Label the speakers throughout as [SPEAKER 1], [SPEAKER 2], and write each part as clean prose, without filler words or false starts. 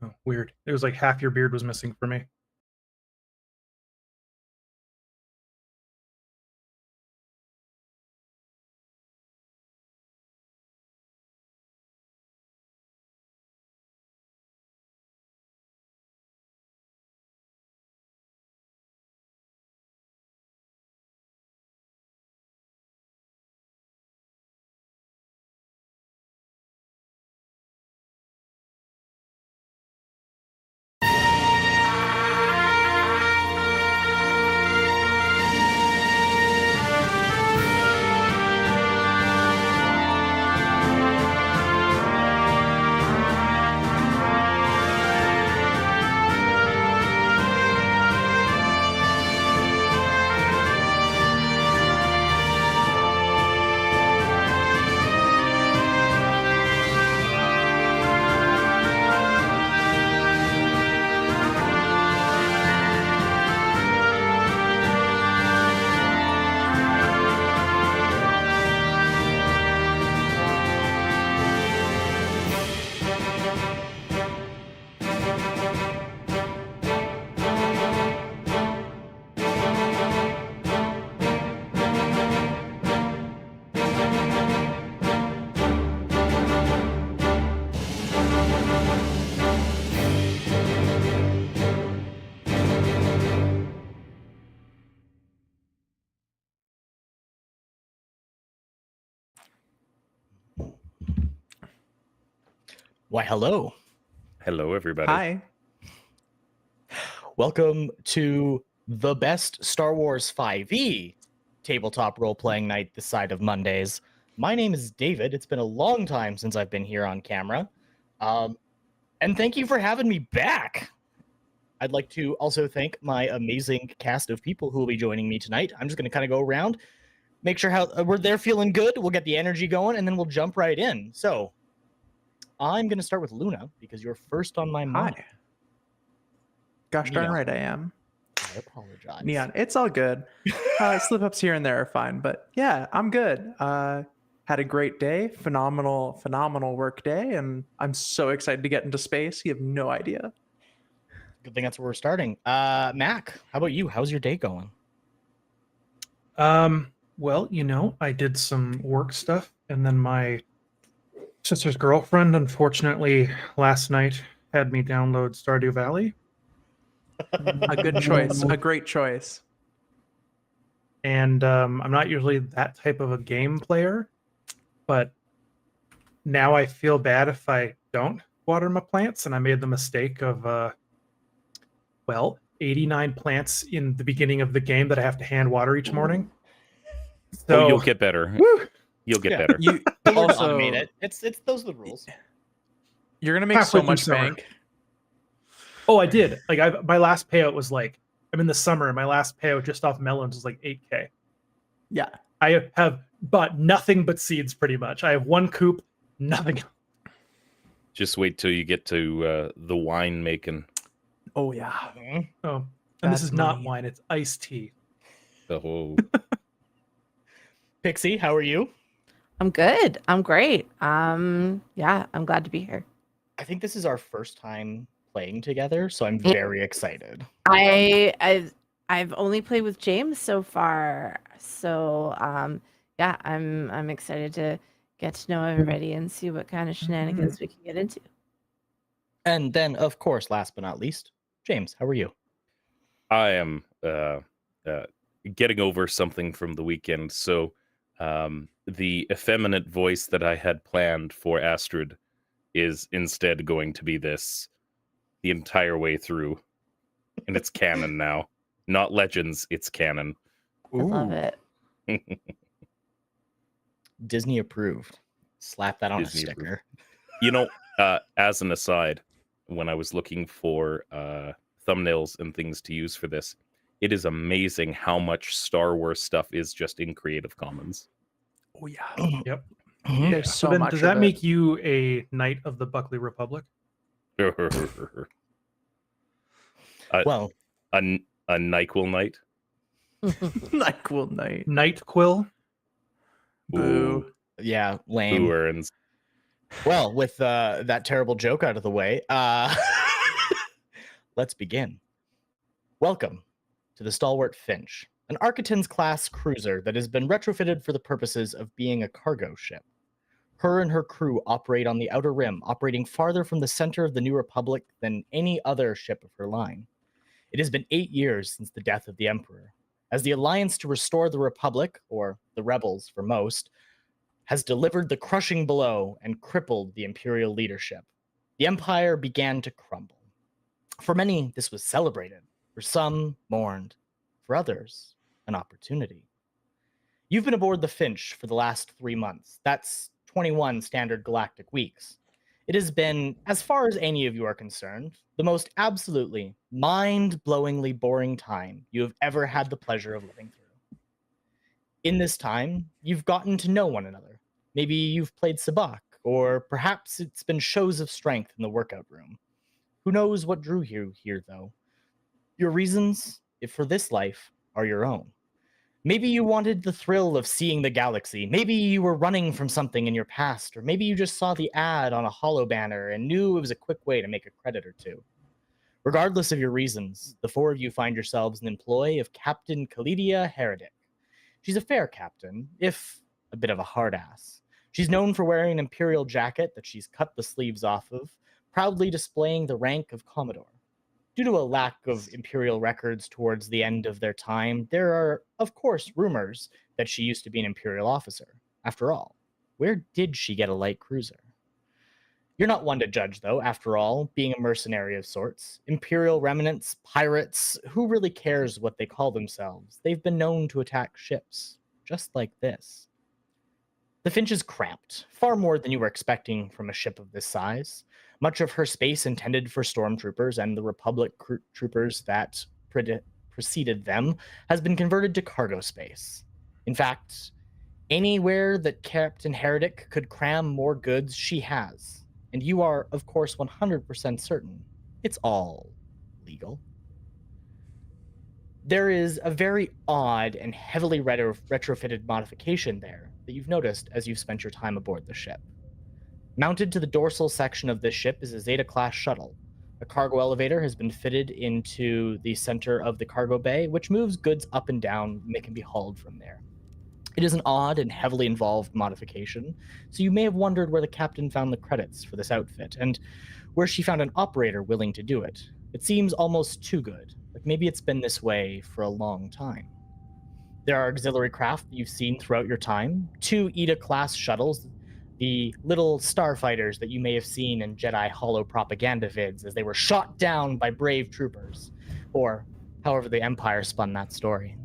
[SPEAKER 1] Oh, weird. It was like half your beard was missing for me.
[SPEAKER 2] Why, hello.
[SPEAKER 3] Hello, everybody.
[SPEAKER 4] Hi.
[SPEAKER 2] Welcome to the best Star Wars 5e tabletop role-playing night this side of Mondays. My name is David. It's been a long time since I've been here on camera. And thank you for having me back. I'd like to also thank my amazing cast of people who will be joining me tonight. I'm just going to kind of go around, make sure we're there feeling good. We'll get the energy going, and then we'll jump right in. So I'm going to start with Luna, because you're first on my mind.
[SPEAKER 4] Hi. Gosh darn right I am.
[SPEAKER 2] I apologize.
[SPEAKER 4] Neon, it's all good. Slip-ups here and there are fine, but yeah, I'm good. Had a great day, phenomenal work day, and I'm so excited to get into space. You have no idea.
[SPEAKER 2] Good thing that's where we're starting. Mac, how about you? How's your day going?
[SPEAKER 1] Well, I did some work stuff, and then my sister's girlfriend, unfortunately, last night had me download Stardew Valley.
[SPEAKER 4] A good choice, a great choice.
[SPEAKER 1] And I'm not usually that type of a game player, but now I feel bad if I don't water my plants, and I made the mistake of 89 plants in the beginning of the game that I have to hand water each morning. So
[SPEAKER 3] you'll get better.
[SPEAKER 1] Woo!
[SPEAKER 3] You'll get better.
[SPEAKER 4] You also
[SPEAKER 2] automate it. It's those are the rules.
[SPEAKER 4] You're gonna make
[SPEAKER 1] Halfway
[SPEAKER 4] so much
[SPEAKER 1] through summer.
[SPEAKER 4] bank.
[SPEAKER 1] Oh, I did. Like my last payout was like, I'm in the summer, and my last payout just off melons was like 8K.
[SPEAKER 4] Yeah.
[SPEAKER 1] I have bought nothing but seeds pretty much. I have one coop, nothing.
[SPEAKER 3] Just wait till you get to the wine making.
[SPEAKER 4] Oh yeah.
[SPEAKER 1] Oh, and
[SPEAKER 4] That's
[SPEAKER 1] this is not
[SPEAKER 4] money.
[SPEAKER 1] wine, it's iced tea.
[SPEAKER 3] The whole.
[SPEAKER 2] Pixie, how are you?
[SPEAKER 5] I'm good. I'm great. Yeah, I'm glad to be here.
[SPEAKER 2] I think this is our first time playing together, so I'm very excited.
[SPEAKER 5] I've only played with James so far, so yeah, I'm excited to get to know everybody and see what kind of shenanigans we can get into.
[SPEAKER 2] And then, of course, last but not least, James, how are you?
[SPEAKER 3] I am getting over something from the weekend, so the effeminate voice that I had planned for Astrid is instead going to be this the entire way through. And it's canon now. Not Legends, it's canon.
[SPEAKER 5] I love it.
[SPEAKER 2] Disney approved. Slap that on
[SPEAKER 3] Disney
[SPEAKER 2] a sticker.
[SPEAKER 3] As an aside, when I was looking for thumbnails and things to use for this, it is amazing how much Star Wars stuff is just in Creative Commons.
[SPEAKER 4] Oh yeah.
[SPEAKER 1] Yep.
[SPEAKER 4] There's so
[SPEAKER 1] then
[SPEAKER 4] much.
[SPEAKER 1] does
[SPEAKER 4] of
[SPEAKER 1] that
[SPEAKER 4] it.
[SPEAKER 1] make you a knight of the Buckley Republic?
[SPEAKER 2] Well,
[SPEAKER 3] a NyQuil knight?
[SPEAKER 4] NyQuil night?
[SPEAKER 1] Night Quill?
[SPEAKER 4] Boo.
[SPEAKER 2] yeah,
[SPEAKER 3] Who
[SPEAKER 2] lame.
[SPEAKER 3] earns?
[SPEAKER 2] Well, with that terrible joke out of the way, let's begin. Welcome to the Stalwart Finch, an Architect's-class cruiser that has been retrofitted for the purposes of being a cargo ship. Her and her crew operate on the Outer Rim, operating farther from the center of the New Republic than any other ship of her line. It has been 8 years since the death of the Emperor, as the Alliance to Restore the Republic, or the Rebels for most, has delivered the crushing blow and crippled the Imperial leadership. The Empire began to crumble. For many, this was celebrated. For some, mourned. For others, an opportunity. You've been aboard the Finch for the last 3 months. That's 21 standard galactic weeks. It has been, as far as any of you are concerned, the most absolutely mind-blowingly boring time you have ever had the pleasure of living through. In this time, you've gotten to know one another. Maybe you've played sabacc, or perhaps it's been shows of strength in the workout room. Who knows what drew you here, though? Your reasons, if for this life, are your own. Maybe you wanted the thrill of seeing the galaxy. Maybe you were running from something in your past, or maybe you just saw the ad on a holo banner and knew it was a quick way to make a credit or two. Regardless of your reasons, the four of you find yourselves in the employ of Captain Calidela Herrdic. She's a fair captain, if a bit of a hard ass. She's known for wearing an imperial jacket that she's cut the sleeves off of, proudly displaying the rank of Commodore. Due to a lack of imperial records towards the end of their time, there are, of course, rumors that she used to be an imperial officer. After all, where did she get a light cruiser? You're not one to judge, though, after all, being a mercenary of sorts. Imperial remnants, pirates, who really cares what they call themselves? They've been known to attack ships, just like this. The Finch is cramped, far more than you were expecting from a ship of this size. Much of her space intended for stormtroopers and the Republic troopers that preceded them has been converted to cargo space. In fact, anywhere that Captain Herrdic could cram more goods, she has. And you are, of course, 100% certain it's all legal. There is a very odd and heavily retrofitted modification there that you've noticed as you've spent your time aboard the ship. Mounted to the dorsal section of this ship is a Zeta-class shuttle. A cargo elevator has been fitted into the center of the cargo bay, which moves goods up and down, and they can be hauled from there. It is an odd and heavily involved modification, so you may have wondered where the captain found the credits for this outfit, and where she found an operator willing to do it. It seems almost too good, like maybe it's been this way for a long time. There are auxiliary craft that you've seen throughout your time, 2 ETA-class shuttles, the little starfighters that you may have seen in Jedi holo propaganda vids as they were shot down by brave troopers, or however the Empire spun that story.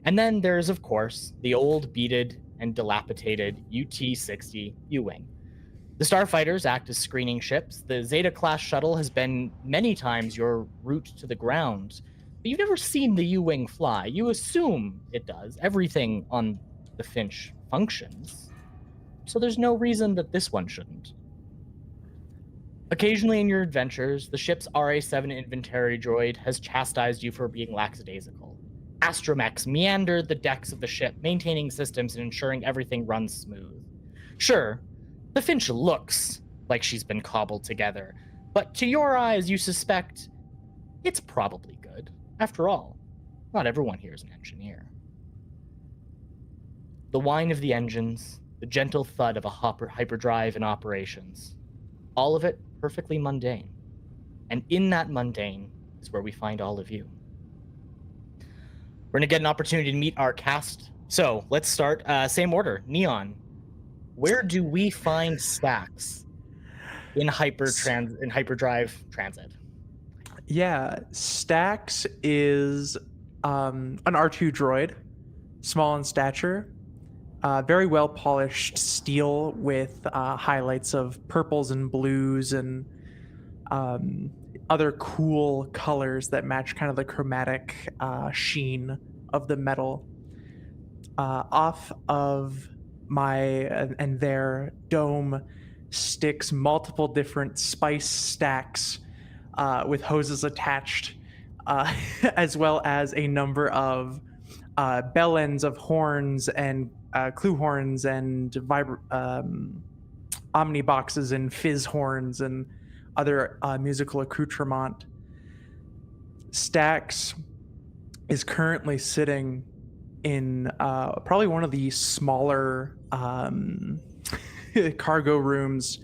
[SPEAKER 2] And then there's, of course, the old, beated, and dilapidated UT-60 U-Wing. The starfighters act as screening ships. The Zeta-class shuttle has been many times your route to the ground, but you've never seen the U-Wing fly. You assume it does. Everything on the Finch functions. So there's no reason that this one shouldn't. Occasionally in your adventures, the ship's RA-7 inventory droid has chastised you for being lackadaisical. Astromechs meander the decks of the ship, maintaining systems and ensuring everything runs smooth. Sure, the Finch looks like she's been cobbled together, but to your eyes, you suspect it's probably good. After all, not everyone here is an engineer. The whine of the engines, the gentle thud of a hyperdrive in operations, all of it perfectly mundane. And in that mundane is where we find all of you. We're going to get an opportunity to meet our cast. So let's start, same order. Neon, where do we find Stacks in hyperdrive transit?
[SPEAKER 4] Yeah, Stax is an R2 droid, small in stature, very well polished steel with highlights of purples and blues and other cool colors that match kind of the chromatic sheen of the metal. Off of my and their dome sticks multiple different spice stacks with hoses attached, as well as a number of bell ends of horns and clue horns and omni boxes and fizz horns and other musical accoutrement. Stax is currently sitting in probably one of the smaller cargo rooms,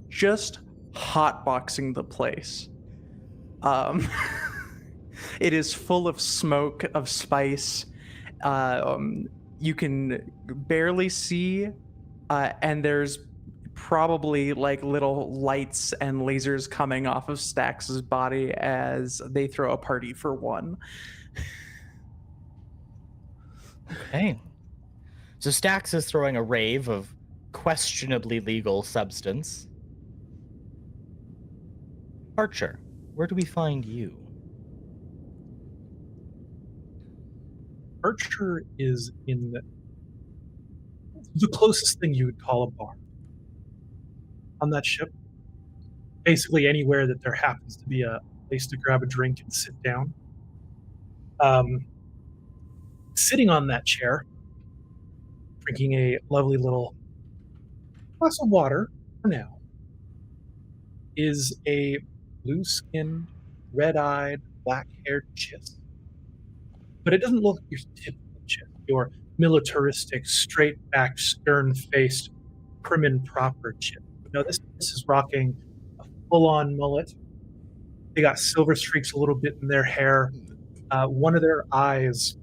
[SPEAKER 4] just hotboxing the place. It is full of smoke, of spice. You can barely see, and there's probably like little lights and lasers coming off of Stax's body as they throw a party for one.
[SPEAKER 2] Okay. So Stax is throwing a rave of questionably legal substance. Archer, where do we find you?
[SPEAKER 1] Archer is in the closest thing you would call a bar on that ship. Basically, anywhere that there happens to be a place to grab a drink and sit down. Sitting on that chair, drinking a lovely little glass of water for now, is a blue-skinned, red-eyed, black-haired chiss. But it doesn't look like your typical chiss, your militaristic, straight-backed, stern-faced, prim and proper chiss. No, this is rocking a full-on mullet. They got silver streaks a little bit in their hair. One of their eyes,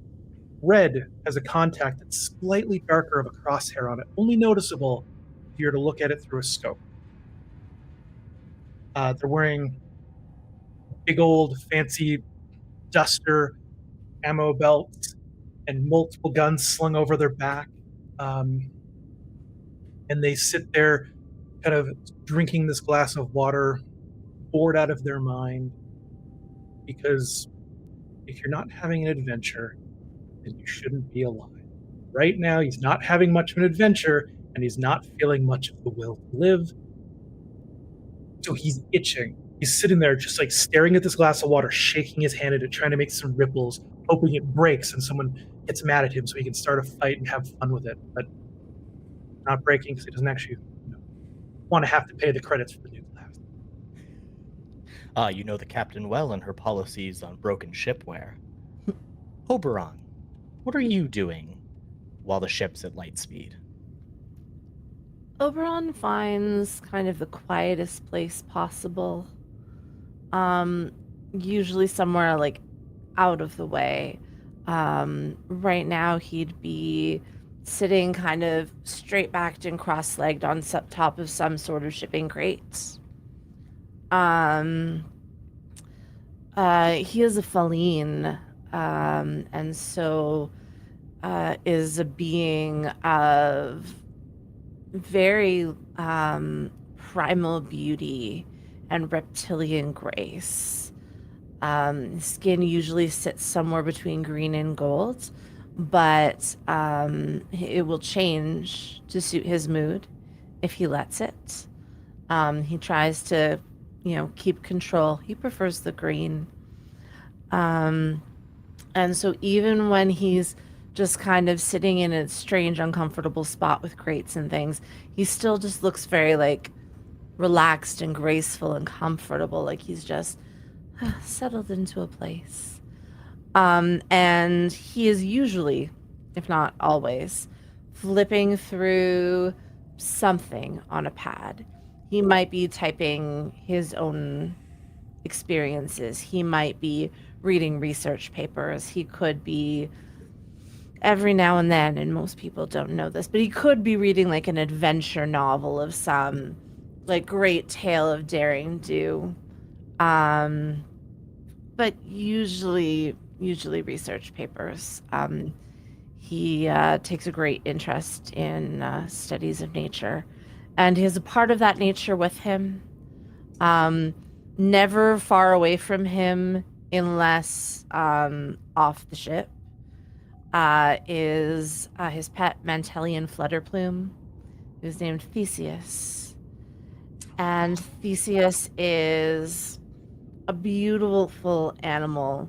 [SPEAKER 1] red, has a contact that's slightly darker of a crosshair on it, only noticeable if you were to look at it through a scope. They're wearing big old fancy duster, ammo belts, and multiple guns slung over their back. And they sit there kind of drinking this glass of water, bored out of their mind, because if you're not having an adventure, then you shouldn't be alive. Right now, he's not having much of an adventure, and he's not feeling much of the will to live. So he's itching. He's sitting there just like staring at this glass of water, shaking his hand at it, trying to make some ripples, hoping it breaks and someone gets mad at him so he can start a fight and have fun with it. But not breaking because he doesn't actually want to have to pay the credits for the new glass.
[SPEAKER 2] You know the captain well and her policies on broken shipware. Oberon, what are you doing while the ship's at light speed?
[SPEAKER 5] Oberon finds kind of the quietest place possible. Usually somewhere like out of the way. Right now he'd be sitting kind of straight backed and cross-legged on top of some sort of shipping crate. He is a Feline, and so is a being of very primal beauty and reptilian grace. Skin usually sits somewhere between green and gold, but it will change to suit his mood if he lets it. He tries to, keep control. He prefers the green. And so even when he's just kind of sitting in a strange, uncomfortable spot with crates and things, he still just looks very like relaxed and graceful and comfortable, like he's just settled into a place. And he is usually, if not always, flipping through something on a pad. He might be typing his own experiences. He might be reading research papers. He could be every now and then, and most people don't know this, but he could be reading like an adventure novel of some like great tale of daring do. But usually research papers. He takes a great interest in studies of nature, and he has a part of that nature with him. Never far away from him unless off the ship. Is his pet Mantelian Flutterplume, who's named Theseus. And Theseus is a beautiful animal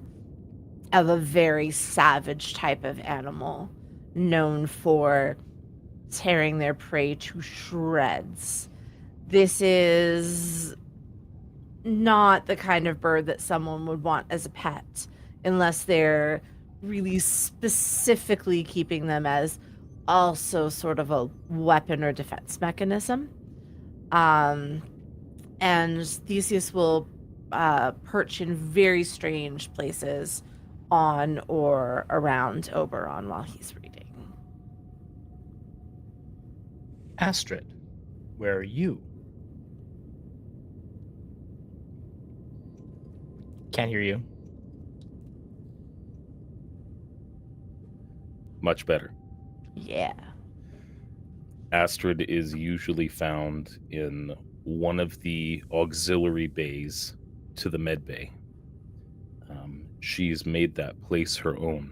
[SPEAKER 5] of a very savage type of animal, known for tearing their prey to shreds. This is not the kind of bird that someone would want as a pet unless they're really specifically keeping them as also sort of a weapon or defense mechanism. And Theseus will perch in very strange places on or around Oberon while he's reading.
[SPEAKER 2] Astrid, where are you? Can't hear you.
[SPEAKER 3] Much better.
[SPEAKER 5] Yeah.
[SPEAKER 3] Astrid is usually found in one of the auxiliary bays to the med bay. She's made that place her own.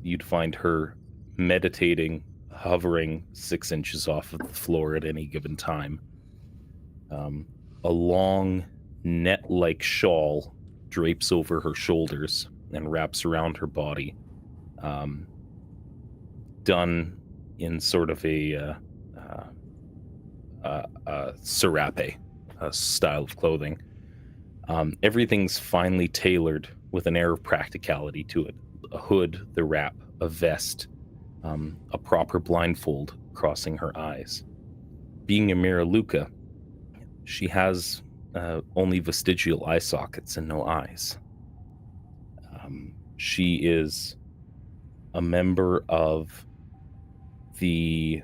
[SPEAKER 3] You'd find her meditating, hovering 6 inches off of the floor at any given time. A long net-like shawl drapes over her shoulders and wraps around her body, done in sort of a serape style of clothing. Everything's finely tailored with an air of practicality to it. A hood, the wrap, a vest, a proper blindfold crossing her eyes. Being a Miraluka, she has only vestigial eye sockets and no eyes. She is a member of the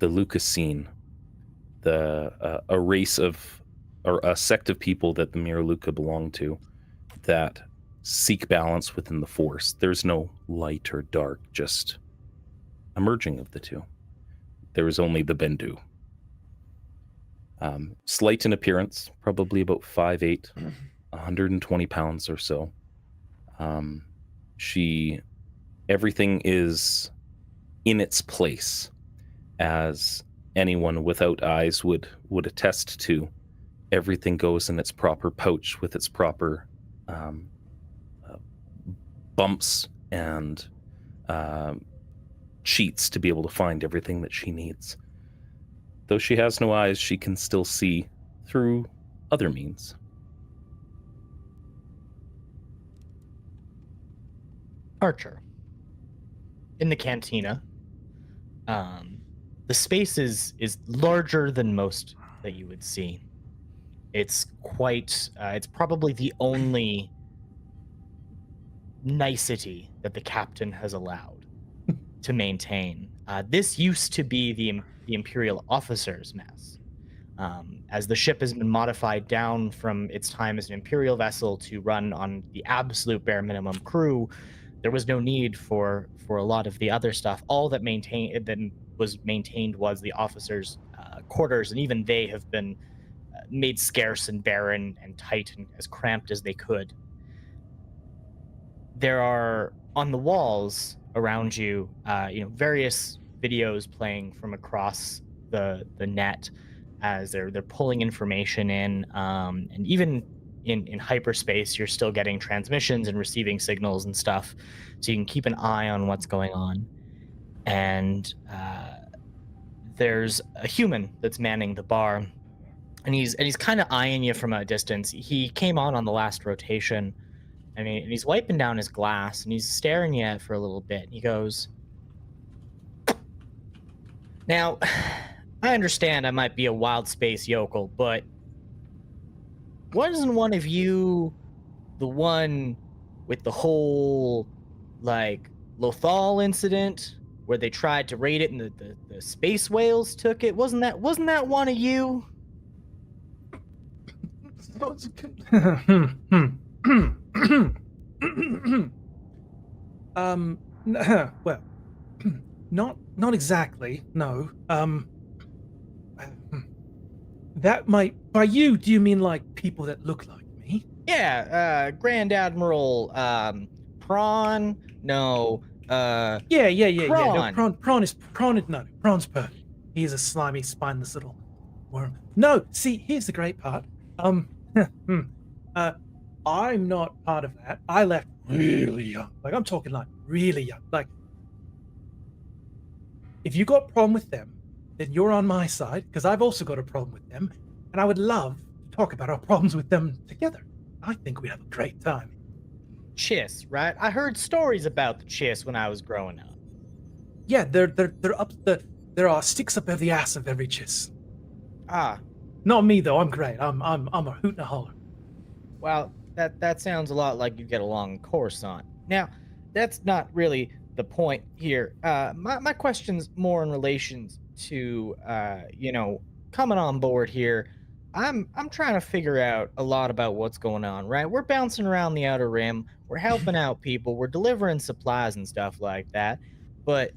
[SPEAKER 3] Lucasine, a race of, or a sect of people that the Miraluka belong to that seek balance within the Force. There's no light or dark, just a merging of the two. There is only the Bendu. Slight in appearance, probably about 5'8", 120 pounds or so. Everything is in its place, as anyone without eyes would attest to. Everything goes in its proper pouch with its proper bumps and cheats to be able to find everything that she needs. Though she has no eyes, she can still see through other means.
[SPEAKER 2] Archer. In the cantina, the space is larger than most that you would see. It's quite, it's probably the only nicety that the captain has allowed to maintain. This used to be the Imperial officers' mess. As the ship has been modified down from its time as an Imperial vessel to run on the absolute bare minimum crew, there was no need for a lot of the other stuff. All that was maintained was the officers' quarters, and even they have been made scarce and barren and tight and as cramped as they could. There are on the walls around you, various videos playing from across the net as they're pulling information in, and even in hyperspace, you're still getting transmissions and receiving signals and stuff, so you can keep an eye on what's going on. And there's a human that's manning the bar, and he's kind of eyeing you from a distance. He came on the last rotation. And he's wiping down his glass, and he's staring at it for a little bit. And he goes, "Now, I understand I might be a wild space yokel, but wasn't one of you the one with the whole, like, Lothal incident where they tried to raid it and the space whales took it? Wasn't that one of you?"
[SPEAKER 1] Well, not exactly, no. That might, by you, do you mean like people that look like me?
[SPEAKER 2] Yeah, Grand Admiral Prawn? No,
[SPEAKER 1] Yeah. No,
[SPEAKER 2] Prawn.
[SPEAKER 1] Prawn's perfect. He's a slimy, spineless little worm. No, see, here's the great part. I'm not part of that. I left really young. Like, I'm talking like really young. Like, if you got a problem with them, then you're on my side, because I've also got a problem with them, and I would love to talk about our problems with them together. I think we'd have a great time.
[SPEAKER 2] Chiss, right? I heard stories about the Chiss when I was growing up.
[SPEAKER 1] Yeah, they're up the. There are sticks up the ass of every chiss.
[SPEAKER 2] Ah,
[SPEAKER 1] Not me though. I'm great. I'm a hoot and a holler.
[SPEAKER 2] well, that sounds a lot like you get along Coruscant. Now, that's not really the point here. My question's more in relation to coming on board here. I'm trying to figure out a lot about what's going on, right? We're bouncing around the Outer Rim, we're helping out people, we're delivering supplies and stuff like that. But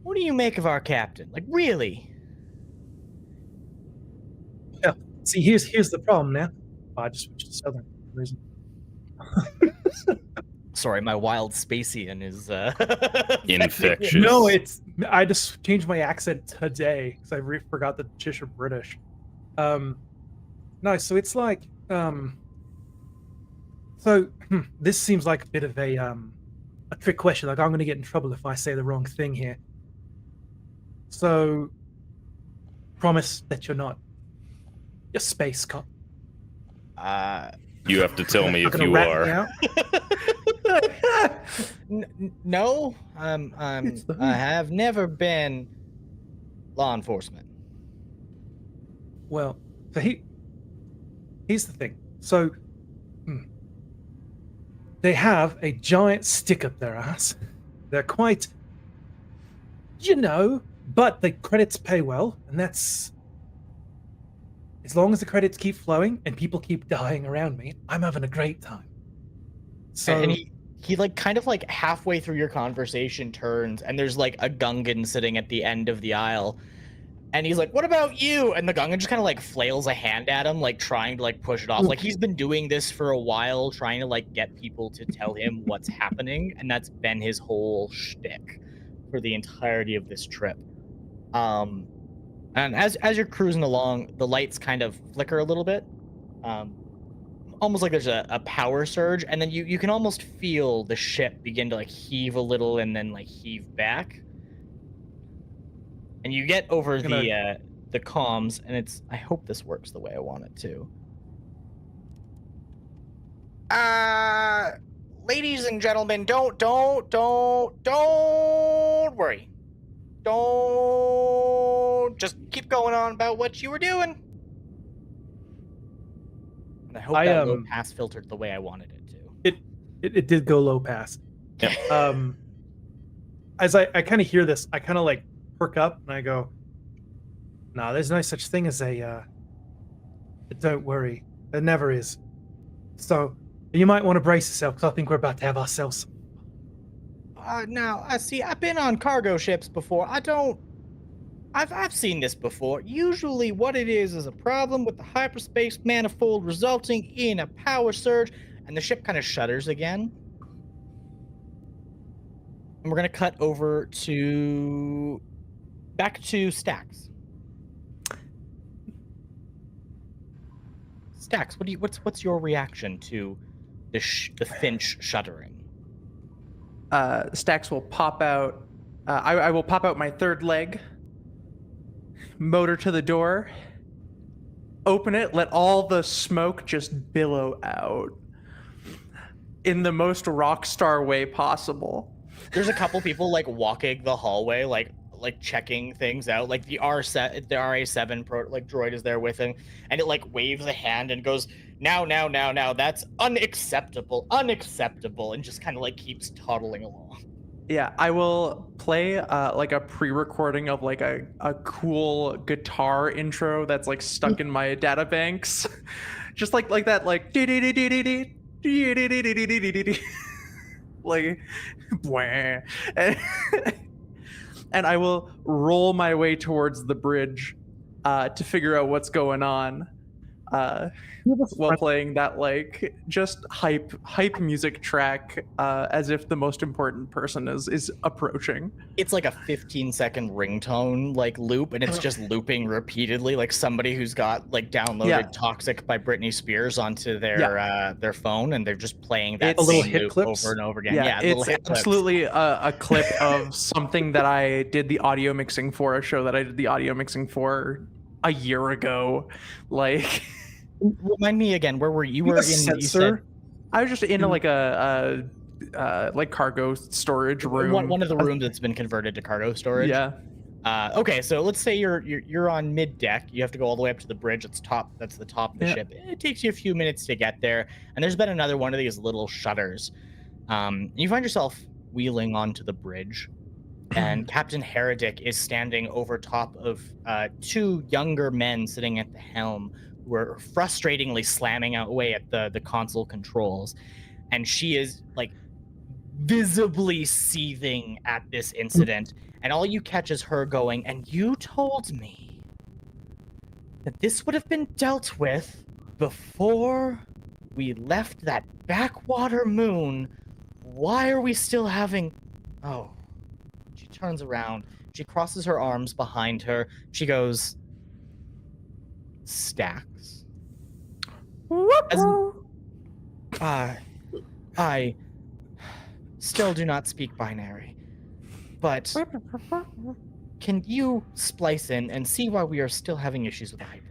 [SPEAKER 2] what do you make of our captain? Like, really?
[SPEAKER 1] Yeah. See, here's the problem now. I just switched to Southern for reason.
[SPEAKER 2] Sorry, my wild Spacian is
[SPEAKER 3] Infectious.
[SPEAKER 1] No, I just changed my accent today because I forgot that Chish are British. No, so it's like this seems like a bit of a trick question. Like I'm going to get in trouble if I say the wrong thing here. So, promise that you're not a space cop.
[SPEAKER 3] You have to tell me
[SPEAKER 1] Not
[SPEAKER 3] if
[SPEAKER 1] gonna
[SPEAKER 3] you
[SPEAKER 1] rat me
[SPEAKER 3] are.
[SPEAKER 1] out?
[SPEAKER 2] No,
[SPEAKER 4] It's the
[SPEAKER 2] I
[SPEAKER 4] hoot.
[SPEAKER 2] have never been law enforcement.
[SPEAKER 1] Well, so here's the thing. So, they have a giant stick up their ass. They're quite, but the credits pay well, and that's as long as the credits keep flowing and people keep dying around me, I'm having a great time. So,
[SPEAKER 2] And he like kind of like halfway through your conversation turns and there's like a Gungan sitting at the end of the aisle. And he's like, "What about you?" And the Gungan just kind of like flails a hand at him, like trying to like push it off. Like he's been doing this for a while, trying to like get people to tell him what's happening, and that's been his whole shtick for the entirety of this trip. And as you're cruising along, the lights kind of flicker a little bit, almost like there's a power surge, and then you can almost feel the ship begin to like heave a little and then like heave back. And you get over the comms, and I hope this works the way I want it to. Ladies and gentlemen, don't worry. Don't just keep going on about what you were doing. And I hope that low pass filtered the way I wanted it to.
[SPEAKER 1] it did go low pass. As I kind of hear this, I kind of like perk up and I go, "No, there's no such thing as a. Don't worry, there never is. So you might want to brace yourself because I think we're about to have ourselves some."
[SPEAKER 2] Now I see. I've been on cargo ships before. I've seen this before. Usually, what it is a problem with the hyperspace manifold, resulting in a power surge, and the ship kind of shudders again. And we're gonna cut over back to Stax. Stax, what's your reaction to the Finch shuddering?
[SPEAKER 4] Stax will pop out. I will pop out my third leg, motor to the door, open it, let all the smoke just billow out in the most rock star way possible.
[SPEAKER 2] There's a couple people like walking the hallway, like checking things out. Like the RA7 droid is there with him, and it like waves a hand and goes, now, that's unacceptable, and just kind of like keeps toddling along.
[SPEAKER 4] Yeah, I will play like a pre-recording of like a cool guitar intro that's like stuck in my data banks, just like that, like like, and I will roll my way towards the bridge to figure out what's going on. while playing that like just hype music track as if the most important person is approaching.
[SPEAKER 2] It's like a 15-second ringtone like loop, and it's just looping repeatedly, like somebody who's got like downloaded "Toxic" by Britney Spears onto their phone, and they're just playing that
[SPEAKER 1] A little
[SPEAKER 2] same
[SPEAKER 1] hit
[SPEAKER 2] loop
[SPEAKER 1] clips?
[SPEAKER 2] over and over again.
[SPEAKER 4] Yeah,
[SPEAKER 2] little
[SPEAKER 4] it's
[SPEAKER 2] hit clips.
[SPEAKER 4] absolutely a clip of something that I did the audio mixing for, a show that I did the audio mixing for a year ago. Like,
[SPEAKER 2] Remind me again, where were you?
[SPEAKER 1] You
[SPEAKER 2] Were
[SPEAKER 1] have a
[SPEAKER 2] in? You said
[SPEAKER 1] sensor?
[SPEAKER 4] I was just in like a like cargo storage room.
[SPEAKER 2] one of the rooms that's been converted to cargo storage.
[SPEAKER 4] Yeah.
[SPEAKER 2] Okay, so let's say you're on mid deck. You have to go all the way up to the bridge. That's the top of the ship. It takes you a few minutes to get there, and there's been another one of these little shutters. You find yourself wheeling onto the bridge, and Captain Herrdic is standing over top of two younger men sitting at the helm, who are frustratingly slamming away at the console controls, and she is like visibly seething at this incident. And all you catch is her going, "And you told me that this would have been dealt with before we left that backwater moon. Why are we still having..." Oh. She turns around. She crosses her arms behind her. She goes, "Stacks. I still do not speak binary, but can you splice in and see why we are still having issues with the hyperdrive?"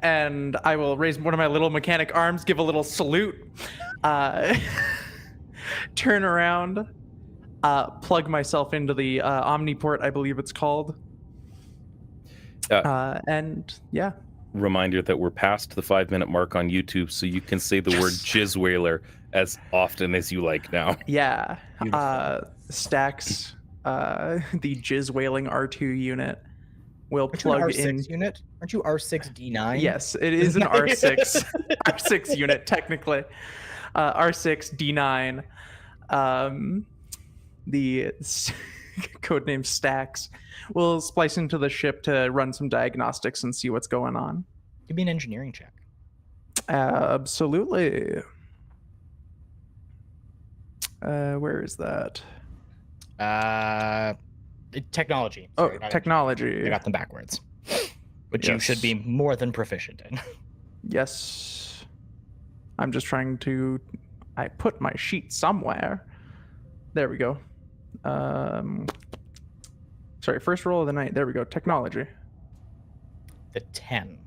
[SPEAKER 4] And I will raise one of my little mechanic arms, give a little salute, turn around, plug myself into the Omniport, I believe it's called. And yeah.
[SPEAKER 3] Reminder that we're past the 5-minute mark on YouTube, so you can say the word jizz whaler as often as you like now.
[SPEAKER 4] Yeah. Stacks, the jizz whaling R2 unit will plug
[SPEAKER 2] Aren't you an
[SPEAKER 4] in.
[SPEAKER 2] R6 unit? Aren't you R6D9?
[SPEAKER 4] Yes, it is an R6 R6 unit technically. R6 D9. The codename Stacks will splice into the ship to run some diagnostics and see what's going on.
[SPEAKER 2] Give me an engineering check.
[SPEAKER 4] Absolutely. Where is that?
[SPEAKER 2] Technology. Sorry,
[SPEAKER 4] technology.
[SPEAKER 2] I got them backwards. Which you should be more than proficient in.
[SPEAKER 4] Yes. I'm just trying to... I put my sheet somewhere. There we go. Sorry, first roll of the night. There we go. Technology.
[SPEAKER 2] The 10.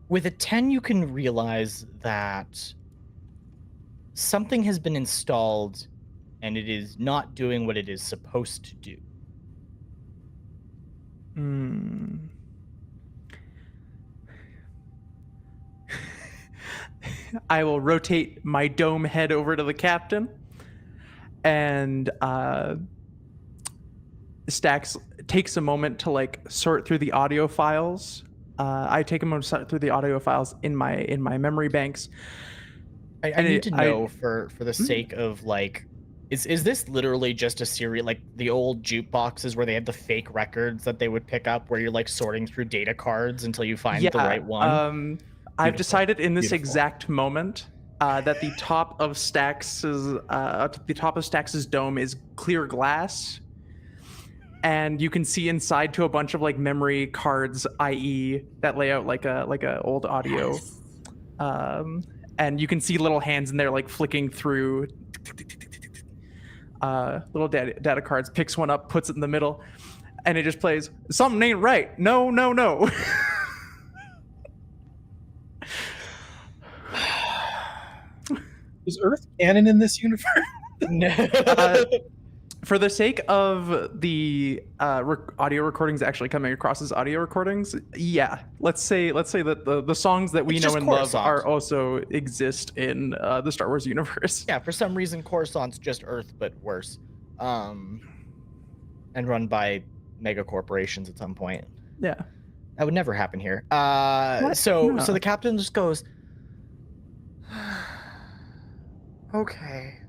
[SPEAKER 2] With a 10, you can realize that something has been installed and it is not doing what it is supposed to do.
[SPEAKER 4] I will rotate my dome head over to the captain, and Stacks takes a moment to like sort through the audio files. I take a moment to sort through the audio files in my memory banks.
[SPEAKER 2] I need to know for the sake of like, is this literally just a series like the old jukeboxes where they had the fake records that they would pick up, where you're like sorting through data cards until you find the right one?
[SPEAKER 4] I've decided in this exact moment that the top of Stax's dome is clear glass, and you can see inside to a bunch of like memory cards, i.e., that lay out like a old audio.
[SPEAKER 5] Yes.
[SPEAKER 4] And you can see little hands in there like flicking through little data cards. Picks one up, puts it in the middle, and it just plays. Something ain't right. No, no, no.
[SPEAKER 1] Is Earth canon in this universe?
[SPEAKER 4] For the sake of the audio recordings actually coming across as audio recordings, yeah, let's say that the songs that we know and love are also exist in the Star Wars universe.
[SPEAKER 2] Yeah, for some reason Coruscant's just Earth but worse, and run by mega corporations at some point.
[SPEAKER 4] Yeah,
[SPEAKER 2] that would never happen here. So the captain just goes, "Okay,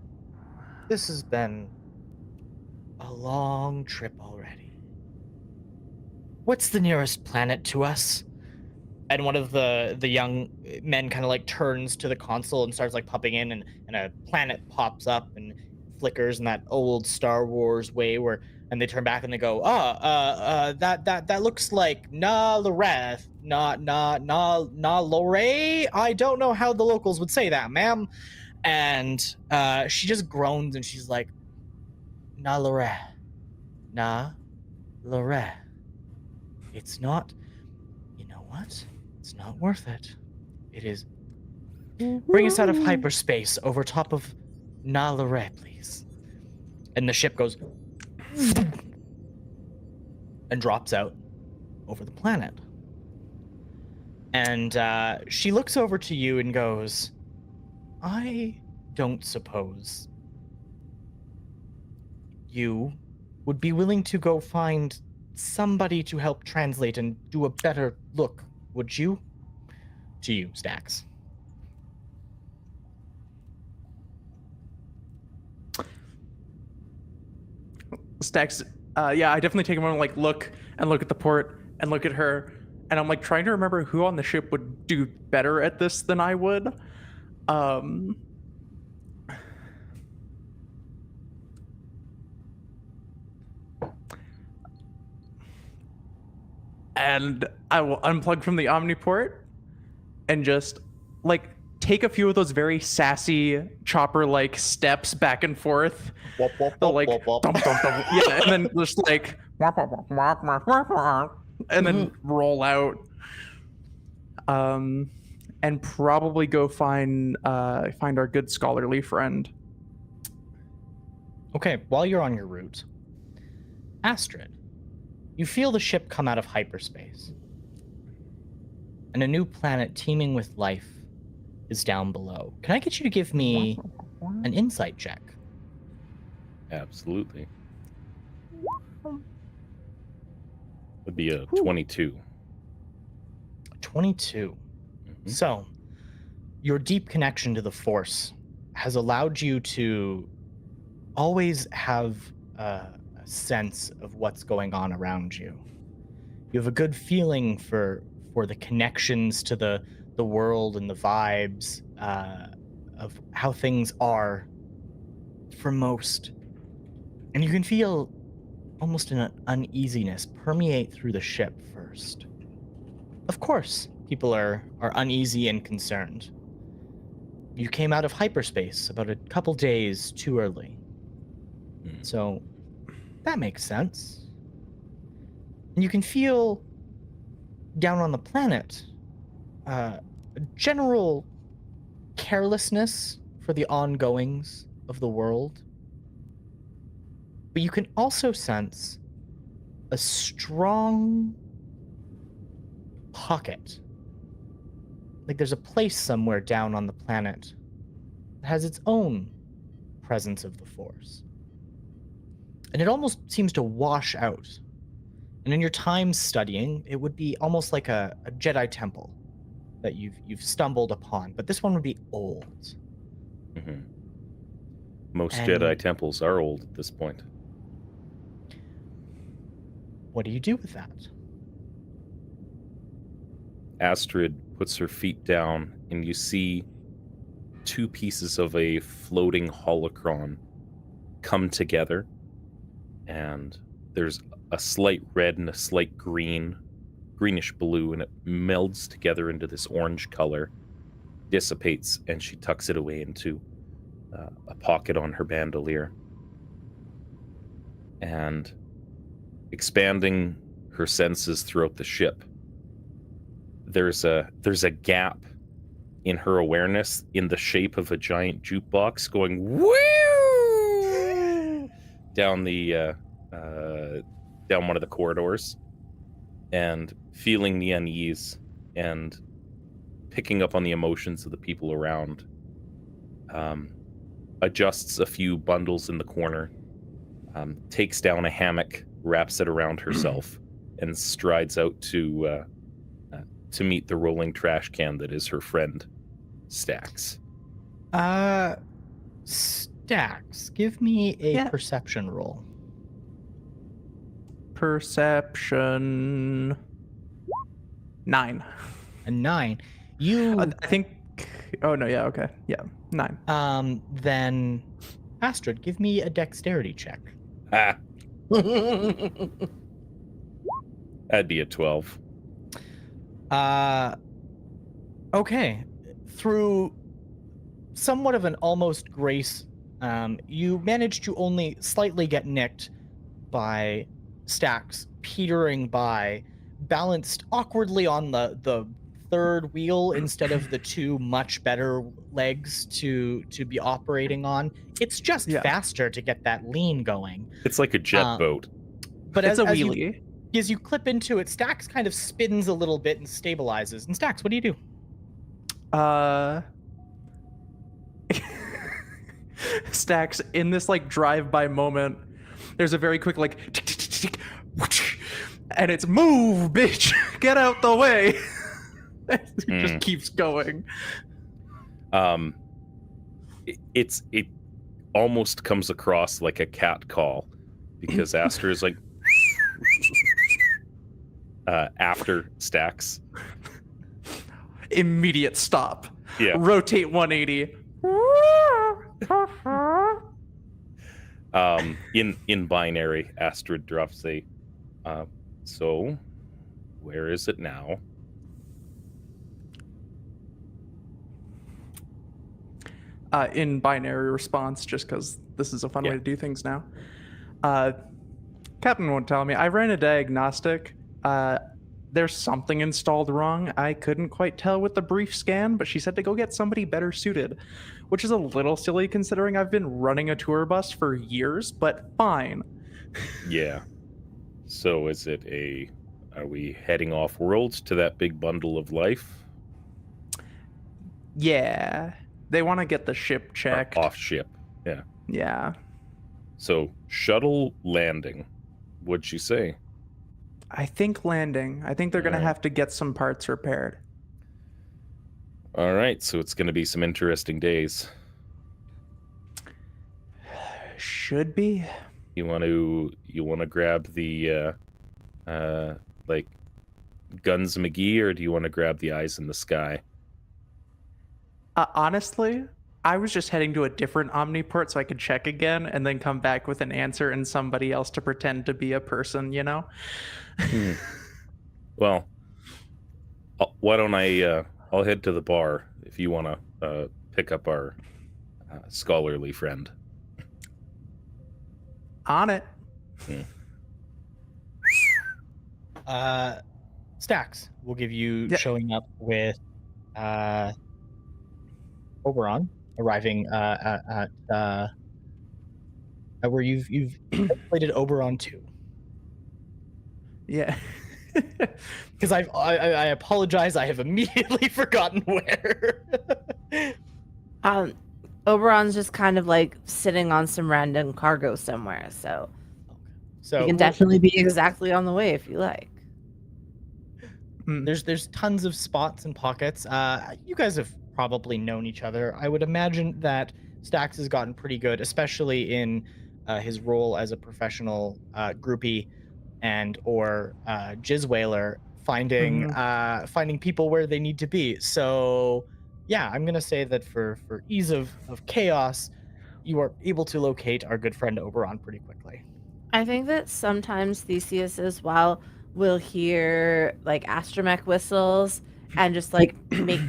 [SPEAKER 2] this has been a long trip already. What's the nearest planet to us? and one of the young men kind of like turns to the console and starts like popping in, and a planet pops up and flickers in that old Star Wars way where, and they turn back and they go, that looks like Loreth, Lore. I don't know how the locals would say that, ma'am. And she just groans and she's like, Lore, Lore. It's not, you know what? It's not worth it. It is. Bring us out of hyperspace over top of Lore, please. And the ship goes and drops out over the planet. And she looks over to you and goes, I don't suppose you would be willing to go find somebody to help translate and do a better look, would you? To you, Stacks.
[SPEAKER 4] Stacks, yeah, I definitely take a moment, like look at the port and look at her, and I'm like trying to remember who on the ship would do better at this than I would. And I will unplug from the Omniport and just like take a few of those very sassy chopper-like steps back and forth.
[SPEAKER 2] Wop, wop, wop,
[SPEAKER 4] Like,
[SPEAKER 2] wop, wop.
[SPEAKER 4] dum, dum, dum. Yeah, and then just like, and then roll out. And probably go find our good scholarly friend.
[SPEAKER 2] Okay, while you're on your route, Astrid, you feel the ship come out of hyperspace. And a new planet teeming with life is down below. Can I get you to give me an insight check?
[SPEAKER 3] Absolutely. Would be a 22.
[SPEAKER 2] 22.
[SPEAKER 3] Mhm.
[SPEAKER 2] So, your deep connection to the Force has allowed you to always have a sense of what's going on around you. You have a good feeling for the connections to the world and the vibes of how things are for most. And you can feel almost an uneasiness permeate through the ship first. Of course, people are uneasy and concerned. You came out of hyperspace about a couple days too early. So that makes sense. And you can feel down on the planet a general carelessness for the ongoings of the world. But you can also sense a strong pocket. Like there's a place somewhere down on the planet that has its own presence of the Force. And it almost seems to wash out. And in your time studying, it would be almost like a Jedi temple that you've stumbled upon. But this one would be old.
[SPEAKER 3] Mm-hmm. Most
[SPEAKER 2] And
[SPEAKER 3] Jedi temples are old at this point.
[SPEAKER 2] what do you do with that?
[SPEAKER 3] Astrid puts her feet down, and you see two pieces of a floating holocron come together, and there's a slight red and a slight greenish blue, and it melds together into this orange color, dissipates, and she tucks it away into a pocket on her bandolier. And expanding her senses throughout the ship, there's a gap in her awareness in the shape of a giant jukebox going woo down down one of the corridors, and feeling the unease and picking up on the emotions of the people around, adjusts a few bundles in the corner, takes down a hammock, wraps it around herself, and strides out to meet the rolling trash can that is her friend, Stacks.
[SPEAKER 2] Stacks, give me a perception roll.
[SPEAKER 4] Perception 9.
[SPEAKER 2] a 9. You
[SPEAKER 4] I think. Oh no, yeah, okay, yeah, 9.
[SPEAKER 2] then Astrid, give me a dexterity check.
[SPEAKER 3] Ah, that'd be a 12.
[SPEAKER 2] Okay. Through somewhat of an almost grace, you manage to only slightly get nicked by Stax petering by, balanced awkwardly on the third wheel instead of the two much better legs to be operating on. It's just
[SPEAKER 4] Yeah.
[SPEAKER 2] faster to get that lean going.
[SPEAKER 3] It's like a jet boat.
[SPEAKER 2] But
[SPEAKER 4] It's a
[SPEAKER 2] as you
[SPEAKER 4] wheelie.
[SPEAKER 2] as you clip into it, Stax kind of spins a little bit and stabilizes. And Stax, what do you do?
[SPEAKER 4] Stacks in this like drive-by moment. There's a very quick like, tick, tick, tick, tick, whoosh, and it's move, bitch, get out the way. It just keeps going.
[SPEAKER 3] It almost comes across like a cat call because Aster is like after Stax.
[SPEAKER 4] Immediate stop.
[SPEAKER 3] Yeah.
[SPEAKER 4] Rotate 180.
[SPEAKER 3] In binary, Astrid drops a so where is it now?
[SPEAKER 4] In binary response, just because this is a fun way to do things now. Captain won't tell me. I ran a diagnostic. There's something installed wrong. I couldn't quite tell with the brief scan, but she said to go get somebody better suited, which is a little silly considering I've been running a tour bus for years, but fine.
[SPEAKER 3] Yeah. So are we heading off world to that big bundle of life?
[SPEAKER 4] Yeah. They want to get the ship checked.
[SPEAKER 3] Or off ship. Yeah.
[SPEAKER 4] Yeah.
[SPEAKER 3] So shuttle landing. What'd she say?
[SPEAKER 4] I think landing. I think they're going to have to get some parts repaired.
[SPEAKER 3] All right, so it's going to be some interesting days.
[SPEAKER 4] Should be.
[SPEAKER 3] You want to grab the like Guns McGee, or do you want to grab the Eyes in the Sky?
[SPEAKER 4] Honestly, I was just heading to a different Omniport so I could check again and then come back with an answer and somebody else to pretend to be a person, you know?
[SPEAKER 3] Well, why don't I'll head to the bar if you want to pick up our scholarly friend.
[SPEAKER 4] On it.
[SPEAKER 2] Stax will give you showing up with Oberon arriving at where you've played Oberon 2.
[SPEAKER 4] Yeah.
[SPEAKER 2] Because I apologize, I have immediately forgotten where.
[SPEAKER 5] Oberon's just kind of like sitting on some random cargo somewhere, so you can definitely be exactly on the way if you like.
[SPEAKER 2] There's tons of spots and pockets. You guys have probably known each other. I would imagine that Stax has gotten pretty good, especially in his role as a professional groupie and or jizz whaler, finding people where they need to be. So yeah, I'm gonna say that for ease of chaos, you are able to locate our good friend Oberon pretty quickly.
[SPEAKER 5] I think that sometimes Theseus as well will hear like astromech whistles and just like make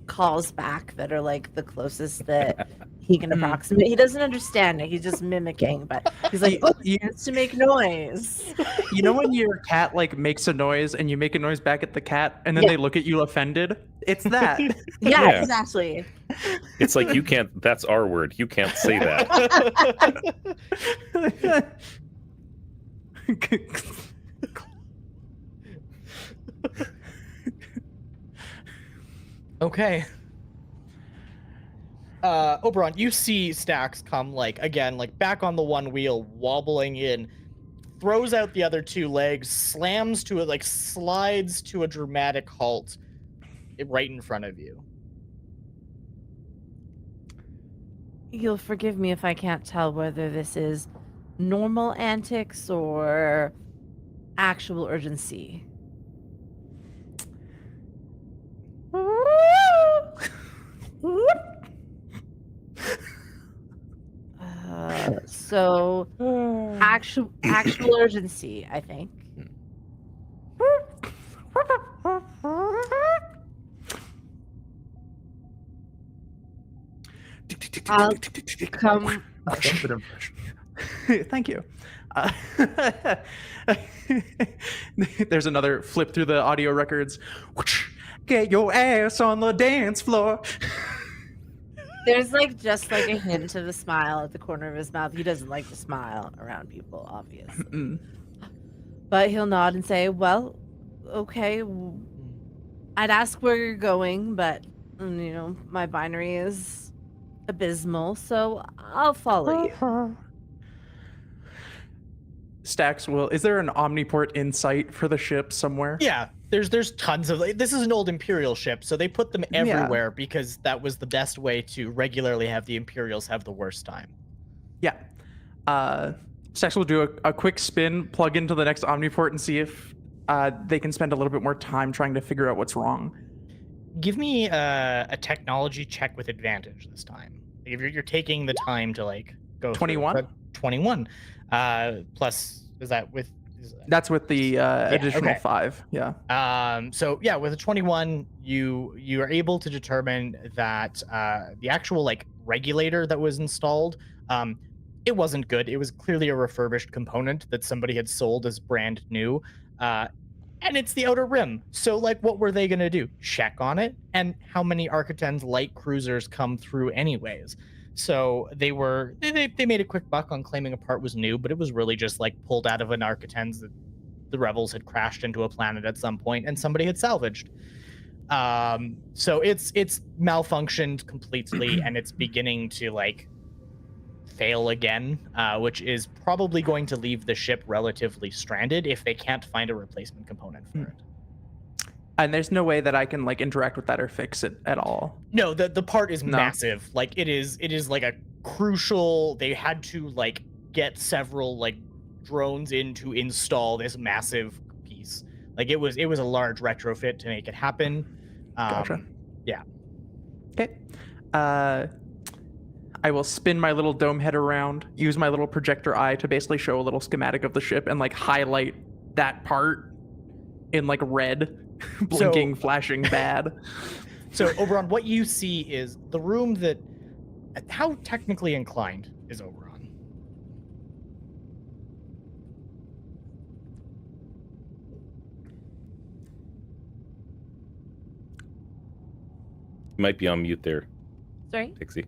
[SPEAKER 5] calls back that are like the closest that he can approximate. He doesn't understand it. He's just mimicking, but he's like, oh, he has to make noise.
[SPEAKER 4] You know when your cat like makes a noise and you make a noise back at the cat and then they look at you offended? It's that.
[SPEAKER 5] Yeah, exactly.
[SPEAKER 3] It's like, you can't, that's our word. You can't say that.
[SPEAKER 2] Okay. Oberon, you see Stax come like again, like back on the one wheel, wobbling in, throws out the other two legs, slams to it, like slides to a dramatic halt right in front of you.
[SPEAKER 5] You'll forgive me if I can't tell whether this is normal antics or actual urgency. So actual urgency, I think. I'll come.
[SPEAKER 1] That's an impression.
[SPEAKER 4] Thank you. There's another flip through the audio records. Get your ass on the dance floor.
[SPEAKER 5] There's like just like a hint of a smile at the corner of his mouth. He doesn't like to smile around people, obviously. But he'll nod and say, well, okay. I'd ask where you're going, but, my binary is abysmal, so I'll follow you.
[SPEAKER 4] Stax will. Is there an omniport in sight for the ship somewhere?
[SPEAKER 2] Yeah, there's tons of. This is an old Imperial ship, so they put them everywhere because that was the best way to regularly have the Imperials have the worst time.
[SPEAKER 4] Yeah. Stax will do a quick spin, plug into the next omniport, and see if they can spend a little bit more time trying to figure out what's wrong.
[SPEAKER 2] Give me a technology check with advantage this time. If you're taking the time to like go
[SPEAKER 4] 21?
[SPEAKER 2] 21. Plus, is that with?
[SPEAKER 4] That's with the additional 5. Yeah.
[SPEAKER 2] So yeah, with a 21, you are able to determine that the actual like regulator that was installed, it wasn't good. It was clearly a refurbished component that somebody had sold as brand new. And it's the outer rim. So like, what were they going to do? Check on it? And how many Architens light cruisers come through anyways? So they made a quick buck on claiming a part was new, but it was really just like pulled out of an Architens that the rebels had crashed into a planet at some point and somebody had salvaged. So it's malfunctioned completely and it's beginning to like fail again, which is probably going to leave the ship relatively stranded if they can't find a replacement component for it.
[SPEAKER 4] And there's no way that I can like interact with that or fix it at all.
[SPEAKER 2] No, the part is massive. Like it is like a crucial. They had to like get several like drones in to install this massive piece. Like it was a large retrofit to make it happen.
[SPEAKER 4] Gotcha.
[SPEAKER 2] Yeah.
[SPEAKER 4] Okay. I will spin my little dome head around, use my little projector eye to basically show a little schematic of the ship and like highlight that part in like red, blinking, flashing bad.
[SPEAKER 2] So Oberon, what you see is the room that. How technically inclined is Oberon?
[SPEAKER 3] You might be on mute there,
[SPEAKER 5] Sorry?
[SPEAKER 3] Pixie.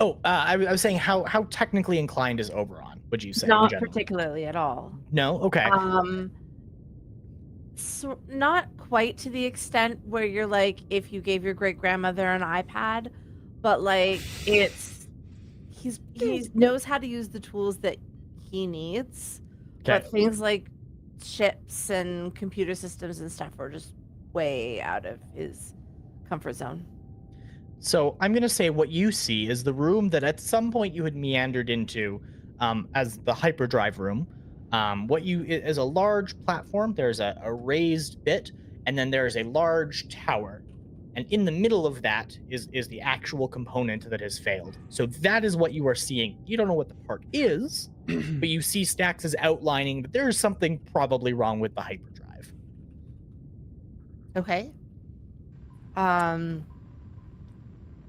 [SPEAKER 2] Oh, I was saying how technically inclined is Oberon? Would you say?
[SPEAKER 5] Not particularly at all.
[SPEAKER 2] No. Okay.
[SPEAKER 5] So not quite to the extent where you're like if you gave your great grandmother an iPad, but like he knows how to use the tools that he needs.
[SPEAKER 2] Okay.
[SPEAKER 5] But things like chips and computer systems and stuff are just way out of his comfort zone.
[SPEAKER 2] So I'm going to say what you see is the room that at some point you had meandered into as the hyperdrive room. Is a large platform. There's a raised bit, and then there's a large tower. And in the middle of that is the actual component that has failed. So that is what you are seeing. You don't know what the part is, but you see Stax is outlining that there's something probably wrong with the hyperdrive.
[SPEAKER 5] Okay.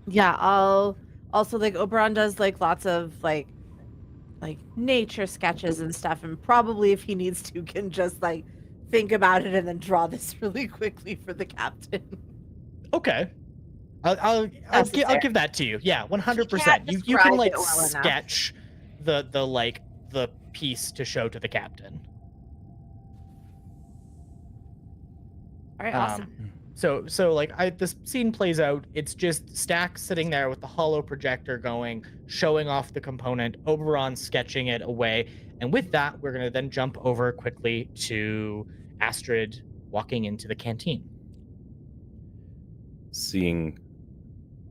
[SPEAKER 5] Yeah, I'll also like Oberon does like lots of like nature sketches and stuff, and probably if he needs to can just like think about it and then draw this really quickly for the captain.
[SPEAKER 2] Okay. I'll give that to you. Yeah, 100%. You can like sketch the piece to show to the captain.
[SPEAKER 5] All right, awesome.
[SPEAKER 2] So like this scene plays out. It's just Stax sitting there with the hollow projector going, showing off the component, Oberon sketching it away. And with that, we're gonna then jump over quickly to Astrid walking into the canteen.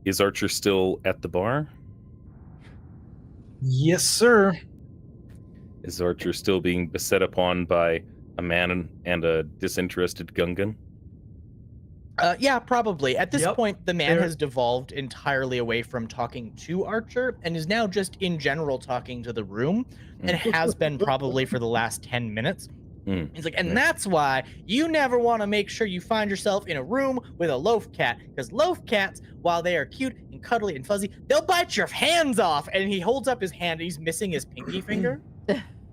[SPEAKER 3] Is Archer still at the bar?
[SPEAKER 1] Yes, sir.
[SPEAKER 3] Is Archer still being beset upon by a man and a disinterested Gungan?
[SPEAKER 2] Yeah, probably. At this
[SPEAKER 1] Yep.
[SPEAKER 2] point, the man
[SPEAKER 1] There-
[SPEAKER 2] has devolved entirely away from talking to Archer and is now just in general talking to the room and has been probably for the last 10 minutes.
[SPEAKER 3] Mm.
[SPEAKER 2] He's like, and
[SPEAKER 3] Yeah.
[SPEAKER 2] that's why you never want to make sure you find yourself in a room with a loaf cat, because loaf cats, while they are cute and cuddly and fuzzy, they'll bite your hands off. And he holds up his hand. He's missing his pinky finger.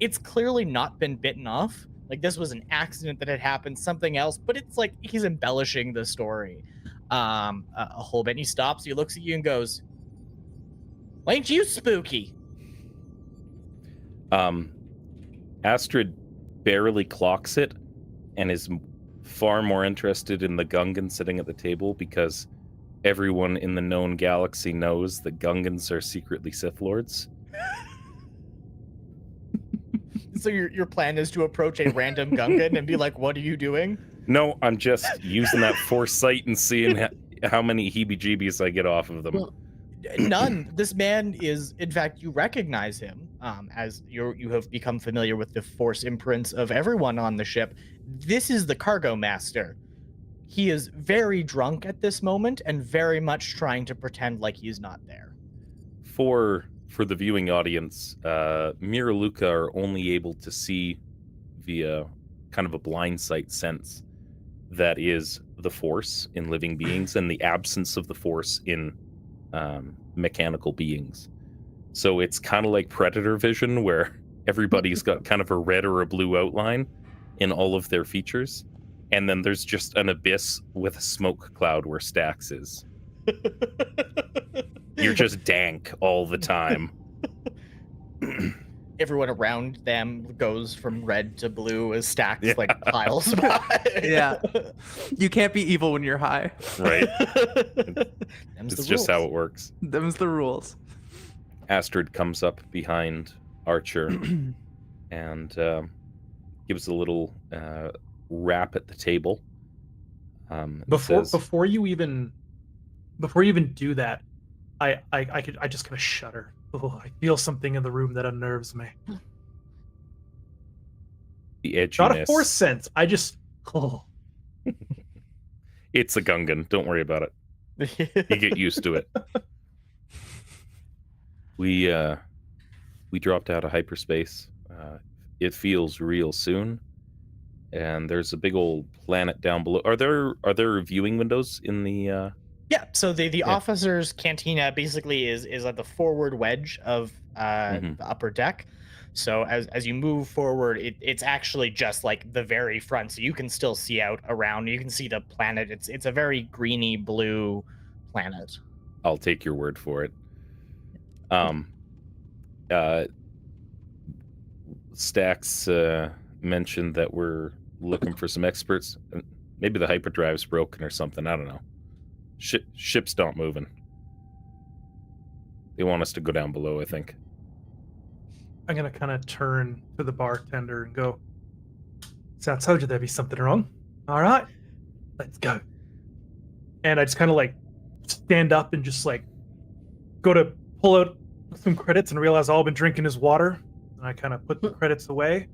[SPEAKER 2] It's clearly not been bitten off. Like, this was an accident that had happened, something else, but it's like he's embellishing the story a whole bit. And he stops, he looks at you and goes, "Why ain't you spooky?"
[SPEAKER 3] Astrid barely clocks it and is far more interested in the Gungan sitting at the table because everyone in the known galaxy knows that Gungans are secretly Sith Lords.
[SPEAKER 2] So your plan is to approach a random Gungan and be like, "What are you doing?"
[SPEAKER 3] No, I'm just using that foresight and seeing how many heebie-jeebies I get off of them.
[SPEAKER 2] Well, none. This man is, in fact, you recognize him as you have become familiar with the force imprints of everyone on the ship. This is the cargo master. He is very drunk at this moment and very much trying to pretend like he's not there.
[SPEAKER 3] For the viewing audience, Mira Luca are only able to see via kind of a blind sight sense that is the force in living beings and the absence of the force in mechanical beings. So it's kind of like Predator vision, where everybody's got kind of a red or a blue outline in all of their features, and then there's just an abyss with a smoke cloud where Stax is. You're just dank all the time.
[SPEAKER 2] Everyone around them goes from red to blue as Stax like piles by.
[SPEAKER 4] Yeah. You can't be evil when you're high.
[SPEAKER 3] Right.
[SPEAKER 2] Them's
[SPEAKER 3] It's
[SPEAKER 2] the
[SPEAKER 3] just how
[SPEAKER 2] rules.
[SPEAKER 3] it works.
[SPEAKER 4] Them's the rules.
[SPEAKER 3] Astrid comes up behind Archer and gives a little rap at the table.
[SPEAKER 1] Before you even do that, I just kind of shudder. Oh, I feel something in the room that unnerves me.
[SPEAKER 3] The edginess.
[SPEAKER 1] Not a force sense. I just
[SPEAKER 3] It's a Gungan. Don't worry about it. You get used to it. We dropped out of hyperspace. It feels real soon. And there's a big old planet down below. Are there viewing windows in the
[SPEAKER 2] Yeah, so the officer's cantina basically is at the forward wedge of the upper deck. So as you move forward, it's actually just like the very front, so you can still see out around. You can see the planet. It's a very greeny blue planet.
[SPEAKER 3] I'll take your word for it. Stax mentioned that we're looking for some experts. Maybe the hyperdrive's broken or something. I don't know. Ships don't moving. They want us to go down below, I think.
[SPEAKER 1] I'm gonna kind of turn to the bartender and go, "So I told you there'd be something wrong. All right, let's go." And I just kind of like stand up and just like go to pull out some credits and realize all I've been drinking is water. And I kind of put the credits away,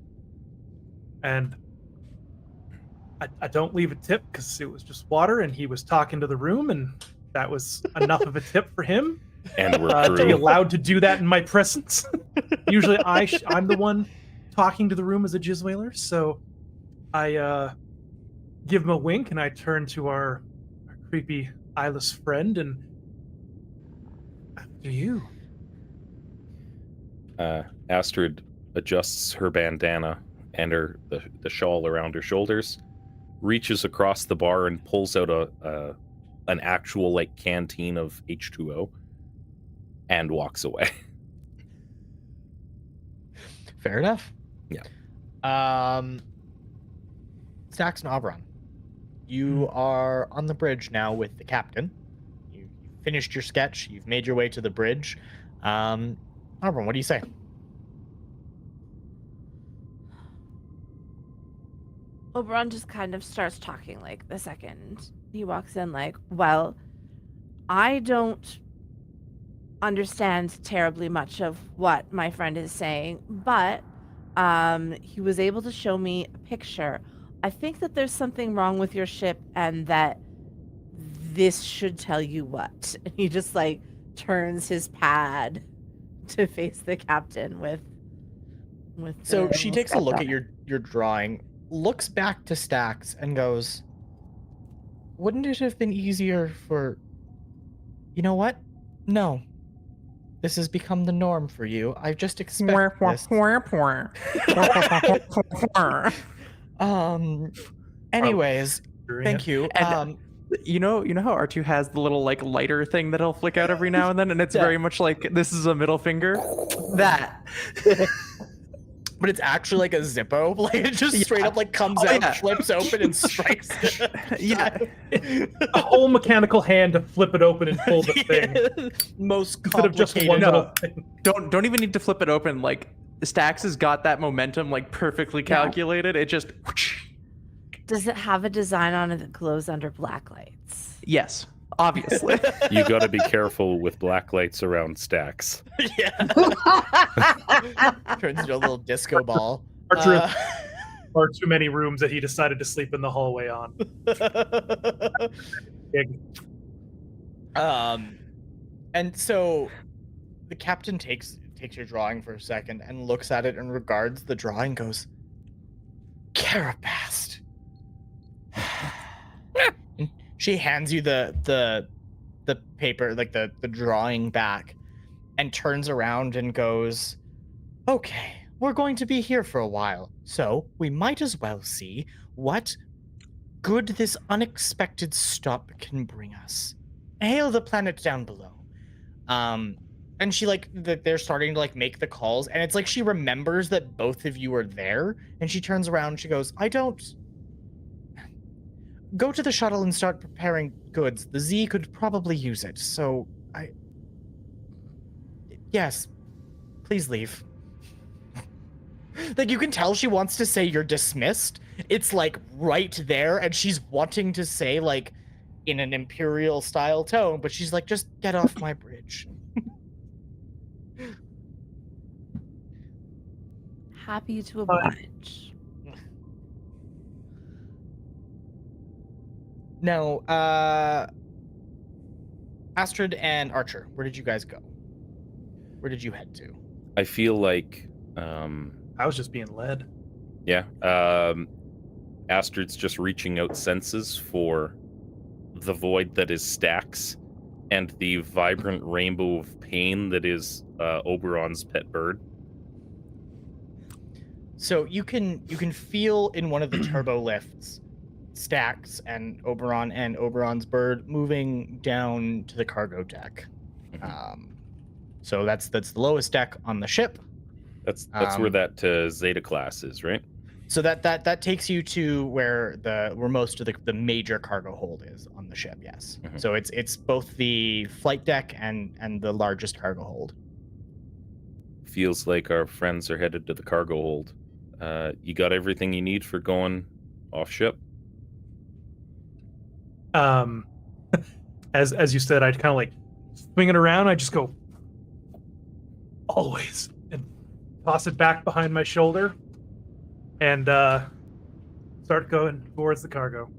[SPEAKER 1] and I don't leave a tip because it was just water, and he was talking to the room, and that was enough of a tip for him.
[SPEAKER 3] And we're
[SPEAKER 1] To be
[SPEAKER 3] through.
[SPEAKER 1] allowed to do that in my presence. Usually I'm the one talking to the room as a jizz whaler, so I give him a wink and I turn to our creepy eyeless friend and after you.
[SPEAKER 3] Astrid adjusts her bandana and the shawl around her shoulders, reaches across the bar and pulls out an actual like canteen of H2O and walks away.
[SPEAKER 2] Fair enough.
[SPEAKER 3] Yeah.
[SPEAKER 2] Stax and Auberon, you are on the bridge now with the captain. You finished your sketch. You've made your way to the bridge. Auberon, what do you say?
[SPEAKER 5] Oberon just kind of starts talking like the second he walks in, like, well, I don't understand terribly much of what my friend is saying, but he was able to show me a picture. I think that there's something wrong with your ship and that this should tell you what. And he just like turns his pad to face the captain with
[SPEAKER 2] So
[SPEAKER 5] the
[SPEAKER 2] she
[SPEAKER 5] little
[SPEAKER 2] takes a
[SPEAKER 5] sketch
[SPEAKER 2] look
[SPEAKER 5] on
[SPEAKER 2] at
[SPEAKER 5] it.
[SPEAKER 2] your drawing, looks back to Stax, and goes, "Wouldn't it have been easier for... You know what? No. This has become the norm for you. I've just expected this." Anyways, thank you.
[SPEAKER 4] And you know how R2 has the little like lighter thing that'll flick out every now and then, and it's
[SPEAKER 2] Yeah.
[SPEAKER 4] very much like this is a middle finger. That.
[SPEAKER 2] But it's actually like a Zippo. Like it just straight up like comes
[SPEAKER 4] Oh,
[SPEAKER 2] out,
[SPEAKER 4] yeah.
[SPEAKER 2] flips open, and strikes.
[SPEAKER 4] Yeah.
[SPEAKER 1] A whole mechanical hand to flip it open and pull the thing
[SPEAKER 2] Most
[SPEAKER 1] instead of just
[SPEAKER 2] complicated.
[SPEAKER 1] one
[SPEAKER 4] No.
[SPEAKER 1] little thing.
[SPEAKER 4] Don't even need to flip it open. Like Stax has got that momentum like perfectly calculated. It just
[SPEAKER 5] Does it have a design on it that glows under black lights?
[SPEAKER 4] yes, obviously.
[SPEAKER 3] You got to be careful with black lights around Stacks.
[SPEAKER 2] Yeah. Turns into a little disco ball.
[SPEAKER 1] Archer or too many rooms that he decided to sleep in the hallway on. Big.
[SPEAKER 2] And so the captain takes your drawing for a second and looks at it and regards the drawing, goes, "Carabast." And she hands you the paper, like the drawing back, and turns around and goes, "Okay, we're going to be here for a while, so we might as well see what good this unexpected stop can bring us. Hail the planet down below." And she they're starting to like make the calls, and it's like she remembers that both of you are there, and she turns around and she goes, "I don't... Go to the shuttle and start preparing goods. The Z could probably use it, so yes, please leave." Like, you can tell she wants to say you're dismissed. It's like right there, and she's wanting to say like in an imperial style tone, but she's like, "Just get off my bridge."
[SPEAKER 5] Happy to oblige.
[SPEAKER 2] Now, Astrid and Archer, where did you guys go? Where did you head to?
[SPEAKER 3] I feel like,
[SPEAKER 1] I was just being led.
[SPEAKER 3] yeah, Astrid's just reaching out senses for the void that is Stax and the vibrant rainbow of pain that is Oberon's pet bird.
[SPEAKER 2] So you can feel in one of the turbo lifts Stax and Oberon's bird moving down to the cargo deck. So that's the lowest deck on the ship.
[SPEAKER 3] That's where that Zeta class is, right?
[SPEAKER 2] So that takes you to where most of the major cargo hold is on the ship. Yes.
[SPEAKER 3] Mhm.
[SPEAKER 2] So it's both the flight deck and the largest cargo hold.
[SPEAKER 3] Feels like our friends are headed to the cargo hold. You got everything you need for going off ship?
[SPEAKER 1] As you said, I'd kind of like swing it around. I just go always and toss it back behind my shoulder and start going towards the cargo.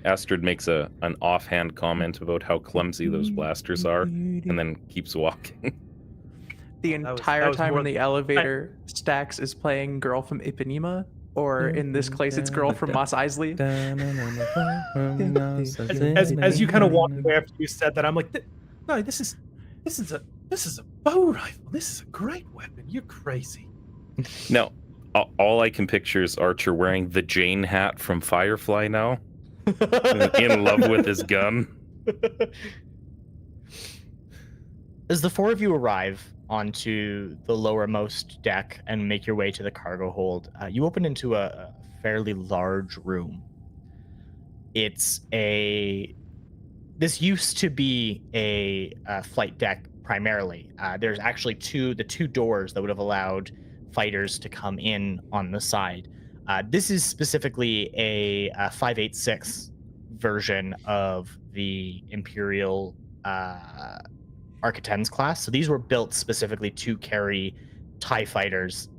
[SPEAKER 3] Astrid makes an offhand comment about how clumsy those blasters are, and then keeps walking.
[SPEAKER 4] The
[SPEAKER 1] That was
[SPEAKER 4] entire time
[SPEAKER 1] more
[SPEAKER 4] in the elevator, Stax is playing "Girl from Ipanema," or in this case, it's "Girl from Mos Eisley."
[SPEAKER 1] As you kind of walk away after you said that, I'm like, no, this is a bow rifle. This is a great weapon. You're crazy.
[SPEAKER 3] Now, all I can picture is Archer wearing the Jane hat from Firefly now, in love with his gun.
[SPEAKER 2] As the four of you arrive onto the lowermost deck and make your way to the cargo hold, you open into a fairly large room. This used to be a flight deck primarily. There's actually the two doors that would have allowed fighters to come in on the side. This is specifically a 586 version of the Imperial Architens class. So these were built specifically to carry TIE fighters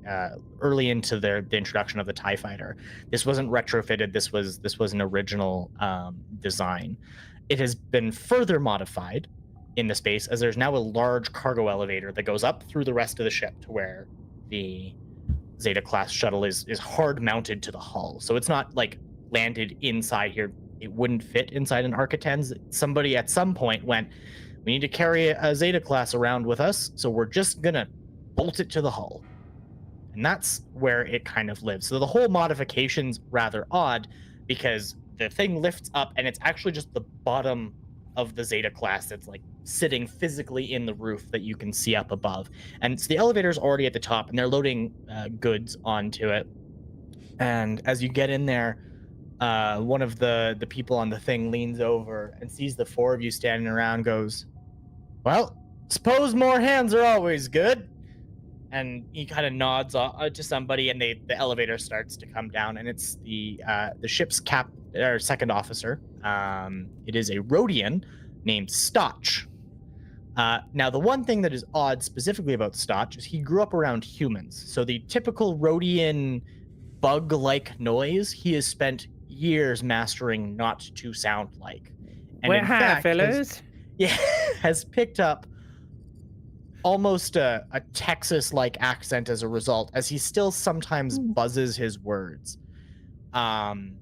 [SPEAKER 2] early into the introduction of the TIE fighter. This wasn't retrofitted. This was an original design. It has been further modified in the space as there's now a large cargo elevator that goes up through the rest of the ship to where the Zeta class shuttle is hard mounted to the hull. So it's not like landed inside here. It wouldn't fit inside an Architens. Somebody at some point went, we need to carry a Zeta class around with us, so we're just gonna bolt it to the hull. And that's where it kind of lives. So the whole modification's rather odd because the thing lifts up and it's actually just the bottom of the Zeta class that's like sitting physically in the roof that you can see up above. And so the elevator's already at the top and they're loading goods onto it. And as you get in there, one of the people on the thing leans over and sees the four of you standing around, goes, well, suppose more hands are always good. And he kind of nods to somebody, and the elevator starts to come down, and it's the ship's second officer. It is a Rhodian named Stotch. Now, the one thing that is odd specifically about Stotch is he grew up around humans. So the typical Rhodian bug-like noise, he has spent years mastering not to sound like. And
[SPEAKER 6] Well,
[SPEAKER 2] in
[SPEAKER 6] hi,
[SPEAKER 2] fact,
[SPEAKER 6] fellows.
[SPEAKER 2] has picked up almost a Texas-like accent as a result, as he still sometimes buzzes his words. And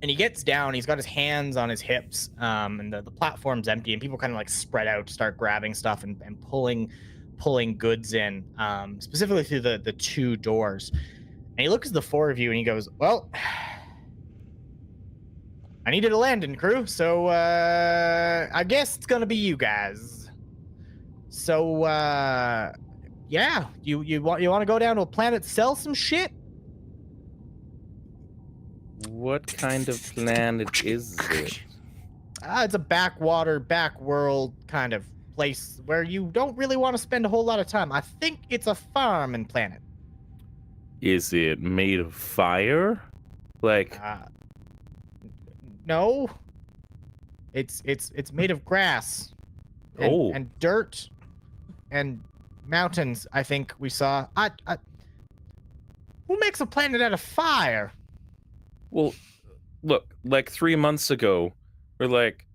[SPEAKER 2] he gets down, he's got his hands on his hips, and the platform's empty, and people kind of like spread out, start grabbing stuff and pulling goods in, specifically through the two doors. And he looks at the four of you and he goes, well, I needed a landing crew, so I guess it's gonna be you guys. So, yeah, you want to go down to a planet, sell some shit?
[SPEAKER 6] What kind of planet is it?
[SPEAKER 2] It's a backwater, backworld kind of place where you don't really want to spend a whole lot of time. I think it's a farming planet.
[SPEAKER 3] Is it made of fire? Like,
[SPEAKER 2] No. It's made of grass. And dirt. And mountains, I think we saw. Who makes a planet out of fire?
[SPEAKER 3] well, look, like 3 months ago, we're like,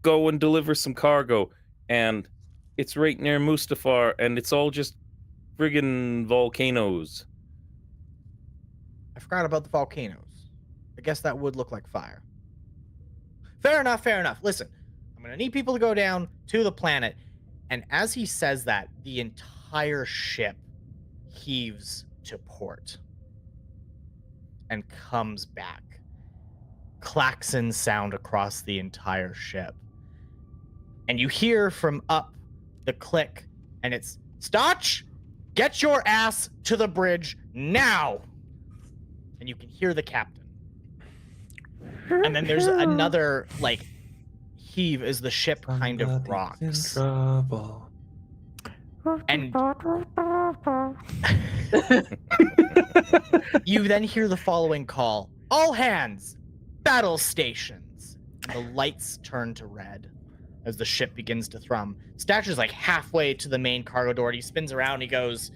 [SPEAKER 3] go and deliver some cargo, and it's right near Mustafar, and it's all just friggin' volcanoes.
[SPEAKER 2] I forgot about the volcanoes. I guess that would look like fire. Fair enough. Listen, I'm going to need people to go down to the planet. And as he says that, the entire ship heaves to port and comes back. Klaxons sound across the entire ship. And you hear from up the click, and it's, Stotch, get your ass to the bridge now! And you can hear the captain. And then there's another, like, heave as the ship kind of rocks. And you then hear the following call. All hands, battle stations. The lights turn to red as the ship begins to thrum. Statue's like halfway to the main cargo door, and he spins around, he goes,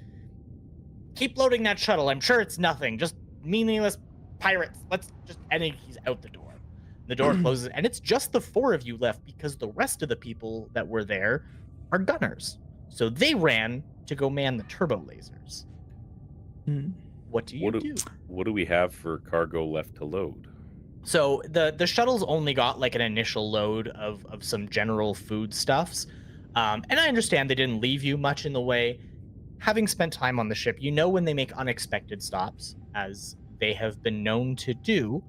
[SPEAKER 2] keep loading that shuttle. I'm sure it's nothing. Just meaningless pirates. And he's out the door. The door closes, and it's just the four of you left because the rest of the people that were there are gunners. So they ran to go man the turbo lasers. What do you do?
[SPEAKER 3] What do we have for cargo left to load?
[SPEAKER 2] So the shuttle's only got like an initial load of some general foodstuffs. And I understand they didn't leave you much in the way. Having spent time on the ship, you know when they make unexpected stops, as they have been known to do,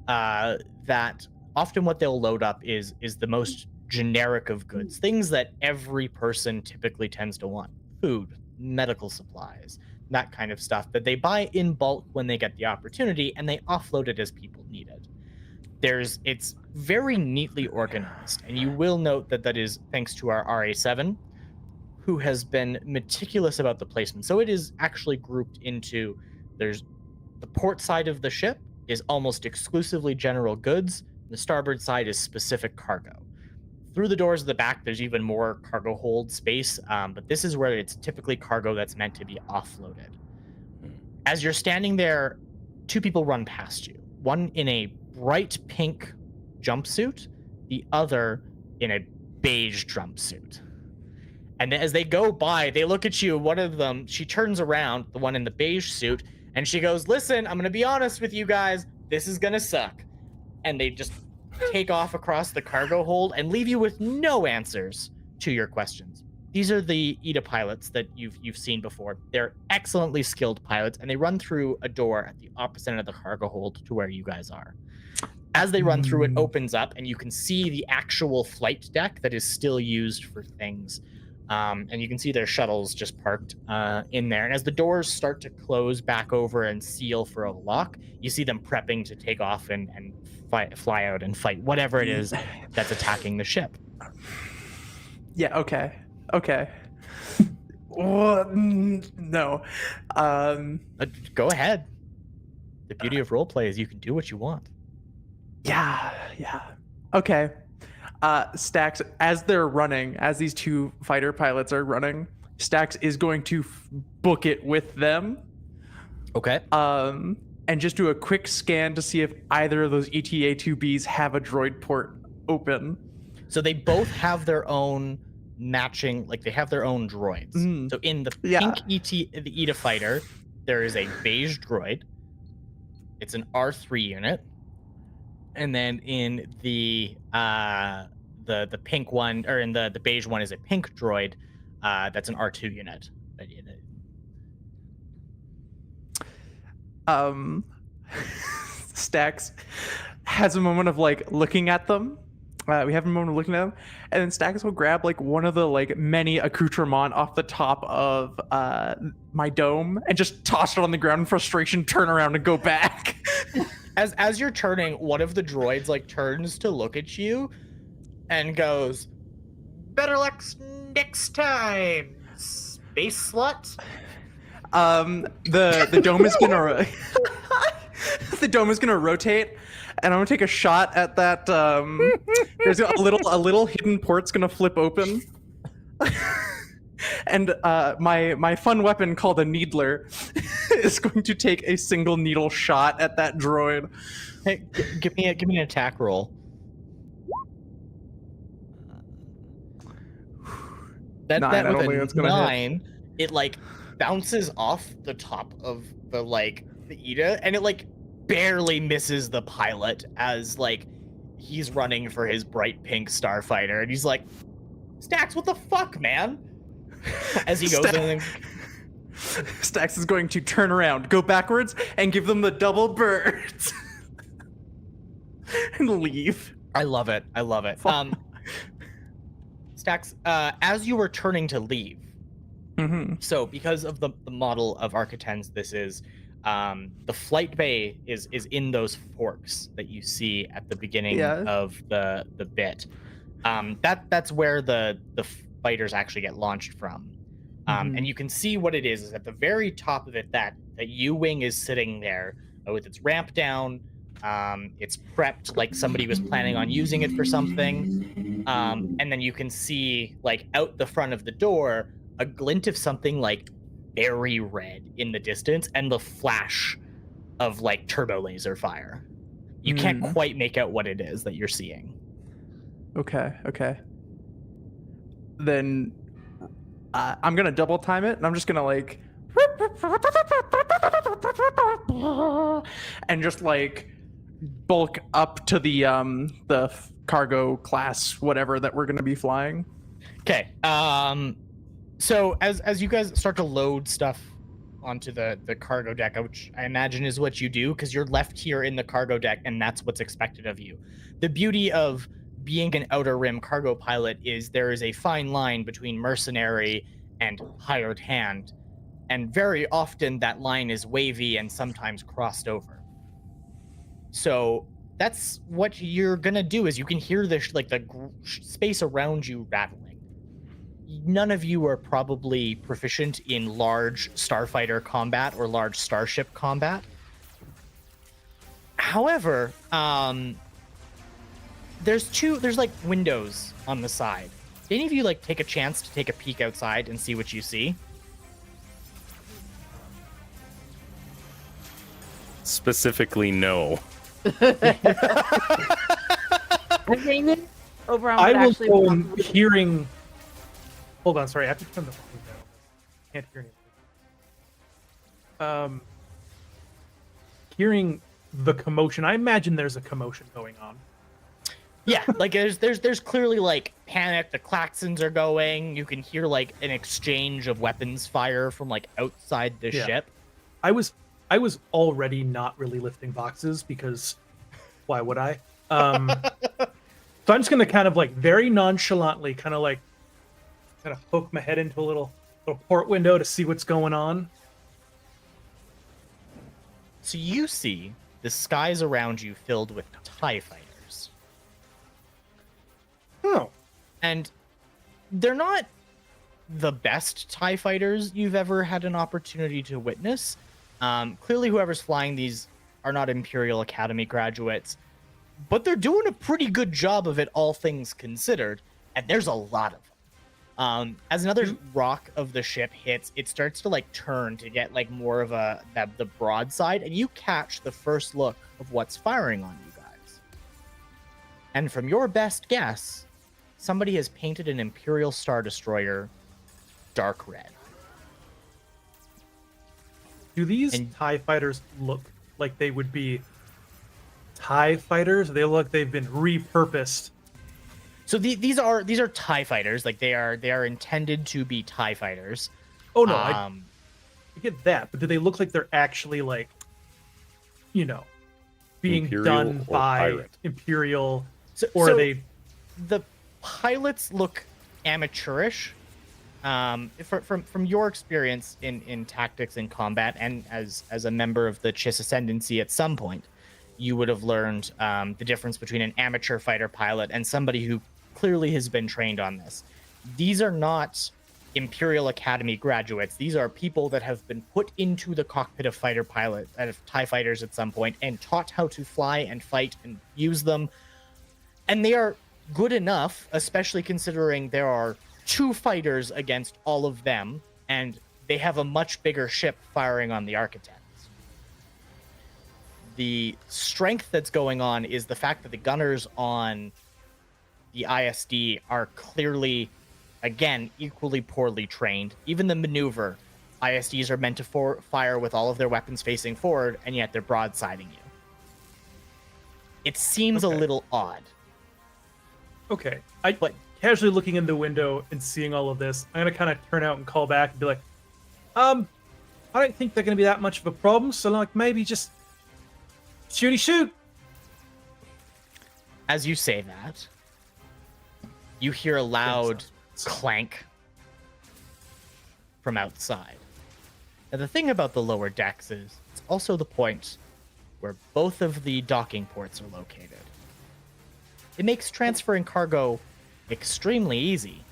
[SPEAKER 2] that often what they'll load up is the most generic of goods, things that every person typically tends to want: food, medical supplies, that kind of stuff that they buy in bulk when they get the opportunity, and they offload it as people need it. It's very neatly organized, and you will note that is thanks to our RA7, who has been meticulous about the placement. So it is actually grouped into, there's the port side of the ship is almost exclusively general goods. The starboard side is specific cargo. through the doors of the back, there's even more cargo hold space, but this is where it's typically cargo that's meant to be offloaded. As you're standing there, two people run past you. One in a bright pink jumpsuit, the other in a beige jumpsuit. And as they go by, they look at you. One of them, she turns around, the one in the beige suit, and she goes, "Listen, I'm going to be honest with you guys. This is going to suck." And they just take off across the cargo hold and leave you with no answers to your questions. These are the ETA pilots that you've seen before. They're excellently skilled pilots, and they run through a door at the opposite end of the cargo hold to where you guys are. As they run through, it opens up, and you can see the actual flight deck that is still used for things. And you can see their shuttles just parked in there. And as the doors start to close back over and seal for a lock, you see them prepping to take off and fly out and fight whatever it is that's attacking the ship.
[SPEAKER 4] Yeah, okay. No.
[SPEAKER 2] Go ahead. The beauty of roleplay is you can do what you want.
[SPEAKER 4] Yeah. Okay. Stax, as they're running, as these two fighter pilots are running, Stax is going to book it with them.
[SPEAKER 2] Okay.
[SPEAKER 4] And just do a quick scan to see if either of those ETA-2Bs have a droid port open.
[SPEAKER 2] So they both have their own matching, like they have their own droids. So in the pink the ETA fighter, there is a beige droid. It's an R3 unit. And then in the pink one, or in the beige one, is a pink droid. That's an R2 unit.
[SPEAKER 4] Stax has a moment of like looking at them. We have a moment of looking at them, and then Stax will grab like one of the like many accoutrement off the top of my dome and just toss it on the ground in frustration, turn around and go back.
[SPEAKER 2] As you're turning, one of the droids like turns to look at you and goes, "Better luck next time, space slut."
[SPEAKER 4] The dome is gonna the dome is gonna rotate, and I'm gonna take a shot at that. There's a little hidden port's gonna flip open, and my fun weapon called a needler is going to take a single needle shot at that droid.
[SPEAKER 2] Hey, give me an attack roll. That with a 9, it like bounces off the top of the ETA, and it like barely misses the pilot as like he's running for his bright pink starfighter, and he's like, "Stax, what the fuck, man?" As he goes in.
[SPEAKER 4] Stax is going to turn around, go backwards, and give them the double birds, and leave.
[SPEAKER 2] I love it. Stax, as you were turning to leave, so because of the model of Architens, this is the flight bay is in those forks that you see at the beginning of the bit. That's where the fighters actually get launched from. And you can see what it is at the very top of it, that U-wing is sitting there with its ramp down. It's prepped like somebody was planning on using it for something. And then you can see like out the front of the door, a glint of something like very red in the distance, and the flash of like turbo laser fire. You can't quite make out what it is that you're seeing.
[SPEAKER 4] Okay. Then I'm gonna double time it, and I'm just gonna like and just like bulk up to the cargo class whatever that we're gonna be flying.
[SPEAKER 2] Okay. So as you guys start to load stuff onto the cargo deck, which I imagine is what you do because you're left here in the cargo deck, and that's what's expected of you. The beauty of being an outer rim cargo pilot is there is a fine line between mercenary and hired hand, and very often that line is wavy and sometimes crossed over. So that's what you're gonna do. Is you can hear the space around you rattling. None of you are probably proficient in large starfighter combat or large starship combat. However, there's like windows on the side. Did any of you like take a chance to take a peek outside and see what you see?
[SPEAKER 3] Specifically, no.
[SPEAKER 5] I think overall,
[SPEAKER 1] I will
[SPEAKER 5] actually
[SPEAKER 1] go hearing. Hold on, sorry, I have to turn the phone down. Can't hear anything. Hearing the commotion. I imagine there's a commotion going on.
[SPEAKER 2] Yeah, like there's clearly like panic. The klaxons are going. You can hear like an exchange of weapons fire from like outside the ship.
[SPEAKER 1] I was already not really lifting boxes because why would I? So I'm just gonna kind of like very nonchalantly kind of poke my head into a little port window to see what's going on.
[SPEAKER 2] So you see the skies around you filled with TIE fighters.
[SPEAKER 1] Oh.
[SPEAKER 2] And they're not the best TIE fighters you've ever had an opportunity to witness. Clearly, whoever's flying these are not Imperial Academy graduates, but they're doing a pretty good job of it, all things considered, and there's a lot of them. As another rock of the ship hits, it starts to like turn to get like more of the broadside, and you catch the first look of what's firing on you guys. And from your best guess, somebody has painted an Imperial Star Destroyer dark red.
[SPEAKER 1] Do these TIE fighters look like they would be TIE fighters? They look like they've been repurposed.
[SPEAKER 2] So these are TIE fighters. Like they are intended to be TIE fighters.
[SPEAKER 1] Oh no, I get that, but do they look like they're actually like, being
[SPEAKER 3] Imperial
[SPEAKER 1] done
[SPEAKER 3] or
[SPEAKER 1] by
[SPEAKER 3] pirate?
[SPEAKER 1] Imperial,
[SPEAKER 2] or
[SPEAKER 1] are they?
[SPEAKER 2] The pilots look amateurish. From your experience in tactics and combat, and as a member of the Chiss Ascendancy at some point, you would have learned the difference between an amateur fighter pilot and somebody who clearly has been trained on this. These are not Imperial Academy graduates. These are people that have been put into the cockpit of TIE fighters at some point and taught how to fly and fight and use them. And they are good enough, especially considering there are 2 fighters against all of them, and they have a much bigger ship firing on the Architects. The strength that's going on is the fact that the gunners on the ISD are clearly, again, equally poorly trained. Even the maneuver, ISDs are meant to fire with all of their weapons facing forward, and yet they're broadsiding you. It seems a little odd.
[SPEAKER 1] Okay, but casually looking in the window and seeing all of this, I'm gonna kind of turn out and call back and be like, I don't think they're gonna be that much of a problem. So like maybe just shoot.
[SPEAKER 2] As you say that, you hear a loud clank from outside. Now the thing about the lower decks is it's also the point where both of the docking ports are located. It makes transferring cargo extremely easy.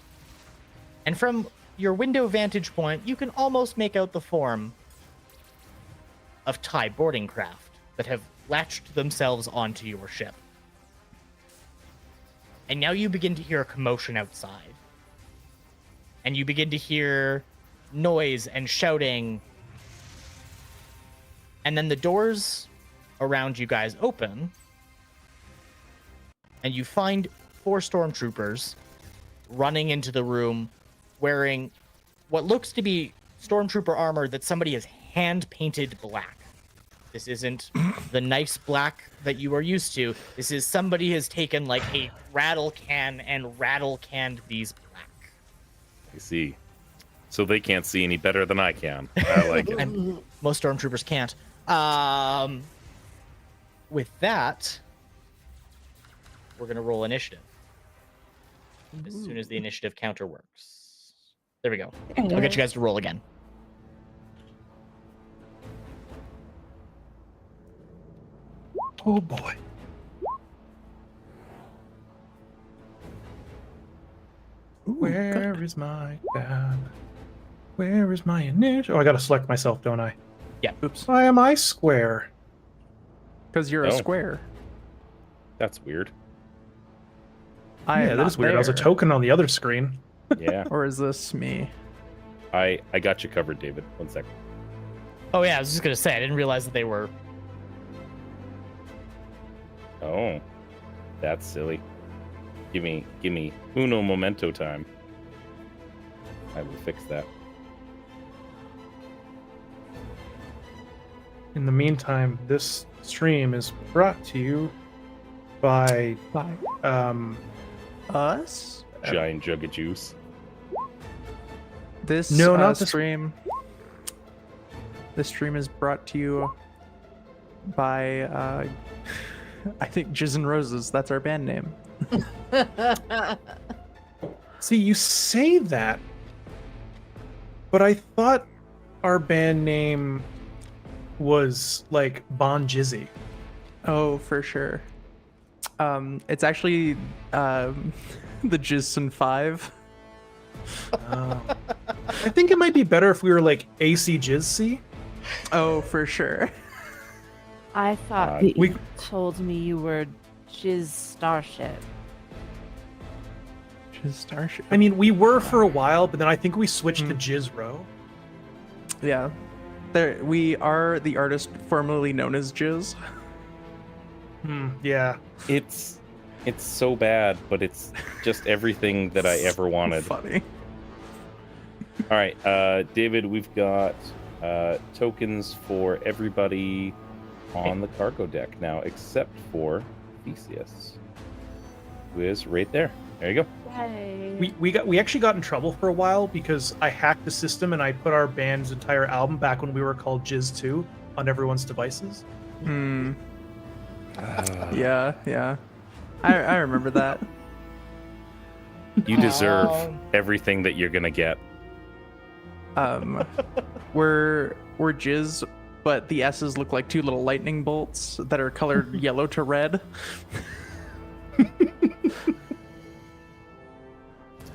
[SPEAKER 2] And from your window vantage point, you can almost make out the form of TIE boarding craft that have latched themselves onto your ship. And now you begin to hear a commotion outside. And you begin to hear noise and shouting. And then the doors around you guys open. And you find 4 stormtroopers running into the room wearing what looks to be stormtrooper armor that somebody has hand-painted black. This isn't the nice black that you are used to. This is somebody has taken like a rattle can and rattle-canned these black.
[SPEAKER 3] I see. So they can't see any better than I can. I like it.
[SPEAKER 2] And most stormtroopers can't. With that, we're going to roll initiative. As soon as the initiative counter works. There we go. I'll get you guys to roll again.
[SPEAKER 1] Oh boy. Where is my tab? Where is my initiative? Oh, I gotta select myself, don't I?
[SPEAKER 2] Yeah.
[SPEAKER 4] Oops.
[SPEAKER 1] Why am I square?
[SPEAKER 4] Because you're a
[SPEAKER 3] Oh.
[SPEAKER 4] square.
[SPEAKER 3] That's weird.
[SPEAKER 4] I am
[SPEAKER 1] that
[SPEAKER 4] not
[SPEAKER 1] is weird. I was a
[SPEAKER 4] there.
[SPEAKER 1] token on the other screen.
[SPEAKER 3] Yeah.
[SPEAKER 4] Or is this me?
[SPEAKER 3] I got you covered, David. 1 second.
[SPEAKER 2] Oh yeah, I was just gonna say I didn't realize that they were.
[SPEAKER 3] Oh, that's silly. Give me uno momento time. I will fix that.
[SPEAKER 1] In the meantime, this stream is brought to you by
[SPEAKER 4] By us?
[SPEAKER 3] Giant jug of juice.
[SPEAKER 4] This
[SPEAKER 1] No, not this-
[SPEAKER 4] stream. This stream is brought to you by I think Jizz and Roses. That's our band name.
[SPEAKER 1] See, you say that, but I thought our band name was like Bon Jizzy.
[SPEAKER 4] Oh, for sure. It's actually the Jizzson 5.
[SPEAKER 1] I think it might be better if we were like AC Jizzc.
[SPEAKER 4] Oh, for sure.
[SPEAKER 5] I thought
[SPEAKER 3] we-
[SPEAKER 5] you told me you were Jizz Starship.
[SPEAKER 4] Jizz Starship.
[SPEAKER 1] I mean, we were for a while, but then I think we switched to
[SPEAKER 4] Hmm.
[SPEAKER 1] Jizz Row.
[SPEAKER 4] Yeah. There, we are the artist formerly known as Jizz.
[SPEAKER 1] Yeah.
[SPEAKER 3] It's so bad, but it's just everything that I ever wanted.
[SPEAKER 4] Funny.
[SPEAKER 3] All right, David, we've got tokens for everybody on the cargo deck now, except for Theseus, who is right there. There you go.
[SPEAKER 5] Yay.
[SPEAKER 1] We actually got in trouble for a while because I hacked the system and I put our band's entire album back when we were called Jizz 2 on everyone's devices.
[SPEAKER 4] Hmm. Yeah. I remember that.
[SPEAKER 3] You deserve
[SPEAKER 2] Oh.
[SPEAKER 3] everything that you're gonna get.
[SPEAKER 4] We're Jizz, but the S's look like two little lightning bolts that are colored yellow to red.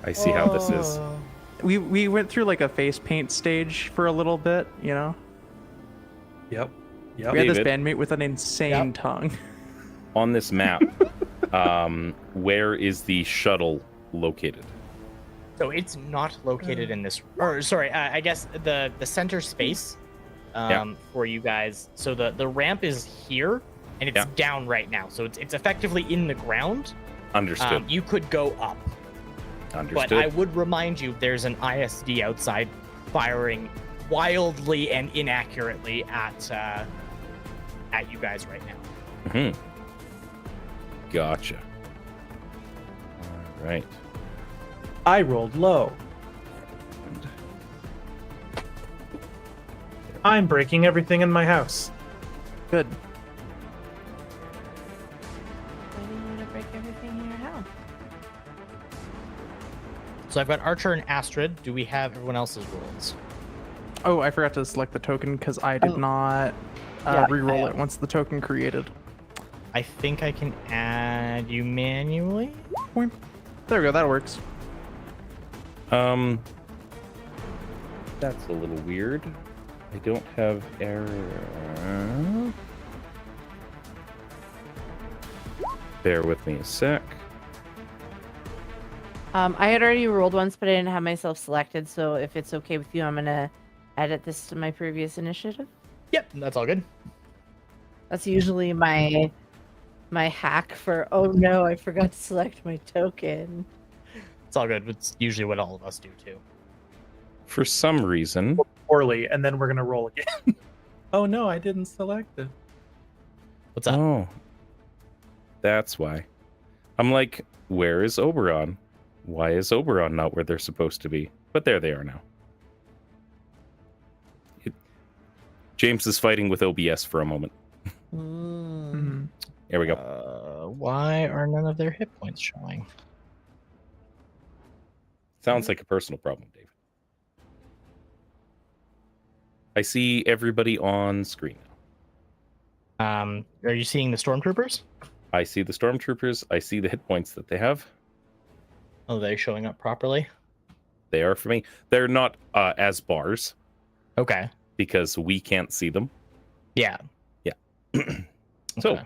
[SPEAKER 3] I see how this is.
[SPEAKER 2] Oh.
[SPEAKER 4] We went through like a face paint stage for a little bit, you know.
[SPEAKER 1] Yep.
[SPEAKER 4] We had this
[SPEAKER 3] David.
[SPEAKER 4] bandmate with an insane
[SPEAKER 2] Yep.
[SPEAKER 4] tongue.
[SPEAKER 3] On this map, where is the shuttle located?
[SPEAKER 2] So it's not located in this. Or sorry, I guess the center space for you guys. So the ramp is here, and it's
[SPEAKER 3] Yeah.
[SPEAKER 2] down right now. So it's effectively in the ground.
[SPEAKER 3] Understood.
[SPEAKER 2] You could go up,
[SPEAKER 3] Understood.
[SPEAKER 2] but I would remind you there's an ISD outside firing wildly and inaccurately at you guys right now.
[SPEAKER 3] Mhm. Gotcha. All right.
[SPEAKER 1] I rolled low. I'm breaking everything in my house.
[SPEAKER 4] Good.
[SPEAKER 5] Why do you want to break everything in your house?
[SPEAKER 2] So I've got Archer and Astrid. Do we have everyone else's rolls?
[SPEAKER 4] Oh, I forgot to select the token because I did
[SPEAKER 5] Oh.
[SPEAKER 4] not
[SPEAKER 5] Yeah,
[SPEAKER 4] re-roll
[SPEAKER 2] I-
[SPEAKER 4] it once the token created.
[SPEAKER 2] I think I can add you manually.
[SPEAKER 4] Boing. There we go. That works.
[SPEAKER 3] That's a little weird. I don't have error. Bear with me a sec.
[SPEAKER 5] I had already rolled once, but I didn't have myself selected. So if it's okay with you, I'm gonna edit this to my previous initiative.
[SPEAKER 2] Yep, that's all good.
[SPEAKER 5] That's usually my hack for. Oh no, I forgot to select my token.
[SPEAKER 2] It's all good. It's usually what all of us do too.
[SPEAKER 3] For some reason,
[SPEAKER 1] Poorly, and then we're gonna roll again. Oh no, I didn't select it.
[SPEAKER 2] What's up?
[SPEAKER 3] oh, that's why. I'm like, where is Oberon? Why is Oberon not where they're supposed to be? But there they are now. James is fighting with OBS for a moment.
[SPEAKER 4] Mhm.
[SPEAKER 3] There we go.
[SPEAKER 2] Why are none of their hit points showing?
[SPEAKER 3] Sounds like a personal problem, David. I see everybody on screen now.
[SPEAKER 2] Are you seeing the stormtroopers?
[SPEAKER 3] I see the stormtroopers. I see the hit points that they have.
[SPEAKER 2] Oh, they're showing up properly.
[SPEAKER 3] They are for me. They're not as bars
[SPEAKER 2] Okay.
[SPEAKER 3] because we can't see them.
[SPEAKER 2] Yeah.
[SPEAKER 3] So-
[SPEAKER 2] Okay.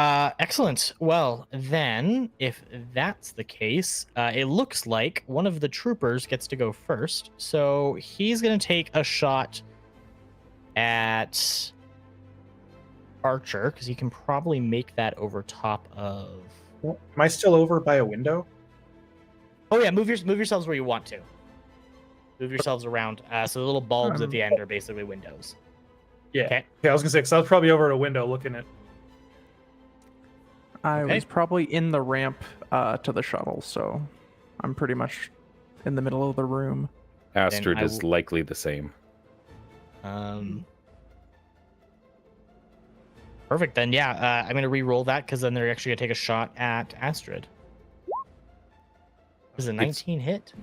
[SPEAKER 2] Excellent. Well, then, if that's the case, it looks like one of the troopers gets to go first. So he's going to take a shot at Archer because he can probably make that over top of.
[SPEAKER 1] Am I still over by a window?
[SPEAKER 2] Oh yeah, move yourselves where you want to. Move yourselves around. So the little bulbs at the end are basically windows.
[SPEAKER 1] Yeah.
[SPEAKER 2] Okay.
[SPEAKER 1] I was gonna say, because I was probably over at a window looking at.
[SPEAKER 4] I
[SPEAKER 2] Okay.
[SPEAKER 4] was probably in the ramp to the shuttle, so I'm pretty much in the middle of the room.
[SPEAKER 3] Astrid
[SPEAKER 2] I
[SPEAKER 3] is likely the same.
[SPEAKER 2] Perfect. Then yeah, I'm gonna re-roll that because then they're actually gonna take a shot at Astrid. Is a 19 hit?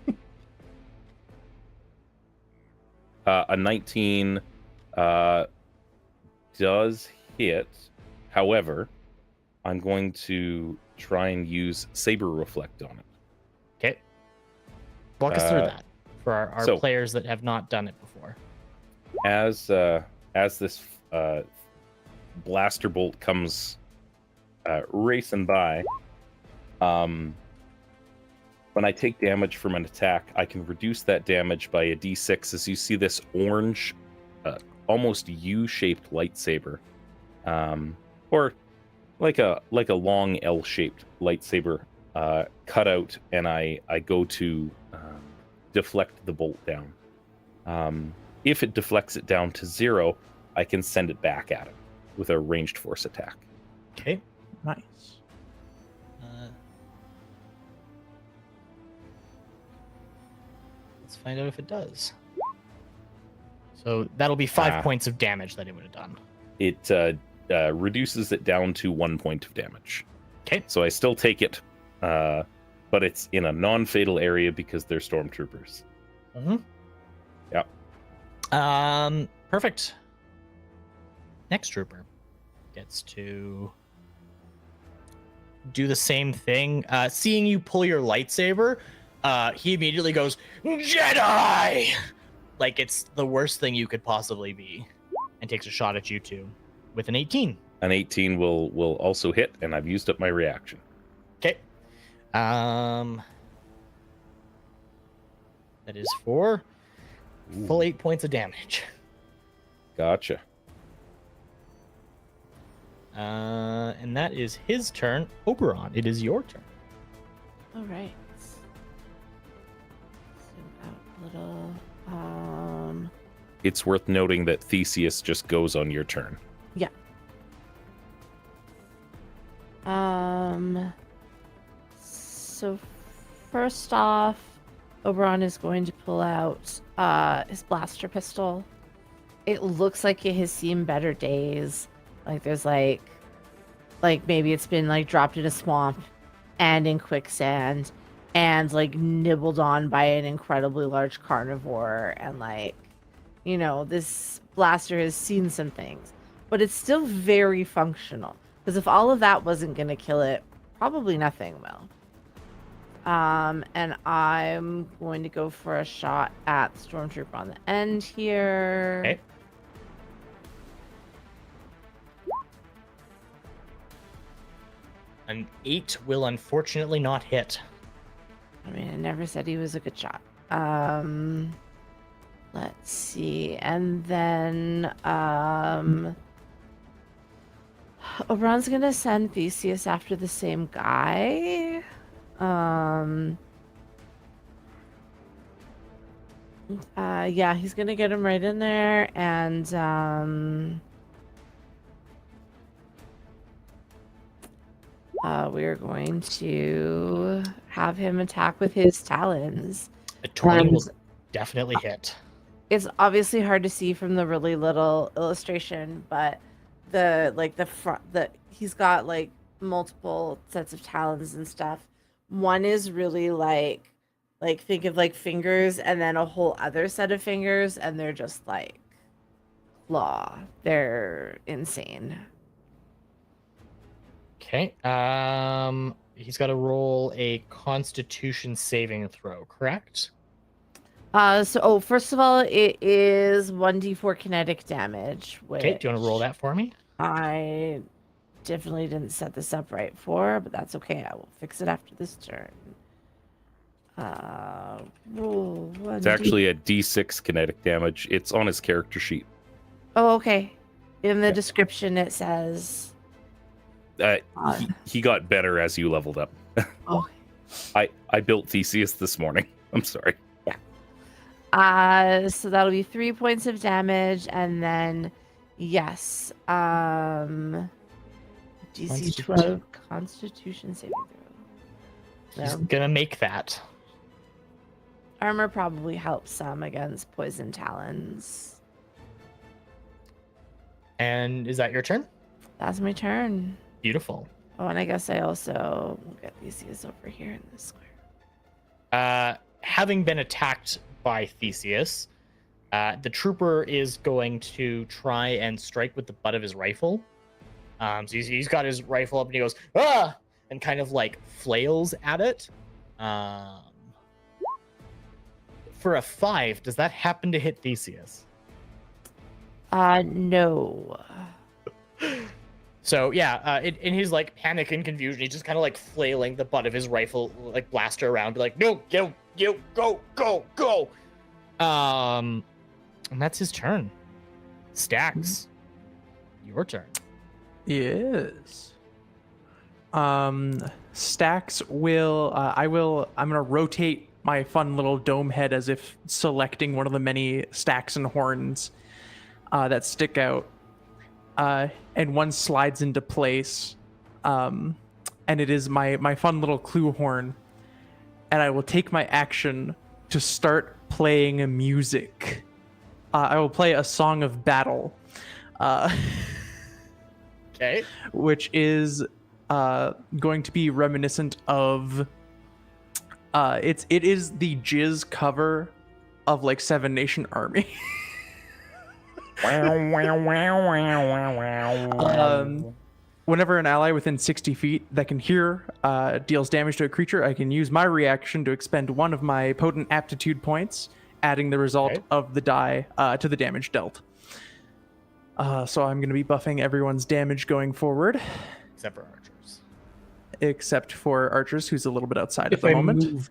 [SPEAKER 3] A 19 does hit. However, I'm going to try and use Saber Reflect on it.
[SPEAKER 2] Okay. Walk us through
[SPEAKER 3] Uh,
[SPEAKER 2] that for our
[SPEAKER 3] so-
[SPEAKER 2] players that have not done it before.
[SPEAKER 3] As this blaster bolt comes racing by, when I take damage from an attack, I can reduce that damage by a d6 as you see this orange, almost U-shaped lightsaber, or like a long L-shaped lightsaber cut out, and I go to deflect the bolt down. If it deflects it down to 0, I can send it back at him with a ranged force attack.
[SPEAKER 2] Okay.
[SPEAKER 4] Nice.
[SPEAKER 2] Let's find out if it does. So that'll be 5
[SPEAKER 3] Ah.
[SPEAKER 2] points of damage that it would have done.
[SPEAKER 3] It reduces it down to 1 point of damage.
[SPEAKER 2] Okay.
[SPEAKER 3] So I still take it, but it's in a non-fatal area because they're stormtroopers.
[SPEAKER 2] Mm-hmm.
[SPEAKER 3] Yep.
[SPEAKER 2] Perfect. Next trooper gets to do the same thing. Seeing you pull your lightsaber, he immediately goes, Jedi! Like it's the worst thing you could possibly be. And takes a shot at you two with an 18.
[SPEAKER 3] An 18 will also hit, and I've used up my reaction.
[SPEAKER 2] Okay. That is for full 8 points of damage.
[SPEAKER 3] Gotcha.
[SPEAKER 2] And that is his turn. Oberon, it is your turn.
[SPEAKER 5] All right. Zoom out a little.
[SPEAKER 3] It's worth noting that Theseus just goes on your turn.
[SPEAKER 5] Yeah. So first off, Oberon is going to pull out his blaster pistol. It looks like it has seen better days. Like there's like maybe it's been like dropped in a swamp and in quicksand and like nibbled on by an incredibly large carnivore, and like, you know, this blaster has seen some things, but it's still very functional, because if all of that wasn't going to kill it, probably nothing will. And I'm going to go for a shot at the stormtrooper on the end here.
[SPEAKER 2] Okay. An 8 will unfortunately not hit.
[SPEAKER 5] I mean, I never said he was a good shot. Let's see. And then Oberon's gonna send Theseus after the same guy. Yeah, he's gonna get him right in there, and we're going to have him attack with his talons.
[SPEAKER 2] A 20 will
[SPEAKER 5] And-
[SPEAKER 2] definitely hit.
[SPEAKER 5] It's obviously hard to see from the really little illustration, but he's got like multiple sets of talons and stuff. One is really like think of like fingers, and then a whole other set of fingers, and they're just like claw. They're insane.
[SPEAKER 2] Okay. He's got to roll a Constitution saving throw, correct?
[SPEAKER 5] First of all, it is 1d4 kinetic damage.
[SPEAKER 2] Okay. Do you want to roll that for me?
[SPEAKER 5] I definitely didn't set this up right for, but that's okay. I will fix it after this turn. Roll
[SPEAKER 3] It's
[SPEAKER 5] 1d.
[SPEAKER 3] actually a D6 kinetic damage. It's on his character sheet.
[SPEAKER 5] Oh, okay. In the
[SPEAKER 3] Yeah.
[SPEAKER 5] description, it says.
[SPEAKER 3] He got better as you leveled up.
[SPEAKER 5] Oh.
[SPEAKER 3] I built Theseus this morning. I'm sorry.
[SPEAKER 5] So that'll be 3 points of damage, and then yes, DC 12 Constitution saving throw.
[SPEAKER 2] He's
[SPEAKER 5] So
[SPEAKER 2] gonna make that.
[SPEAKER 5] armor probably helps some against poison talons.
[SPEAKER 2] And is that your turn?
[SPEAKER 5] That's my turn.
[SPEAKER 2] Beautiful.
[SPEAKER 5] Oh, and I guess I also will get Theseus over here in this square.
[SPEAKER 2] Having been attacked by Theseus, the trooper is going to try and strike with the butt of his rifle. So he's got his rifle up and he goes, ah! And kind of like flails at it. For a 5, does that happen to hit Theseus?
[SPEAKER 5] No.
[SPEAKER 2] So yeah, in his like panic and confusion, he's just kind of like flailing the butt of his rifle, like blaster around, be like, no, go, go. And that's his turn. Stacks, your turn.
[SPEAKER 4] Yes. Stacks will. I'm gonna rotate my fun little dome head as if selecting one of the many stacks and horns that stick out. And one slides into place, and it is my fun little clue horn, and I will take my action to start playing music. I will play a song of battle,
[SPEAKER 2] Okay.
[SPEAKER 4] which is going to be reminiscent of it is the Jizz cover of like Seven Nation Army. Whenever an ally within 60 feet that can hear deals damage to a creature, I can use my reaction to expend one of my potent aptitude points, adding the result
[SPEAKER 2] Okay.
[SPEAKER 4] of the die to the damage dealt. So I'm going to be buffing everyone's damage going forward,
[SPEAKER 2] Except for archers.
[SPEAKER 4] except for archers, who's a little bit outside at the moment.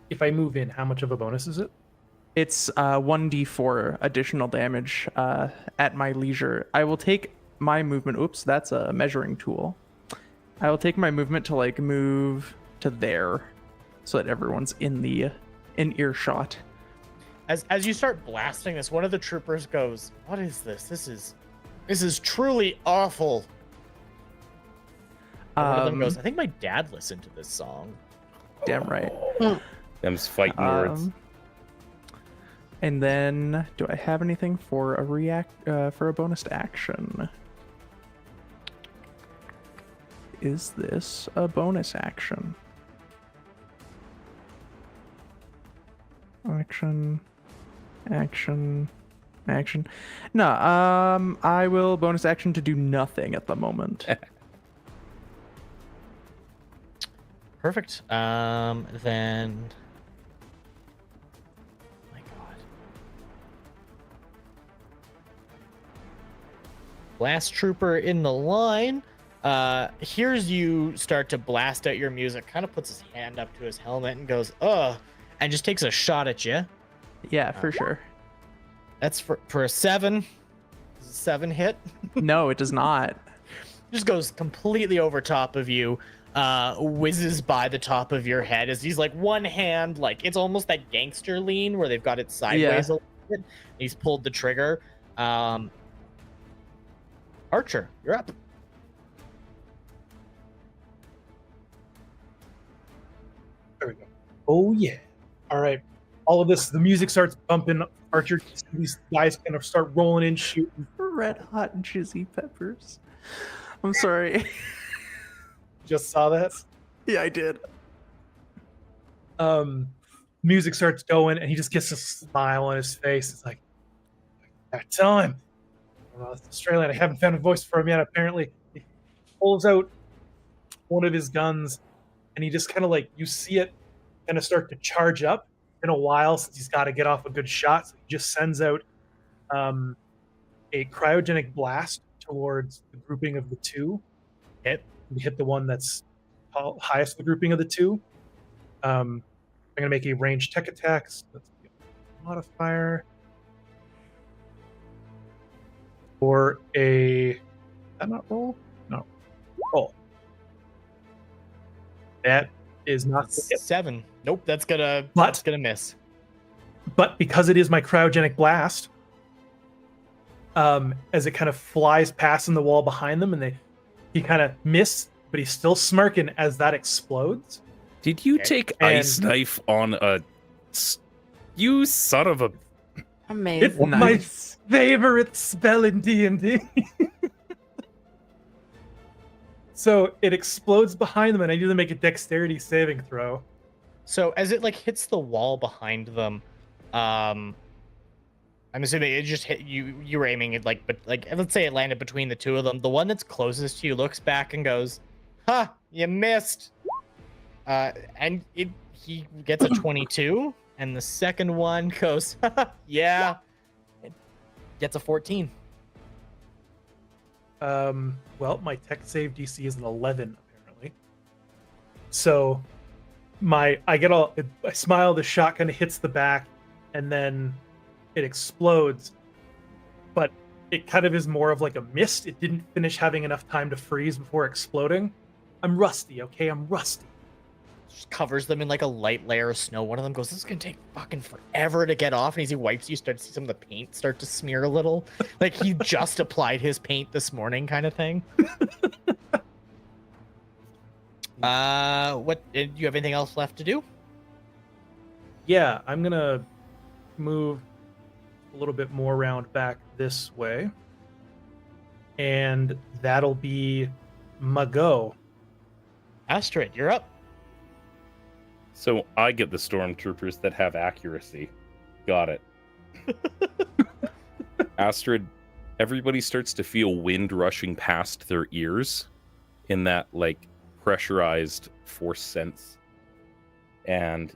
[SPEAKER 1] If I move in, how much of a bonus is it?
[SPEAKER 4] It's 1d4 additional damage at my leisure. I will take my movement. Oops, that's a measuring tool. I will take my movement to like move to there, so that everyone's in earshot.
[SPEAKER 2] As you start blasting this, one of the troopers goes, "What is this? This is truly awful." And one of them goes, "I think my dad listened to this song."
[SPEAKER 4] Damn right.
[SPEAKER 3] Them's fighting words.
[SPEAKER 4] And then, do I have anything for a bonus action? Is this a bonus action? Action. No, I will bonus action to do nothing at the moment.
[SPEAKER 2] Perfect. Then. My God. Last trooper in the line. Hears you start to blast out your music, kind of puts his hand up to his helmet and goes, ugh, and just takes a shot at you.
[SPEAKER 4] Yeah, for sure.
[SPEAKER 2] That's for a 7. Does a 7 hit?
[SPEAKER 4] No, it does not.
[SPEAKER 2] Just goes completely over top of you, whizzes by the top of your head as he's like one hand, like it's almost that gangster lean where they've got it sideways a little bit. He's pulled the trigger. Archer, you're up.
[SPEAKER 1] There we go. Oh yeah. All right. All of this, the music starts bumping. Archer, these guys kind of start rolling in, shooting.
[SPEAKER 4] Red hot jizzy peppers. I'm sorry.
[SPEAKER 1] Just saw that.
[SPEAKER 4] Yeah, I did.
[SPEAKER 1] Music starts going, and he just gets a smile on his face. It's like, that time. Well, it's Australian. I haven't found a voice for him yet. Apparently, he pulls out one of his guns, and he just kind of like, you see it kind of start to charge up. In a while since he's got to get off a good shot, so he just sends out a cryogenic blast towards the grouping of the two,
[SPEAKER 2] Hit.
[SPEAKER 1] We hit the one that's highest in the grouping of the two. I'm going to make a ranged tech attack. So that's a modifier. For a... Did that not roll? No. Roll. That is not the hit.
[SPEAKER 2] 7. Nope, that's gonna miss.
[SPEAKER 1] But because it is my cryogenic blast, as it kind of flies past in the wall behind them, and he kind of miss, but he's still smirking as that explodes.
[SPEAKER 3] Did you take ice knife on a? You son of a!
[SPEAKER 5] Amazing.
[SPEAKER 1] It's my favorite spell in D&D. So it explodes behind them, and I need to make a dexterity saving throw.
[SPEAKER 2] So as it like hits the wall behind them, I'm assuming it just hit you. You were aiming it but let's say it landed between the two of them. The one that's closest to you looks back and goes, "Ha! You missed." And he gets a 22, and the second one goes, "Yeah." It gets a 14.
[SPEAKER 1] Well, my tech save DC is an 11 apparently. So I smile. The shot kind of hits the back, and then it explodes. But it kind of is more of like a mist. It didn't finish having enough time to freeze before exploding. I'm rusty, okay? I'm rusty.
[SPEAKER 2] Just covers them in like a light layer of snow. One of them goes, "This is gonna take fucking forever to get off." And as he wipes, you start to see some of the paint start to smear a little. Like he just applied his paint this morning, kind of thing. What? Do you have anything else left to do?
[SPEAKER 1] Yeah, I'm gonna move a little bit more around back this way, and that'll be my go.
[SPEAKER 2] Astrid, you're up.
[SPEAKER 3] So I get the stormtroopers that have accuracy. Got it. Astrid, everybody starts to feel wind rushing past their ears in that like pressurized force sense. And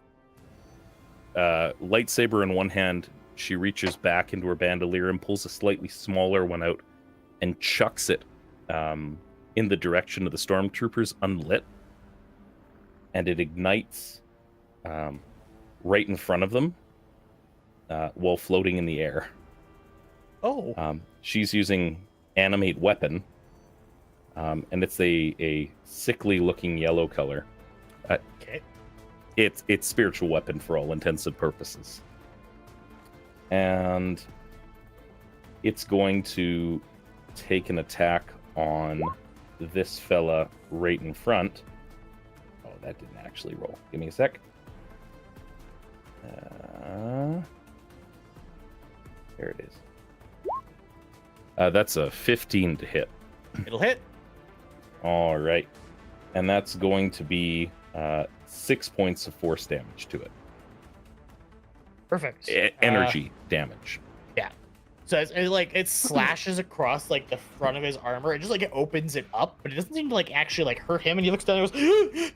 [SPEAKER 3] lightsaber in one hand, she reaches back into her bandolier and pulls a slightly smaller one out and chucks it in the direction of the stormtroopers unlit. And it ignites right in front of them while floating in the air.
[SPEAKER 2] Oh.
[SPEAKER 3] She's using animate weapon, and it's a sickly looking yellow color.
[SPEAKER 2] Okay.
[SPEAKER 3] It's spiritual weapon for all intents and purposes. And it's going to take an attack on this fella right in front. Oh, that didn't actually roll. Give me a sec. There it is. That's a 15 to hit.
[SPEAKER 2] It'll hit.
[SPEAKER 3] All right. And that's going to be 6 points of force damage to it.
[SPEAKER 2] Perfect.
[SPEAKER 3] Energy damage.
[SPEAKER 2] Yeah. So it slashes across like the front of his armor. It just like it opens it up, but it doesn't seem to like actually like hurt him. And he looks down and goes,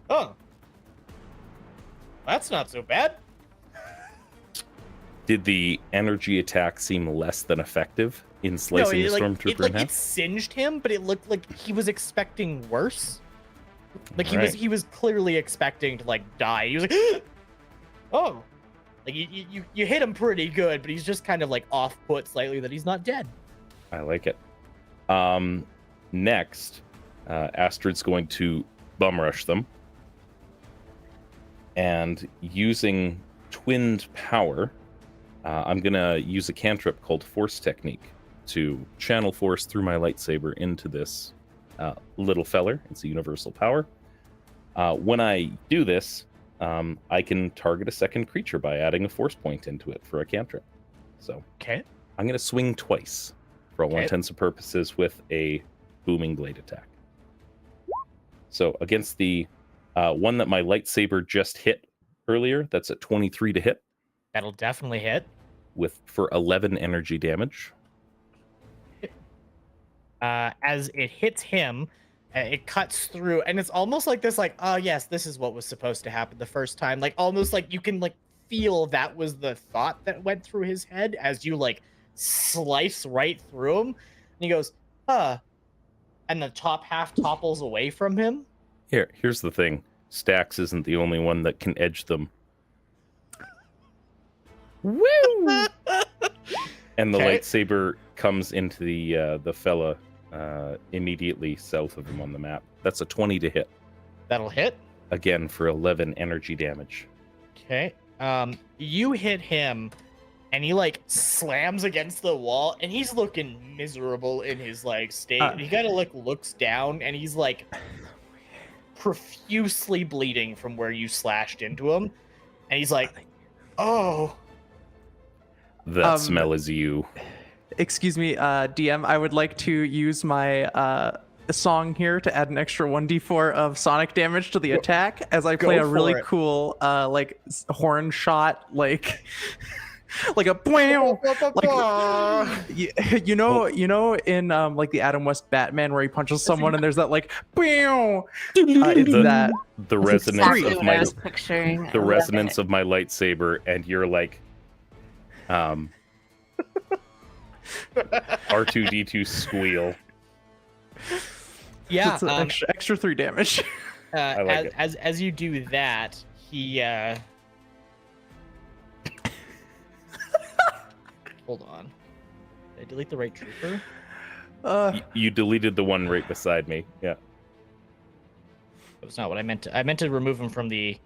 [SPEAKER 2] "Oh, that's not so bad."
[SPEAKER 3] Did the energy attack seem less than effective in slicing the stormtrooper in half?
[SPEAKER 2] It singed him, but it looked like he was expecting worse. Like
[SPEAKER 3] Right.
[SPEAKER 2] he was clearly expecting to like die. He was like, "Oh." Like you hit him pretty good, but he's just kind of like off put slightly that he's not dead.
[SPEAKER 3] I like it. Next, Astrid's going to bum rush them. And using twinned power, I'm going to use a cantrip called Force Technique to channel force through my lightsaber into this little feller. It's a universal power. When I do this, I can target a second creature by adding a force point into it for a cantrip. So
[SPEAKER 2] Okay.
[SPEAKER 3] I'm going to swing twice for all intents and purposes with a booming blade attack. So against the one that my lightsaber just hit earlier, that's a 23 to hit.
[SPEAKER 2] That'll definitely hit.
[SPEAKER 3] For 11 energy damage.
[SPEAKER 2] As it hits him, it cuts through, and it's almost like this, like, oh yes, this is what was supposed to happen the first time. Like almost like you can like feel that was the thought that went through his head as you like slice right through him. And he goes, "Huh, and the top half topples away from him.
[SPEAKER 3] Here's the thing. Stax isn't the only one that can edge them. Woo! And the
[SPEAKER 2] Okay.
[SPEAKER 3] lightsaber comes into the fella immediately south of him on the map. That's a 20 to hit.
[SPEAKER 2] That'll hit.
[SPEAKER 3] Again for 11 energy damage.
[SPEAKER 2] Okay. You hit him, and he like slams against the wall, and he's looking miserable in his like state. He kind of like looks down, and he's like profusely bleeding from where you slashed into him, and he's like, "Oh."
[SPEAKER 3] That smell is you.
[SPEAKER 4] Excuse me, DM. I would like to use my song here to add an extra 1d4 of sonic damage to the attack as I play
[SPEAKER 2] Go
[SPEAKER 4] a really
[SPEAKER 2] for it.
[SPEAKER 4] cool like horn shot, like like a bwam, like you know in like the Adam West Batman where he punches someone and there's that like bwam. It's that.
[SPEAKER 3] The
[SPEAKER 5] That's
[SPEAKER 3] resonance
[SPEAKER 5] exactly
[SPEAKER 3] of
[SPEAKER 5] what
[SPEAKER 3] my
[SPEAKER 5] I was picturing. I
[SPEAKER 3] the
[SPEAKER 5] love
[SPEAKER 3] resonance
[SPEAKER 5] it.
[SPEAKER 3] of my lightsaber, and you're like R2D2 squeal.
[SPEAKER 2] Yeah.
[SPEAKER 4] It's an extra 3 damage.
[SPEAKER 3] I like it.
[SPEAKER 2] As you do that, he hold on. Did I delete the right trooper?
[SPEAKER 3] You deleted the one right beside me. Yeah.
[SPEAKER 2] That was not what I meant to. I meant to remove him from the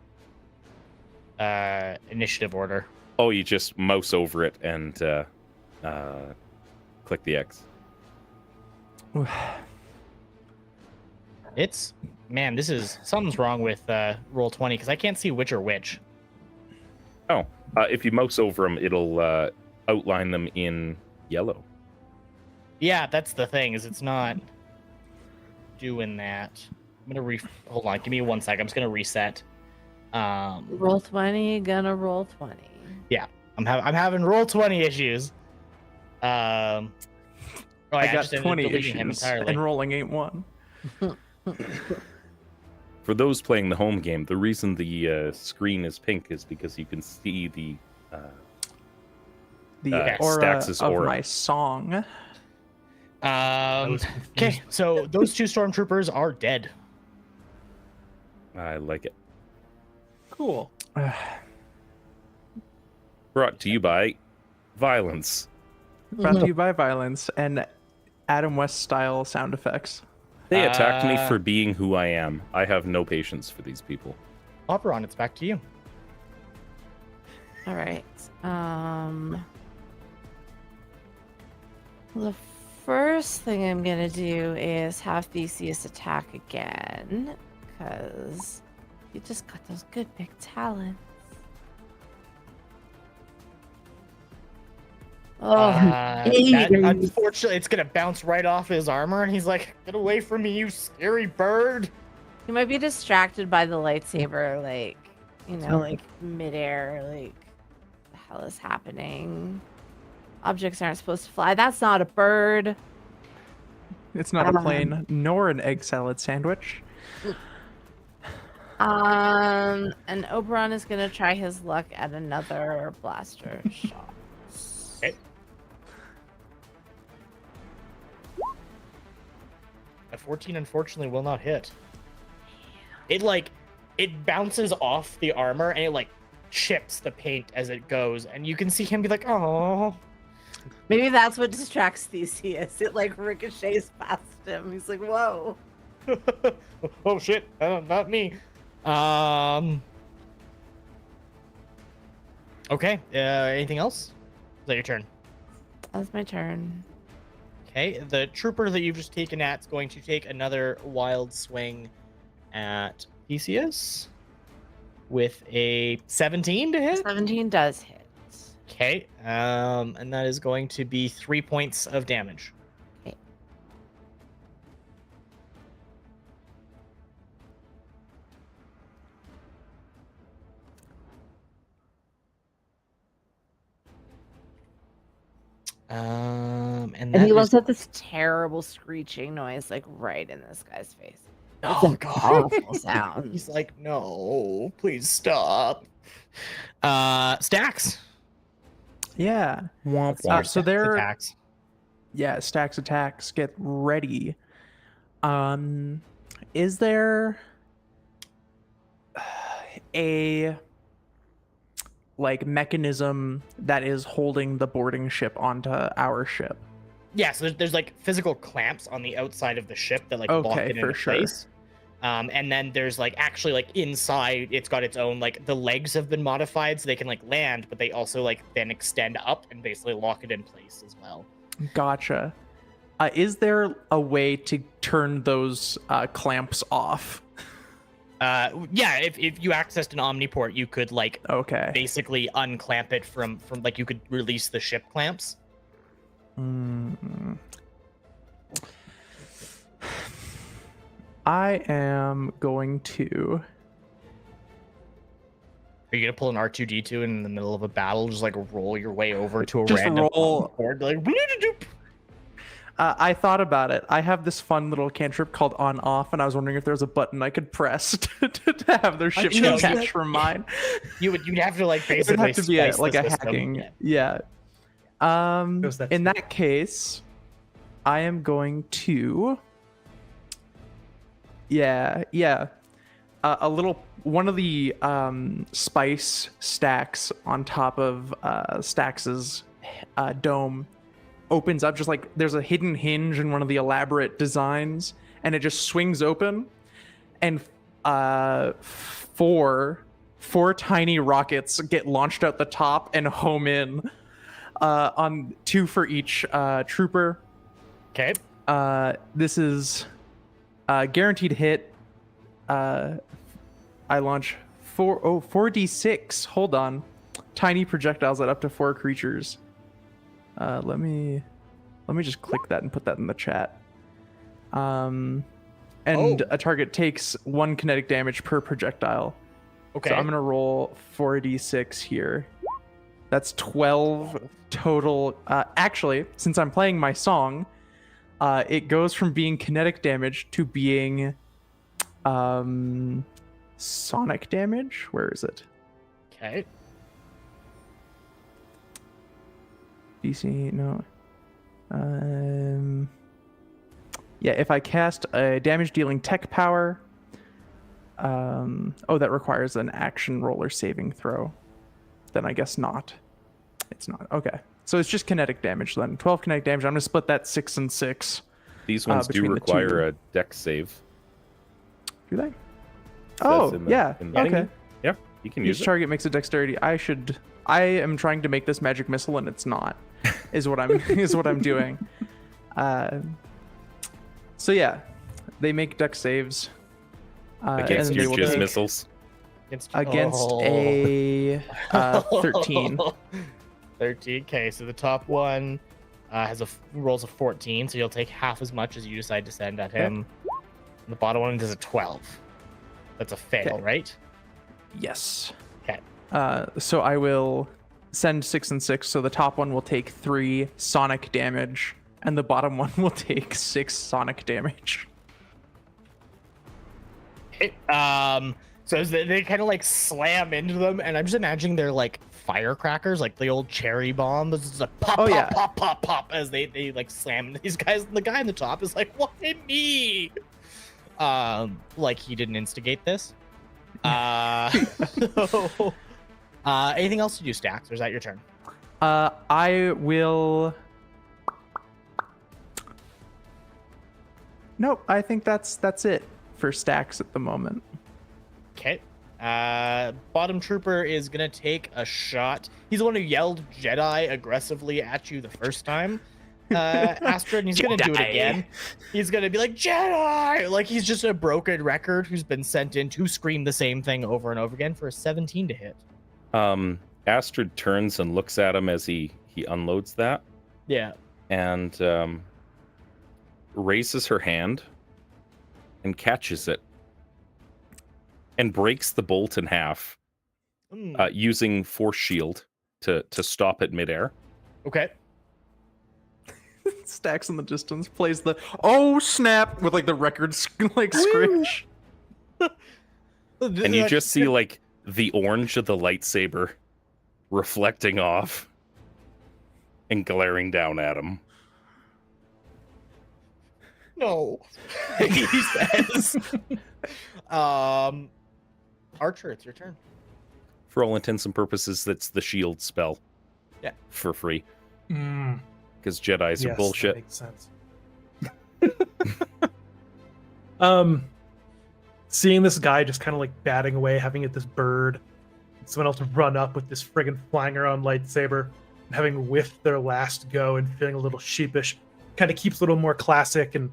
[SPEAKER 2] initiative order.
[SPEAKER 3] Oh, you just mouse over it and click the X.
[SPEAKER 2] It's man, this is something's wrong with Roll20 because I can't see which are which.
[SPEAKER 3] Oh, if you mouse over them, it'll outline them in yellow.
[SPEAKER 2] Yeah, that's the thing, is it's not doing that. I'm gonna hold on, give me 1 second. I'm just gonna reset.
[SPEAKER 5] Roll 20, gonna roll 20.
[SPEAKER 2] Yeah, I'm having Roll20 issues.
[SPEAKER 4] I got
[SPEAKER 2] just ended up
[SPEAKER 4] 20
[SPEAKER 2] deleting him
[SPEAKER 4] issues
[SPEAKER 2] entirely.
[SPEAKER 4] and rolling ain't one.
[SPEAKER 3] For those playing the home game, the reason the screen is pink is because you can see the
[SPEAKER 4] Aura
[SPEAKER 3] Stax's
[SPEAKER 4] of
[SPEAKER 3] aura.
[SPEAKER 4] my song.
[SPEAKER 2] Okay, so those 2 stormtroopers are dead.
[SPEAKER 3] I like it.
[SPEAKER 1] Cool.
[SPEAKER 3] Brought to you by violence.
[SPEAKER 4] Brought to you by violence and Adam West style sound effects.
[SPEAKER 3] They attacked me for being who I am. I have no patience for these people.
[SPEAKER 2] Operon, it's back to you.
[SPEAKER 5] All right. The first thing I'm gonna do is have Theseus attack again, because you just got those good big talons. Oh,
[SPEAKER 2] Unfortunately, it's gonna bounce right off his armor, and he's like, "Get away from me, you scary bird!"
[SPEAKER 5] he might be distracted by the lightsaber, like, you know, like midair, like, the hell is happening? Objects aren't supposed to fly. That's not a bird.
[SPEAKER 4] It's not a plane nor an egg salad sandwich.
[SPEAKER 5] And Oberon is gonna try his luck at another blaster shot.
[SPEAKER 2] Okay. A 14 unfortunately will not hit. It bounces off the armor and it like chips the paint as it goes, and you can see him be like, "Oh."
[SPEAKER 5] Maybe that's what distracts Theseus. It like ricochets past him. He's like, "Whoa."
[SPEAKER 2] Oh shit! Not me. Okay. Anything else? Is that your turn?
[SPEAKER 5] That's my turn.
[SPEAKER 2] Okay. The trooper that you've just taken at's going to take another wild swing at Theseus with a 17 to hit.
[SPEAKER 5] 17 does hit.
[SPEAKER 2] Okay. And that is going to be 3 points of damage.
[SPEAKER 5] Okay.
[SPEAKER 2] And
[SPEAKER 5] And he
[SPEAKER 2] that
[SPEAKER 5] lets
[SPEAKER 2] is-
[SPEAKER 5] out this terrible screeching noise, like right in this guy's face. It's
[SPEAKER 2] Oh
[SPEAKER 5] an
[SPEAKER 2] god.
[SPEAKER 5] awful sound.
[SPEAKER 2] He's like, "No, please stop." Stacks.
[SPEAKER 4] Yeah.
[SPEAKER 2] Your
[SPEAKER 4] So they're
[SPEAKER 2] attacks.
[SPEAKER 4] Stacks attacks. Get ready. Is there a like mechanism that is holding the boarding ship onto our ship?
[SPEAKER 2] Yeah, so there's like physical clamps on the outside of the ship that like lock
[SPEAKER 4] Okay,
[SPEAKER 2] it
[SPEAKER 4] for
[SPEAKER 2] into
[SPEAKER 4] sure.
[SPEAKER 2] place. And then there's like actually like inside it's got its own like the legs have been modified so they can like land, but they also like then extend up and basically lock it in place as well.
[SPEAKER 4] Gotcha. Is there a way to turn those clamps off?
[SPEAKER 2] Yeah, if you accessed an omniport, you could like
[SPEAKER 4] Okay.
[SPEAKER 2] basically unclamp it from like you could release the ship clamps.
[SPEAKER 4] I am going to.
[SPEAKER 2] Are you gonna pull an R2D2 in the middle of a battle, just like roll your way over to a
[SPEAKER 4] Just
[SPEAKER 2] random
[SPEAKER 4] roll-
[SPEAKER 2] omniport, be like bloop-a-doop?
[SPEAKER 4] I thought about it. I have this fun little cantrip called on off, and I was wondering if there was a button I could press to have their ship
[SPEAKER 2] no,
[SPEAKER 4] detach from mine.
[SPEAKER 2] You'd have to like
[SPEAKER 4] It would
[SPEAKER 2] basically
[SPEAKER 4] have to be
[SPEAKER 2] splice
[SPEAKER 4] like
[SPEAKER 2] the
[SPEAKER 4] a
[SPEAKER 2] system.
[SPEAKER 4] hacking.
[SPEAKER 2] Yeah.
[SPEAKER 4] Yeah.
[SPEAKER 1] Goes that
[SPEAKER 4] In
[SPEAKER 1] too.
[SPEAKER 4] that case, I am going to. Yeah. A little one of the spice stacks on top of Stax's dome opens up, just like there's a hidden hinge in one of the elaborate designs, and it just swings open, and four tiny rockets get launched out the top and home in on 2 for each trooper.
[SPEAKER 2] Okay.
[SPEAKER 4] This is guaranteed hit. I launch 4d6. Hold on. Tiny projectiles at up to 4 creatures. Let me just click that and put that in the chat. And a target takes 1 kinetic damage per projectile.
[SPEAKER 2] Okay.
[SPEAKER 4] So I'm gonna roll 4d6 here. That's 12 total. Actually, since I'm playing my song, it goes from being kinetic damage to being sonic damage. Where is it?
[SPEAKER 2] Okay.
[SPEAKER 4] DC, no. Yeah, if I cast a damage dealing tech power, that requires an action roller saving throw. Then I guess not. It's not. Okay. So it's just kinetic damage then. 12 kinetic damage. I'm going to split that 6 and 6.
[SPEAKER 3] These ones do
[SPEAKER 4] between the two.
[SPEAKER 3] require a dex save.
[SPEAKER 4] Do they?
[SPEAKER 3] Says
[SPEAKER 4] Oh,
[SPEAKER 3] in the-
[SPEAKER 4] yeah.
[SPEAKER 3] in the-
[SPEAKER 4] Okay.
[SPEAKER 3] Yeah, you can use
[SPEAKER 4] Each
[SPEAKER 3] it.
[SPEAKER 4] target makes a dexterity. I am trying to make this magic missile and it's not. Is what I'm doing. So yeah, they make dex saves.
[SPEAKER 3] Against
[SPEAKER 4] and they
[SPEAKER 3] your
[SPEAKER 4] will
[SPEAKER 3] jizz
[SPEAKER 4] take
[SPEAKER 3] missiles.
[SPEAKER 4] against a 13.
[SPEAKER 2] 13. Okay, so the top one rolls a 14, so you'll take half as much as you decide to send at him. And the bottom one does a 12. That's a fail,
[SPEAKER 4] Okay.
[SPEAKER 2] right?
[SPEAKER 4] Yes.
[SPEAKER 2] Okay.
[SPEAKER 4] So I will send 6 and 6. So the top one will take 3 sonic damage, and the bottom one will take 6 sonic damage.
[SPEAKER 2] So as they kind of like slam into them, and I'm just imagining they're like firecrackers, like the old cherry bombs. It's just like pop,
[SPEAKER 4] Oh,
[SPEAKER 2] pop,
[SPEAKER 4] yeah.
[SPEAKER 2] pop, pop, pop, as they like slam into these guys. The guy in the top is like, "Why me?" Like he didn't instigate this. So, anything else to do, Stacks, or is that your turn?
[SPEAKER 4] I will. Nope. I think that's it for stacks at the moment.
[SPEAKER 2] Okay. Bottom trooper is gonna take a shot. He's the one who yelled Jedi aggressively at you the first time, Astrid, and he's gonna do it
[SPEAKER 6] Jedi.
[SPEAKER 2] again. He's gonna be like, Jedi! Like he's just a broken record who's been sent in to scream the same thing over and over again for a 17 to hit.
[SPEAKER 3] Astrid turns and looks at him as he unloads that,
[SPEAKER 2] Yeah.
[SPEAKER 3] and raises her hand and catches it and breaks the bolt in half, using force shield to stop it midair.
[SPEAKER 2] Okay.
[SPEAKER 4] Stacks in the distance plays the oh snap with like the record like screech.
[SPEAKER 3] And you just see like the orange of the lightsaber reflecting off and glaring down at him.
[SPEAKER 2] No. he says. Archer, it's your turn.
[SPEAKER 3] For all intents and purposes, that's the shield spell.
[SPEAKER 2] Yeah.
[SPEAKER 3] For free.
[SPEAKER 1] Mm,
[SPEAKER 3] Because Jedis are
[SPEAKER 1] yes,
[SPEAKER 3] bullshit.
[SPEAKER 1] that makes sense. Seeing this guy just kind of like batting away, having it this bird, someone else run up with this friggin' flying around lightsaber, and having whiffed their last go and feeling a little sheepish, kind of keeps a little more classic and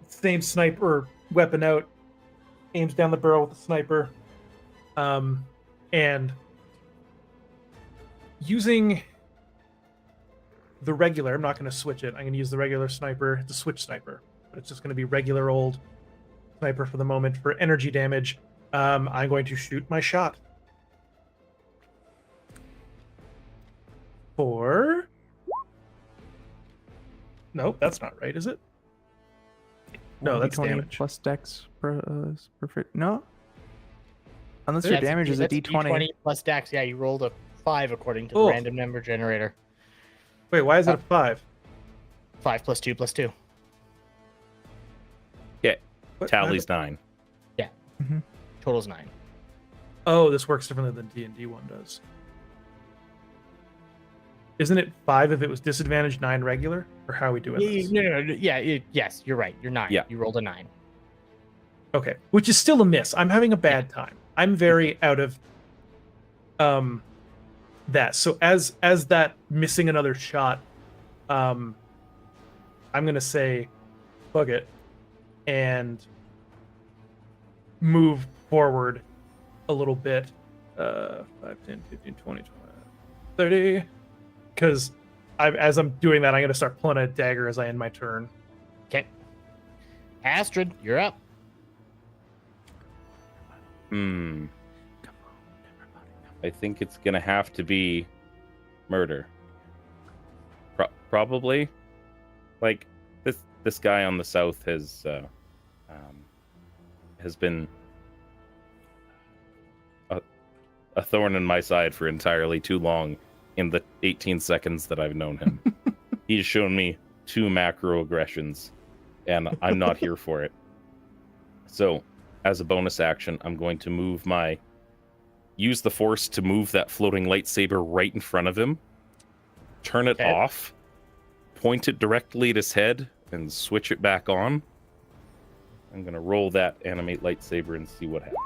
[SPEAKER 1] same sniper weapon out, aims down the barrel with the sniper, and using the regular, I'm not going to switch it. I'm going to use the regular sniper. It's a switch sniper, but it's just going to be regular old sniper for the moment for energy damage. I'm going to shoot my shot. Nope, that's not right, is it? No, that's
[SPEAKER 4] 1d20
[SPEAKER 1] damage.
[SPEAKER 4] plus dex perfect. No, unless
[SPEAKER 2] That's-
[SPEAKER 4] your damage is a
[SPEAKER 2] that's
[SPEAKER 4] d20.
[SPEAKER 2] plus dex. Yeah, you rolled a 5 according to the
[SPEAKER 1] Oh.
[SPEAKER 2] random number generator.
[SPEAKER 1] Wait, why is it a 5?
[SPEAKER 2] 5 plus 2 plus 2.
[SPEAKER 1] What?
[SPEAKER 3] Tally's 9.
[SPEAKER 2] Total's 9.
[SPEAKER 1] Oh, this works differently than D&D one does. Isn't it 5 if it was disadvantaged, 9 regular? Or how are we doing this?
[SPEAKER 2] No. Yeah, yes, you're right. You're 9.
[SPEAKER 3] Yeah.
[SPEAKER 2] You rolled a 9.
[SPEAKER 1] Okay, which is still a miss. I'm having a bad time. I'm very out of that. So as that missing another shot, I'm gonna say bug it and move forward a little bit. 5, 10, 15, 20, 30. Because as I'm doing that, I'm gonna start pulling a dagger as I end my turn.
[SPEAKER 2] Okay. Astrid, you're up.
[SPEAKER 3] I think it's gonna have to be murder. Probably. Like this guy on the south has been a thorn in my side for entirely too long in the 18 seconds that I've known him. He's shown me 2 macro aggressions, and I'm not here for it. So, as a bonus action, I'm going to use the force to move that floating lightsaber right in front of him, turn it
[SPEAKER 2] Okay.
[SPEAKER 3] off, point it directly at his head, and switch it back on. I'm going to roll that animate lightsaber and see what happens.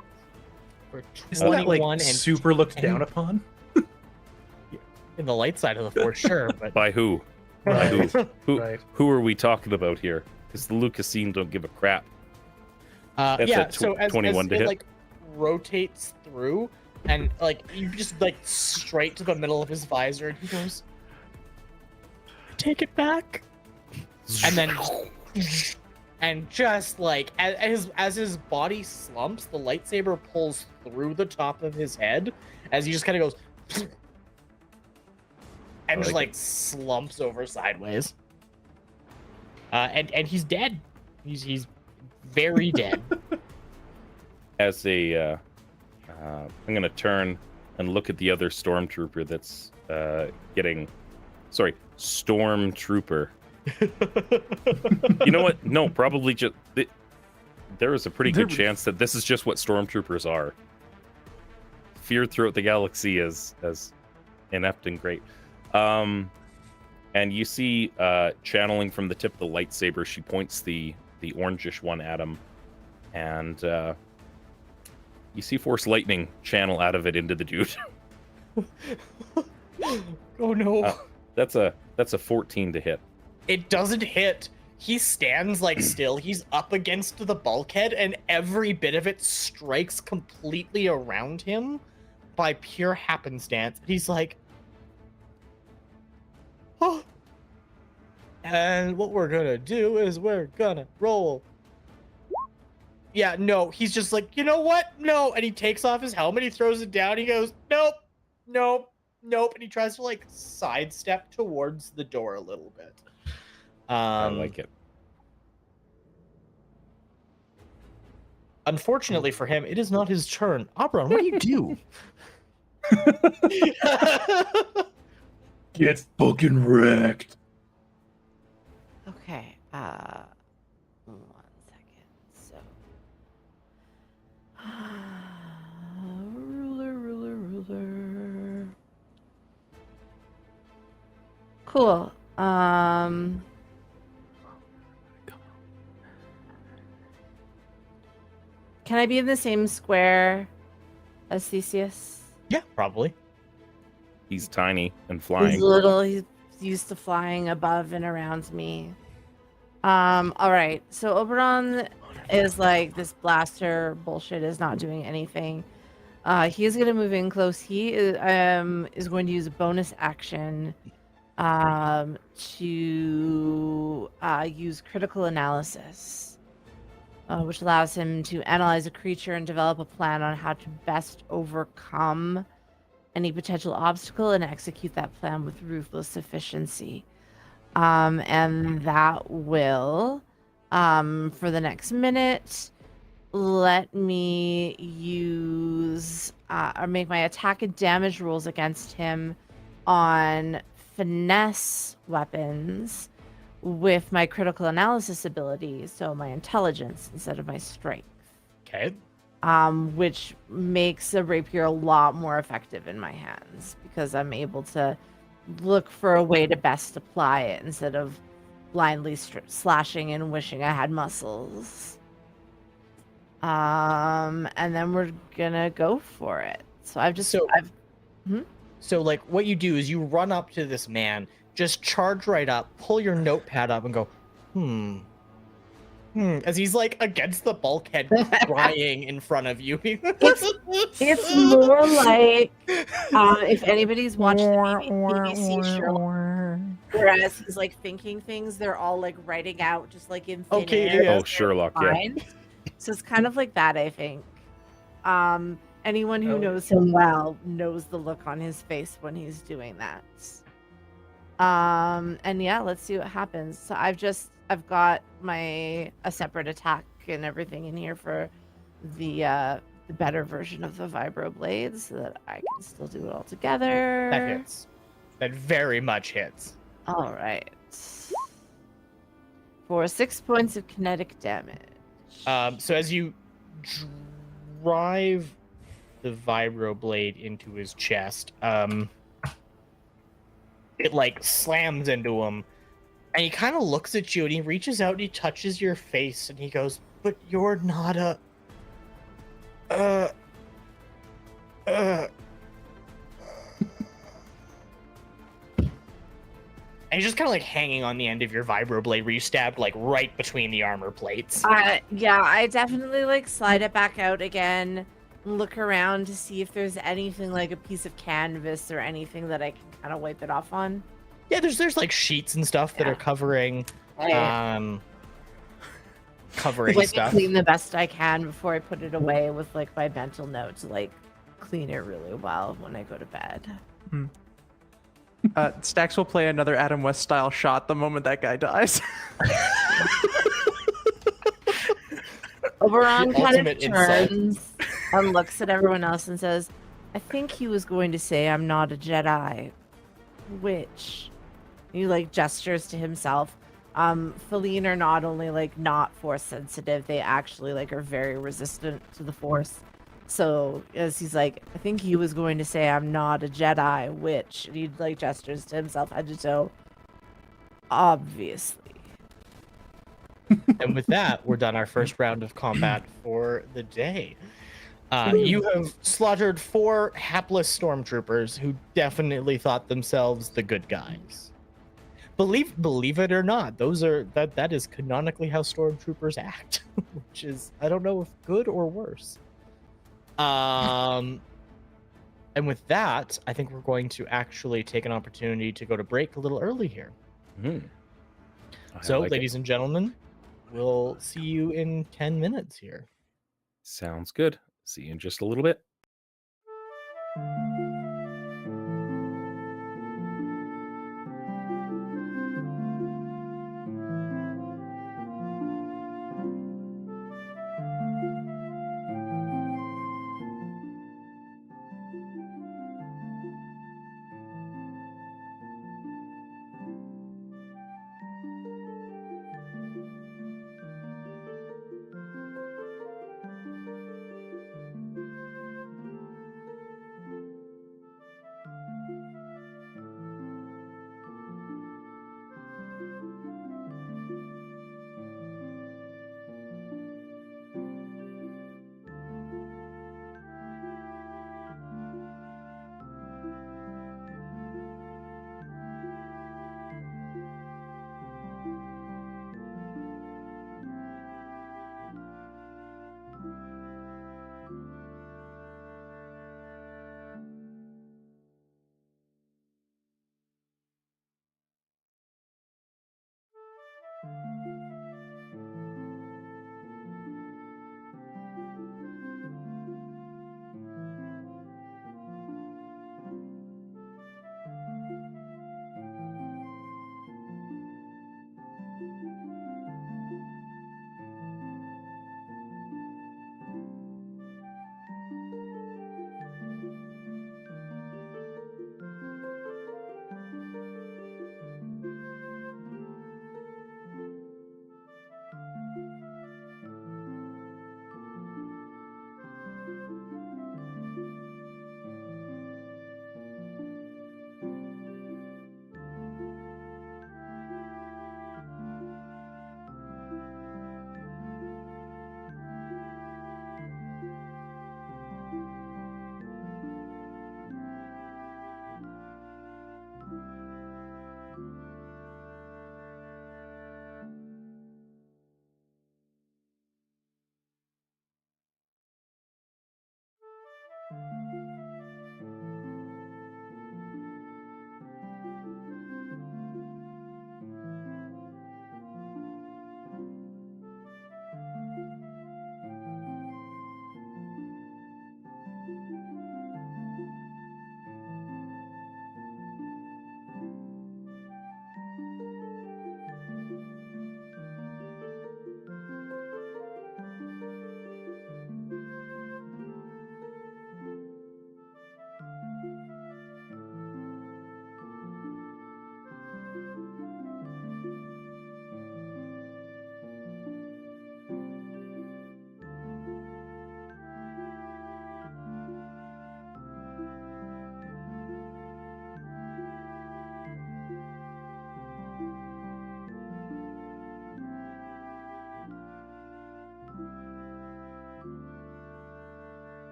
[SPEAKER 2] For
[SPEAKER 1] Isn't that
[SPEAKER 2] 21
[SPEAKER 1] like
[SPEAKER 2] and
[SPEAKER 1] super looked down upon?
[SPEAKER 2] in the light side of the force, sure, but
[SPEAKER 3] By who?
[SPEAKER 1] Right.
[SPEAKER 3] Who,
[SPEAKER 1] Right.
[SPEAKER 3] who are we talking about here? Because the Lucasine don't give a crap. That's
[SPEAKER 2] yeah.
[SPEAKER 3] a
[SPEAKER 2] So as
[SPEAKER 3] 21 to
[SPEAKER 2] it
[SPEAKER 3] hit.
[SPEAKER 2] like rotates through, and like you just like straight to the middle of his visor, and he goes, "Take it back," and then and just like as his body slumps, the lightsaber pulls through the top of his head as he just kind of goes and just
[SPEAKER 3] like
[SPEAKER 2] like slumps over sideways. And he's dead. He's very dead.
[SPEAKER 3] As a, I'm gonna turn and look at the other stormtrooper that's stormtrooper. You know what? No, probably just there is a pretty good chance that this is just what stormtroopers are. Feared throughout the galaxy as inept and great. And you see, channeling from the tip of the lightsaber, she points the orangish one at him, and you see force lightning channel out of it into the dude.
[SPEAKER 2] Oh no.
[SPEAKER 3] That's a 14 to hit.
[SPEAKER 2] It doesn't hit. He stands like still. He's up against the bulkhead, and every bit of it strikes completely around him by pure happenstance. He's like, oh. And what we're gonna do is we're gonna roll. Yeah, no, he's just like, you know what? No. And he takes off his helmet, he throws it down, he goes, nope, nope, nope. And he tries to like sidestep towards the door a little bit.
[SPEAKER 3] I like it.
[SPEAKER 2] Unfortunately for him, it is not his turn. Oberon, what do you do?
[SPEAKER 1] Get fucking wrecked.
[SPEAKER 5] Okay. Cool. Can I be in the same square as Theseus?
[SPEAKER 2] Yeah, probably.
[SPEAKER 3] He's tiny and
[SPEAKER 5] He's
[SPEAKER 3] flying.
[SPEAKER 5] little. He's used to flying above and around me. All right. So Oberon is like, this blaster bullshit is not doing anything. He is going to move in close. He is going to use a bonus action to use critical analysis, which allows him to analyze a creature and develop a plan on how to best overcome any potential obstacle and execute that plan with ruthless efficiency. And that will, for the next minute, let me use or make my attack and damage rolls against him on finesse weapons with my critical analysis ability, so my intelligence instead of my strength.
[SPEAKER 2] Okay.
[SPEAKER 5] Which makes a rapier a lot more effective in my hands because I'm able to look for a way to best apply it instead of blindly slashing and wishing I had muscles. And then we're gonna go for it. So
[SPEAKER 2] So like what you do is you run up to this man, just charge right up, pull your notepad up and go, as he's like against the bulkhead crying in front of you.
[SPEAKER 5] it's more like if anybody's watched the BBC Sherlock, whereas he's like thinking things, they're all like writing out just like in thin air.
[SPEAKER 3] Oh, Sherlock, yeah.
[SPEAKER 5] So it's kind of like that, I think. Anyone who knows him well knows the look on his face when he's doing that. And yeah, let's see what happens. So I've got a separate attack and everything in here for the better version of the vibro blades so that I can still do it all together.
[SPEAKER 2] That hits. That very much hits.
[SPEAKER 5] All right. For 6 points of kinetic damage.
[SPEAKER 2] So as you drive the vibro blade into his chest, it like slams into him, and he kind of looks at you, and he reaches out and he touches your face, and he goes, "But you're not a And he's just kind of like hanging on the end of your vibro blade where you stabbed like right between the armor plates.
[SPEAKER 5] Yeah, I definitely like slide it back out again, look around to see if there's anything like a piece of canvas or anything that I can kind of wipe it off on.
[SPEAKER 2] Yeah, there's like sheets and stuff that are covering covering stuff.
[SPEAKER 5] Clean the best I can before I put it away with like my mental note to like clean it really well when I go to bed.
[SPEAKER 4] Stax will play another Adam West style shot the moment that guy dies.
[SPEAKER 5] Oberon kind of turns and looks at everyone else and says, I think he was going to say I'm not a Jedi. Which he like gestures to himself. Feline are not only like not force sensitive, they actually like are very resistant to the force. So as he's like, I think he was going to say I'm not a Jedi, which he like gestures to himself head to toe. Obviously.
[SPEAKER 2] And with that, we're done our first round of combat for the day. You have slaughtered 4 hapless stormtroopers who definitely thought themselves the good guys. Believe it or not, that is canonically how stormtroopers act, which is, I don't know if good or worse. And with that, I think we're going to actually take an opportunity to go to break a little early here. So, ladies and gentlemen, we'll see you in 10 minutes here.
[SPEAKER 3] Sounds good. See you in just a little bit.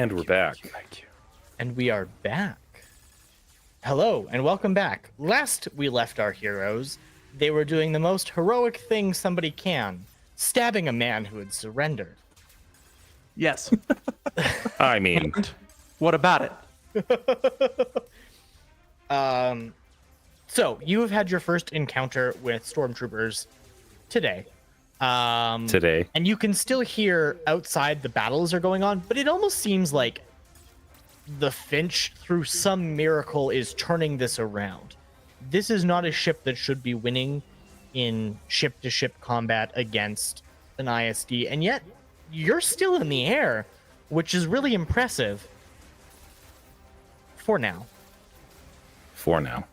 [SPEAKER 3] And we're back.
[SPEAKER 4] Thank you.
[SPEAKER 2] And we are back. Hello, and welcome back. Last we left our heroes, they were doing the most heroic thing somebody can, stabbing a man who had surrendered.
[SPEAKER 4] Yes.
[SPEAKER 3] I mean,
[SPEAKER 4] And what about it?
[SPEAKER 2] So you have had your first encounter with stormtroopers today.
[SPEAKER 3] today.
[SPEAKER 2] And you can still hear outside the battles are going on, but it almost seems like the Finch, through some miracle, is turning this around. This is not a ship that should be winning in ship-to-ship combat against an ISD, and yet you're still in the air, which is really impressive for now.
[SPEAKER 3] For now.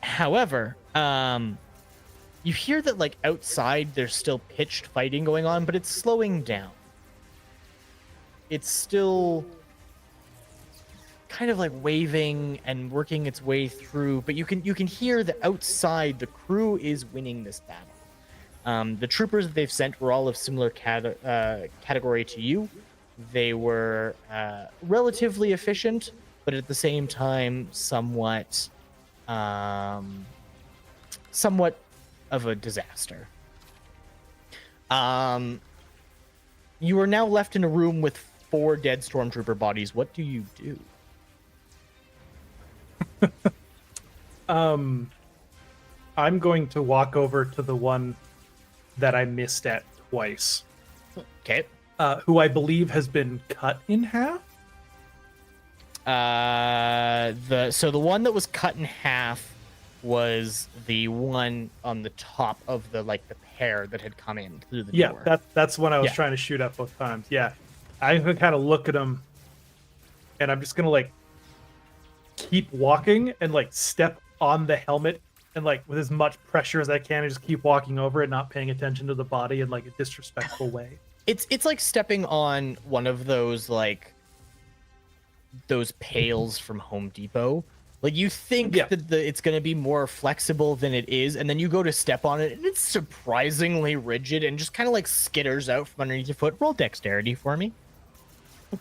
[SPEAKER 2] However, you hear that like outside there's still pitched fighting going on, but it's slowing down. It's still kind of like waving and working its way through, but you can hear that outside the crew is winning this battle. The troopers that they've sent were all of similar category to you. They were relatively efficient, but at the same time somewhat of a disaster. You are now left in a room with 4 dead stormtrooper bodies. What do you do?
[SPEAKER 1] I'm going to walk over to the one that I missed at twice,
[SPEAKER 2] Okay.
[SPEAKER 1] who I believe has been cut in half.
[SPEAKER 2] The one that was cut in half was the one on the top of the pair that had come in through the door.
[SPEAKER 1] Yeah, that's when I was
[SPEAKER 2] Yeah.
[SPEAKER 1] trying to shoot at both times. Yeah, I'm gonna kind of look at him, and I'm just gonna keep walking and step on the helmet and with as much pressure as I can, and just keep walking over it, not paying attention to the body in a disrespectful way.
[SPEAKER 2] It's like stepping on one of those those pails from Home Depot. You think
[SPEAKER 1] Yeah.
[SPEAKER 2] that it's going to be more flexible than it is, and then you go to step on it, and it's surprisingly rigid and just kind of skitters out from underneath your foot. Roll dexterity for me.
[SPEAKER 1] Oh,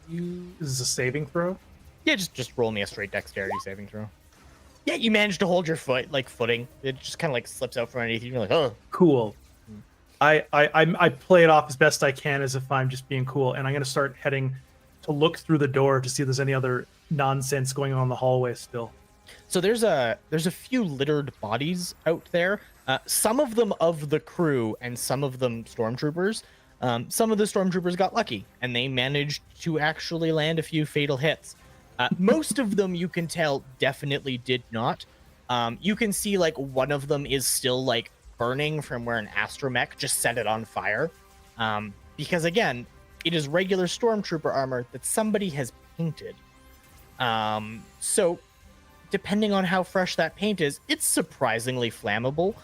[SPEAKER 1] yeah. This is a saving throw.
[SPEAKER 2] Yeah, just roll me a straight dexterity saving throw. Yeah, you manage to hold your foot footing. It just kind of slips out from underneath you. You're like, oh,
[SPEAKER 1] Cool. I play it off as best I can as if I'm just being cool, and I'm gonna start heading to look through the door to see if there's any other nonsense going on in the hallway still.
[SPEAKER 2] So there's a few littered bodies out there. Some of them of the crew and some of them stormtroopers. Some of the stormtroopers got lucky and they managed to actually land a few fatal hits. Most of them, you can tell, definitely did not. You can see one of them is still burning from where an astromech just set it on fire. Because again, it is regular stormtrooper armor that somebody has painted. So depending on how fresh that paint is, it's surprisingly flammable.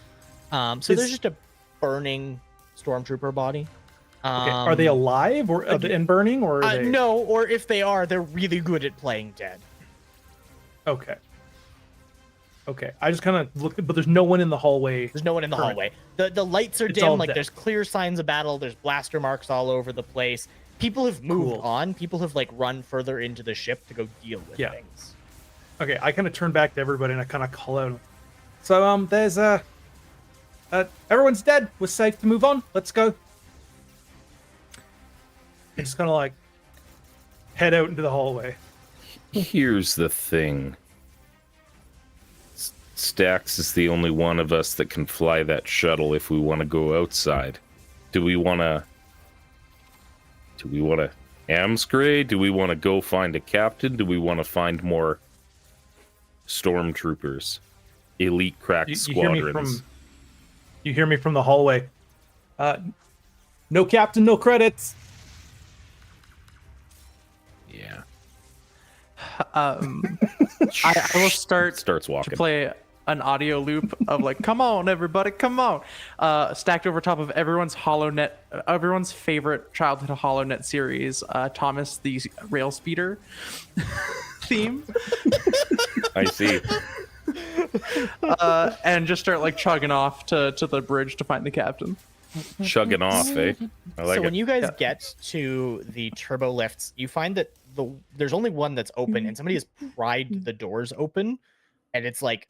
[SPEAKER 2] So there's just a burning stormtrooper body.
[SPEAKER 1] Okay. Are they alive or and burning, or are they...
[SPEAKER 2] No, or if they are, they're really good at playing dead.
[SPEAKER 1] Okay. I just kind of look, but there's no one in the hallway.
[SPEAKER 2] There's no one in the hallway. The lights are
[SPEAKER 1] It's
[SPEAKER 2] dim.
[SPEAKER 1] all dead.
[SPEAKER 2] There's clear signs of battle. There's blaster marks all over the place. People have moved
[SPEAKER 1] Cool.
[SPEAKER 2] on. People have run further into the ship to go deal with
[SPEAKER 1] Yeah.
[SPEAKER 2] things.
[SPEAKER 1] Okay, I kind of turn back to everybody and I kind of call out. So there's everyone's dead. We're safe to move on. Let's go. I just kind of head out into the hallway.
[SPEAKER 3] Here's the thing. Stax is the only one of us that can fly that shuttle if we want to go outside. Do we want to Amscray? Do we want to go find a captain? Do we want to find more stormtroopers? Elite crack squadrons.
[SPEAKER 1] You hear me from the hallway. No captain, no credits.
[SPEAKER 3] Yeah.
[SPEAKER 4] I will start
[SPEAKER 3] Starts
[SPEAKER 4] to
[SPEAKER 3] walking.
[SPEAKER 4] play an audio loop of come on everybody, come on, stacked over top of everyone's HoloNet, everyone's favorite childhood HoloNet series, Thomas the Rail Speeder theme.
[SPEAKER 3] I see.
[SPEAKER 4] And just start chugging off to the bridge to find the captain.
[SPEAKER 3] chugging off, eh? I like
[SPEAKER 2] So when
[SPEAKER 3] it.
[SPEAKER 2] you guys
[SPEAKER 4] Yeah.
[SPEAKER 2] get to the turbo lifts, you find that there's only one that's open, and somebody has pried the doors open, and it's like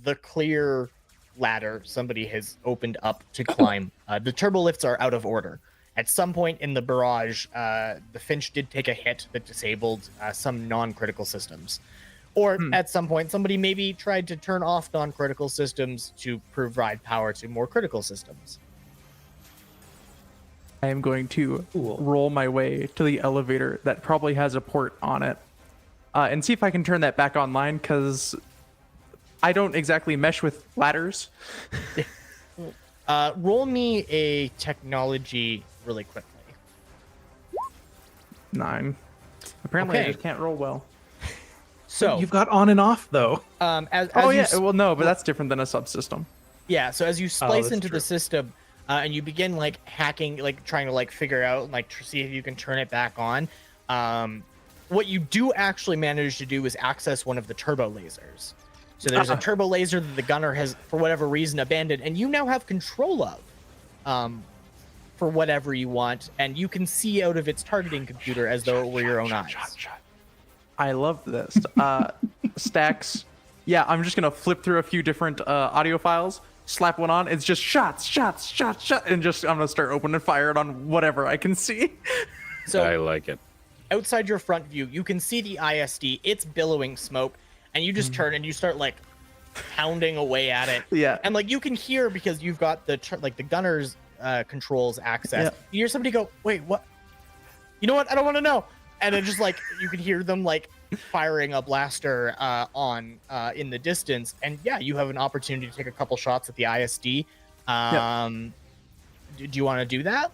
[SPEAKER 2] the clear ladder somebody has opened up to climb. The turbo lifts are out of order. At some point in the barrage, the Finch did take a hit that disabled some non-critical systems. Or at some point, somebody maybe tried to turn off non-critical systems to provide power to more critical systems.
[SPEAKER 4] I am going to
[SPEAKER 1] Cool.
[SPEAKER 4] roll my way to the elevator that probably has a port on it, and see if I can turn that back online, because I don't exactly mesh with ladders.
[SPEAKER 2] Roll me a technology really quickly.
[SPEAKER 4] 9. Apparently, I
[SPEAKER 2] Okay.
[SPEAKER 4] just can't roll well.
[SPEAKER 2] So,
[SPEAKER 1] You've got on and off though.
[SPEAKER 2] as
[SPEAKER 4] Oh
[SPEAKER 2] you
[SPEAKER 4] yeah, well no, but that's different than a subsystem.
[SPEAKER 2] Yeah, so as you splice
[SPEAKER 1] that's
[SPEAKER 2] into
[SPEAKER 1] true.
[SPEAKER 2] the system, and you begin like hacking, like trying to like figure out, like see if you can turn it back on. What you do actually manage to do is access one of the turbo lasers. So there's a turbo laser that the gunner has, for whatever reason, abandoned, and you now have control of, for whatever you want, and you can see out of its targeting computer as though it were your own eyes.
[SPEAKER 4] I love this. Stacks. Yeah, I'm just gonna flip through a few different audio files, slap one on. It's just shots, and just I'm gonna start opening fire on whatever I can see.
[SPEAKER 2] So
[SPEAKER 3] I like it.
[SPEAKER 2] outside your front view, you can see the ISD. It's billowing smoke, and you just turn and you start like pounding away at it.
[SPEAKER 4] Yeah.
[SPEAKER 2] And like you can hear, because you've got the the gunner's controls access.
[SPEAKER 4] Yeah.
[SPEAKER 2] You hear somebody go, "Wait, what? You know what? I don't want to know." And then just like you can hear them like firing a blaster on in the distance, and yeah, you have an opportunity to take a couple shots at the ISD. Do you want to do that?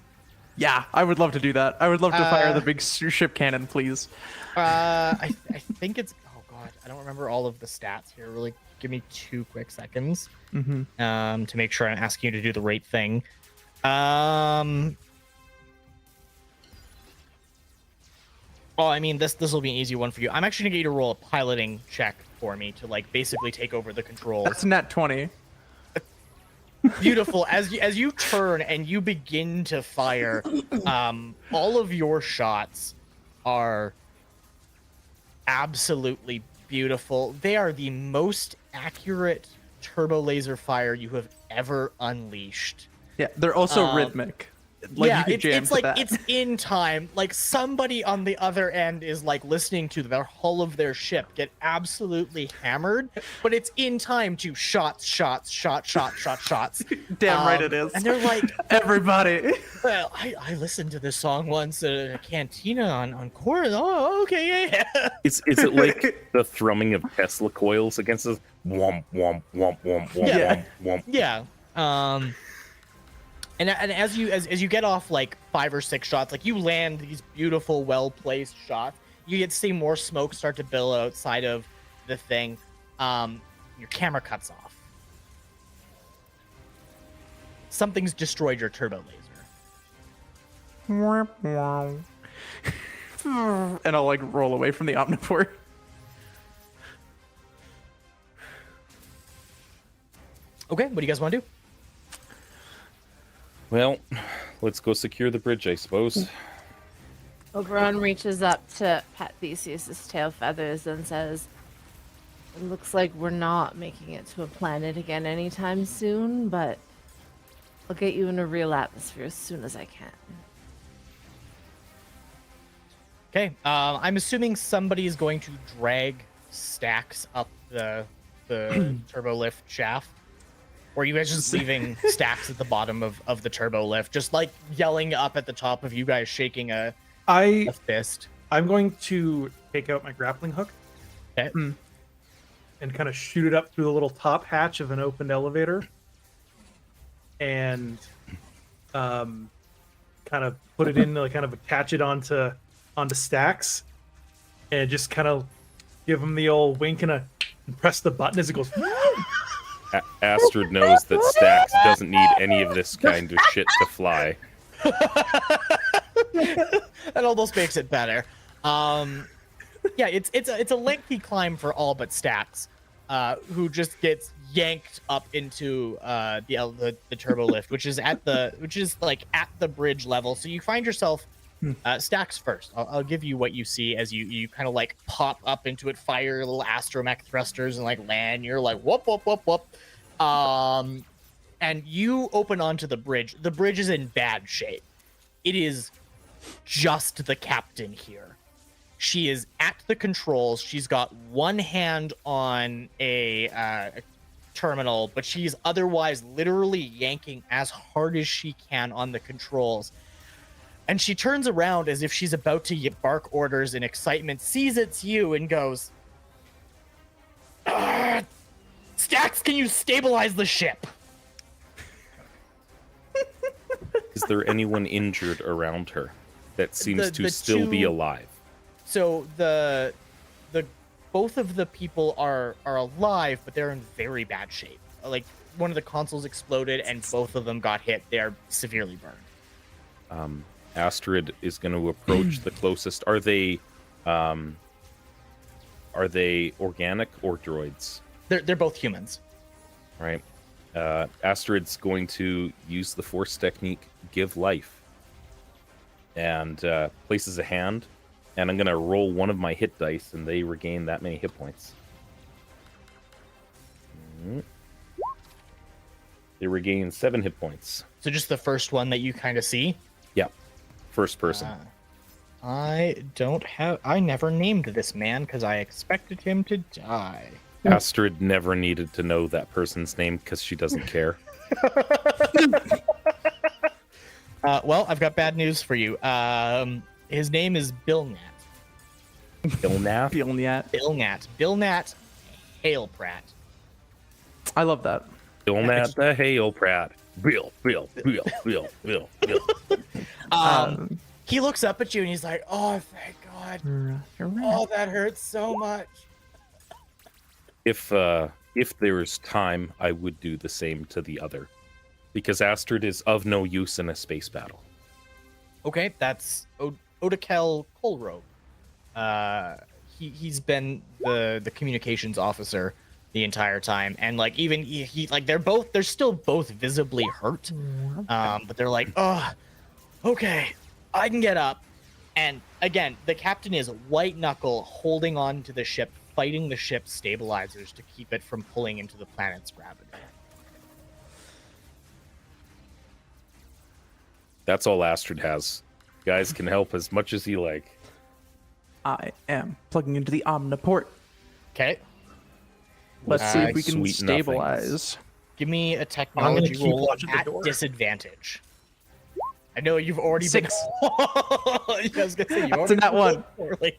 [SPEAKER 4] Yeah, I would love to do that. I would love to fire the big ship cannon, please.
[SPEAKER 2] I think it's. Oh god, I don't remember all of the stats here. Really, give me 2 quick seconds. To make sure I'm asking you to do the right thing. Oh, I mean, this will be an easy one for you. I'm actually gonna get you to roll a piloting check for me to like basically take over the controls.
[SPEAKER 4] That's nat 20.
[SPEAKER 2] Beautiful. As you turn and you begin to fire, all of your shots are absolutely beautiful. They are the most accurate turbo laser fire you have ever unleashed.
[SPEAKER 4] Yeah, they're also rhythmic. Like,
[SPEAKER 2] yeah,
[SPEAKER 4] you could jam
[SPEAKER 2] it's
[SPEAKER 4] to
[SPEAKER 2] like
[SPEAKER 4] that.
[SPEAKER 2] it's in time. Like somebody on the other end is like listening to the hull of their ship get absolutely hammered, but it's in time to shots.
[SPEAKER 4] Damn right it is.
[SPEAKER 2] And they're like,
[SPEAKER 4] Everybody.
[SPEAKER 2] well, I listened to this song once at a cantina on chorus. Oh, okay, yeah.
[SPEAKER 3] Is it like the thrumming of Tesla coils against us? Womp womp womp womp womp
[SPEAKER 2] Yeah.
[SPEAKER 3] womp womp.
[SPEAKER 2] Yeah. And as you get off like 5 or 6 shots, like you land these beautiful, well-placed shots, you get to see more smoke start to billow outside of the thing. Your camera cuts off. Something's destroyed your turbo laser.
[SPEAKER 4] And I'll like roll away from the omnivore.
[SPEAKER 2] Okay, what do you guys want to do?
[SPEAKER 3] Well, let's go secure the bridge, I suppose.
[SPEAKER 5] Oberon reaches up to pat Theseus's tail feathers and says, "It looks like we're not making it to a planet again anytime soon, but I'll get you in a real atmosphere as soon as I can."
[SPEAKER 2] Okay, I'm assuming somebody is going to drag Stacks up the turbo lift shaft. Or are you guys just leaving Stacks at the bottom of the turbo lift, just like yelling up at the top of you guys shaking a fist?
[SPEAKER 1] I'm going to take out my grappling hook
[SPEAKER 2] Okay.
[SPEAKER 1] and kind of shoot it up through the little top hatch of an opened elevator, and kind of put it in, like kind of attach it onto Stacks, and just kind of give him the old wink and press the button as it goes.
[SPEAKER 3] Astrid knows that Stax doesn't need any of this kind of shit to fly.
[SPEAKER 2] That almost makes it better. Yeah, it's a lengthy climb for all but Stacks, who just gets yanked up into the turbo lift, which is like at the bridge level. So you find yourself Stacks first. I'll give you what you see as you kind of like pop up into it, fire little astromech thrusters, and like land. You're like whoop whoop whoop whoop. And you open onto the bridge. The bridge is in bad shape. It is just the captain here. She is at the controls. She's got one hand on a terminal, but she's otherwise literally yanking as hard as she can on the controls. And she turns around as if she's about to bark orders in excitement, sees it's you, and goes, Stacks, can you stabilize the ship?
[SPEAKER 3] Is there anyone injured around her that seems to still be alive?
[SPEAKER 2] So the both of the people are alive, but they're in very bad shape. Like one of the consoles exploded and both of them got hit. They are severely burned.
[SPEAKER 3] Astrid is going to approach the closest. Are they organic or droids?
[SPEAKER 2] They're both humans.
[SPEAKER 3] Right. Astrid's going to use the Force technique, Give Life, and places a hand, and I'm going to roll one of my hit dice, and they regain that many hit points. They regain 7 hit points.
[SPEAKER 2] So just the first one that you kind of see?
[SPEAKER 3] Yeah. First person.
[SPEAKER 2] I never named this man because I expected him to die.
[SPEAKER 3] Astrid never needed to know that person's name because she doesn't care.
[SPEAKER 2] Well, I've got bad news for you. His name is Bill Nat.
[SPEAKER 3] Bill Nat?
[SPEAKER 4] Bill Nat.
[SPEAKER 2] Bill Nat. Bill Nat Hale Pratt.
[SPEAKER 4] I love that.
[SPEAKER 3] Bill Nat the Hale Pratt. Bill.
[SPEAKER 2] He looks up at you and he's like, oh, thank God. Oh, that hurts so much.
[SPEAKER 3] If there is time, I would do the same to the other. Because Astrid is of no use in a space battle.
[SPEAKER 2] Okay, that's Odakel Colrogue. He's been the communications officer the entire time, and like even he like they're still both visibly hurt. But they're like, oh, okay, I can get up. And again, the captain is white knuckle holding on to the ship, fighting the ship's stabilizers to keep it from pulling into the planet's gravity.
[SPEAKER 3] That's all Astrid has. Guys can help as much as you like.
[SPEAKER 4] I am plugging into the Omniport.
[SPEAKER 2] Okay.
[SPEAKER 4] Let's see if we can
[SPEAKER 3] Sweet
[SPEAKER 4] stabilize.
[SPEAKER 3] nothings.
[SPEAKER 2] Give me a technology
[SPEAKER 1] keep
[SPEAKER 2] roll
[SPEAKER 1] watching the
[SPEAKER 2] at
[SPEAKER 1] door.
[SPEAKER 2] disadvantage. I know you've already
[SPEAKER 4] 6.
[SPEAKER 2] been. I was gonna say you
[SPEAKER 4] That's in that one.
[SPEAKER 2] Poorly.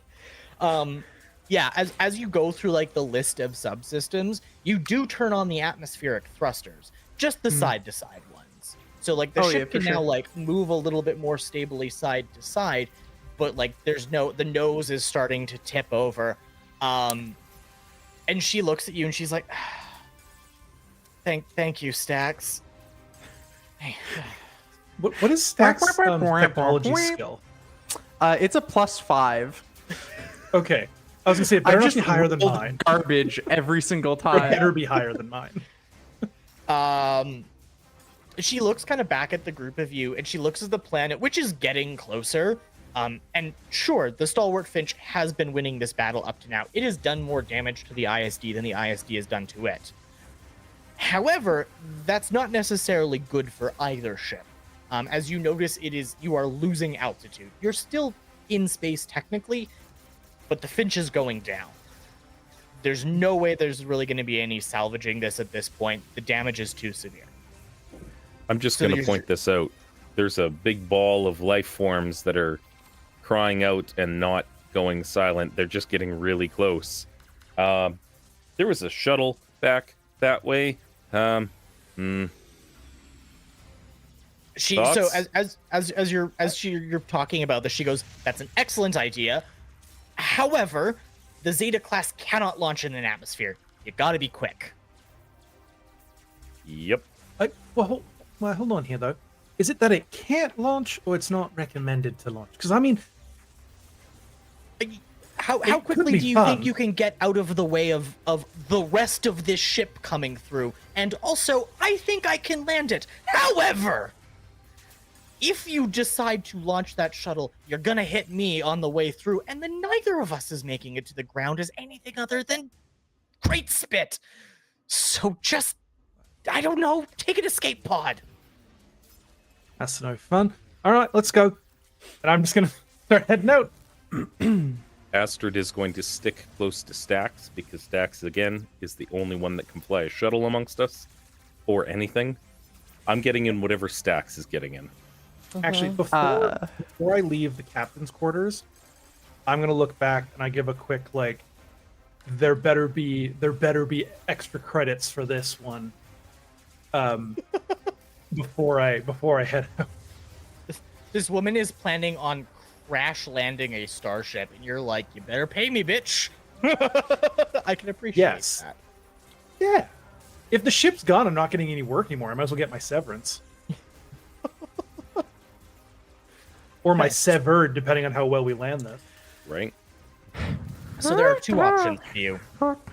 [SPEAKER 2] Yeah, as you go through like the list of subsystems, you do turn on the atmospheric thrusters, just the side to side ones. So like the ship can now like move a little bit more stably side to side, but like the nose is starting to tip over. And she looks at you and she's like, thank you, Stacks.
[SPEAKER 1] What is Stack's technology skill?
[SPEAKER 4] It's a +5.
[SPEAKER 1] Okay. I was going to say, it better
[SPEAKER 4] I
[SPEAKER 1] not
[SPEAKER 4] just
[SPEAKER 1] be higher than
[SPEAKER 4] rolled
[SPEAKER 1] mine.
[SPEAKER 4] Garbage every single
[SPEAKER 1] It
[SPEAKER 4] time.
[SPEAKER 1] better be higher than mine.
[SPEAKER 2] She looks kind of back at the group of you, and she looks at the planet, which is getting closer. And sure, the Stalwart Finch has been winning this battle up to now. It has done more damage to the ISD than the ISD has done to it. However, that's not necessarily good for either ship. As you notice, you are losing altitude. You're still in space technically, but the Finch is going down. There's no way there's really going to be any salvaging this at this point. The damage is too severe.
[SPEAKER 3] I'm just going to point this out. There's a big ball of life forms that are crying out and not going silent. They're just getting really close. There was a shuttle back that way.
[SPEAKER 2] She
[SPEAKER 3] Thoughts?
[SPEAKER 2] so as you're talking about this, she goes, "That's an excellent idea. However, the Zeta class cannot launch in an atmosphere. You got to be quick."
[SPEAKER 3] Yep.
[SPEAKER 1] Well, hold on here, though. Is it that it can't launch, or it's not recommended to launch? Because, I mean...
[SPEAKER 2] how
[SPEAKER 1] It could
[SPEAKER 2] quickly
[SPEAKER 1] be
[SPEAKER 2] do you
[SPEAKER 1] fun.
[SPEAKER 2] think you can get out of the way of the rest of this ship coming through? And also, I think I can land it. However, if you decide to launch that shuttle, you're gonna hit me on the way through, and then neither of us is making it to the ground as anything other than great spit. So just, I don't know, take an escape pod.
[SPEAKER 1] That's no fun. All right, let's go. And I'm just gonna start heading out.
[SPEAKER 3] Astrid is going to stick close to Stax because Stax, again, is the only one that can fly a shuttle amongst us or anything. I'm getting in whatever Stax is getting in.
[SPEAKER 1] Actually, before I leave the captain's quarters, I'm gonna look back and I give a quick like. There better be extra credits for this one. Before I head out.
[SPEAKER 2] This woman is planning on crash landing a starship, and you're like, you better pay me, bitch. I can appreciate that.
[SPEAKER 1] Yeah. If the ship's gone, I'm not getting any work anymore. I might as well get my severance. Or my severed, depending on how well we land this.
[SPEAKER 3] Right?
[SPEAKER 2] So there are two options for you.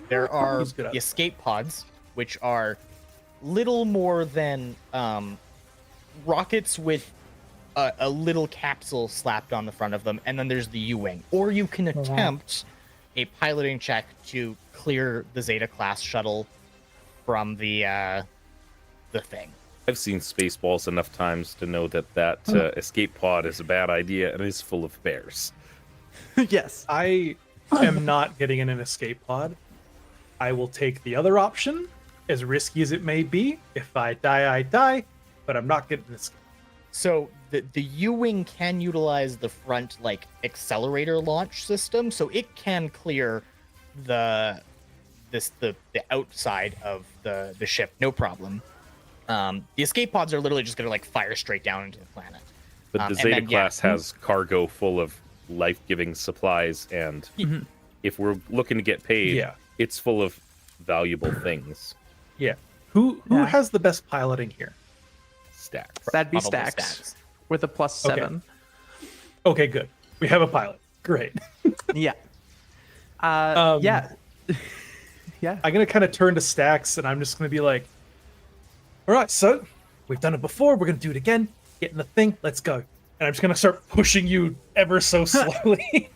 [SPEAKER 2] There are
[SPEAKER 1] He's good at
[SPEAKER 2] the escape pods, which are little more than rockets with a little capsule slapped on the front of them, and then there's the U-wing. Or you can attempt a piloting check to clear the Zeta class shuttle from the thing.
[SPEAKER 3] I've seen Spaceballs enough times to know that escape pod is a bad idea and is full of bears.
[SPEAKER 4] Yes.
[SPEAKER 1] I am not getting in an escape pod. I will take the other option, as risky as it may be. If I die, I die, but I'm not getting this.
[SPEAKER 2] So the U-wing can utilize the front like accelerator launch system, so it can clear the outside of the ship, no problem. The escape pods are literally just gonna like fire straight down into the planet.
[SPEAKER 3] But the Zeta class has cargo full of life-giving supplies, and if we're looking to get paid, it's full of valuable things.
[SPEAKER 1] Yeah. Who has the best piloting here?
[SPEAKER 3] Stacks.
[SPEAKER 4] That'd be
[SPEAKER 2] Probably
[SPEAKER 4] Stacks with a +7.
[SPEAKER 1] Okay, good. We have a pilot. Great.
[SPEAKER 4] Yeah. Yeah. Yeah.
[SPEAKER 1] I'm gonna kind of turn to Stacks, and I'm just gonna be like, "All right, so we've done it before. We're gonna do it again. Get in the thing. Let's go." And I'm just gonna start pushing you ever so slowly.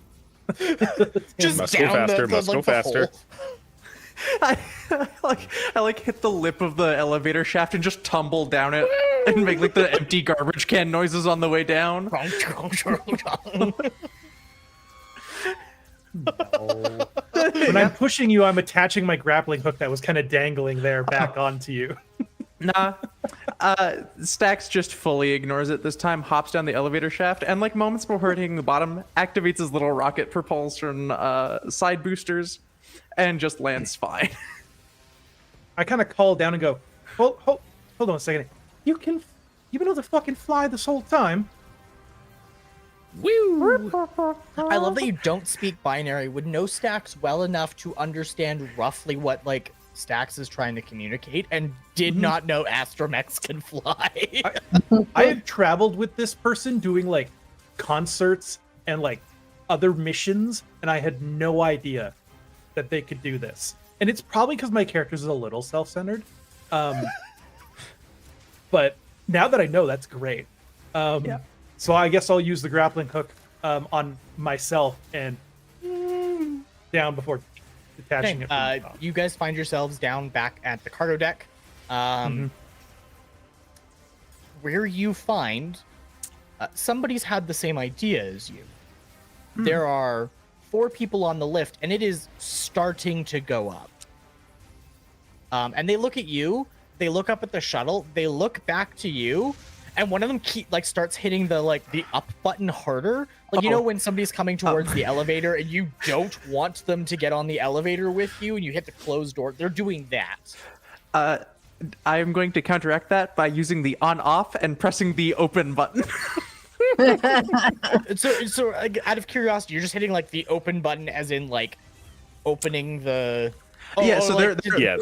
[SPEAKER 2] Just
[SPEAKER 3] Must
[SPEAKER 2] down
[SPEAKER 3] go faster.
[SPEAKER 2] the
[SPEAKER 3] Must go faster.
[SPEAKER 4] I like hit the lip of the elevator shaft and just tumble down it and make like the empty garbage can noises on the way down.
[SPEAKER 1] When I'm pushing you, I'm attaching my grappling hook that was kind of dangling there back onto you.
[SPEAKER 4] Nah. Stacks just fully ignores it this time, hops down the elevator shaft, and like moments before hitting the bottom, activates his little rocket propulsion side boosters, and just lands fine.
[SPEAKER 1] I kind of call down and go, hold on a second. You've been able to fucking fly this whole time.
[SPEAKER 2] Woo! I love that you don't speak binary, would know Stacks well enough to understand roughly what like Stacks is trying to communicate, and did not know Astromex can fly.
[SPEAKER 1] I had traveled with this person doing like concerts and like other missions, and I had no idea that they could do this. And it's probably because my character is a little self-centered. But now that I know, that's great. So I guess I'll use the grappling hook on myself and down before detaching it. From the top.
[SPEAKER 2] You guys find yourselves down back at the cargo deck, where you find somebody's had the same idea as you. There are 4 people on the lift, and it is starting to go up. And they look at you, they look up at the shuttle, they look back to you, and one of them starts hitting the up button harder. Like, you know when somebody's coming towards the elevator and you don't want them to get on the elevator with you and you hit the closed door? They're doing that.
[SPEAKER 4] I'm going to counteract that by using the on-off and pressing the open button.
[SPEAKER 2] So out of curiosity, you're just hitting like the open button as in like opening the...
[SPEAKER 4] they're
[SPEAKER 3] Yeah.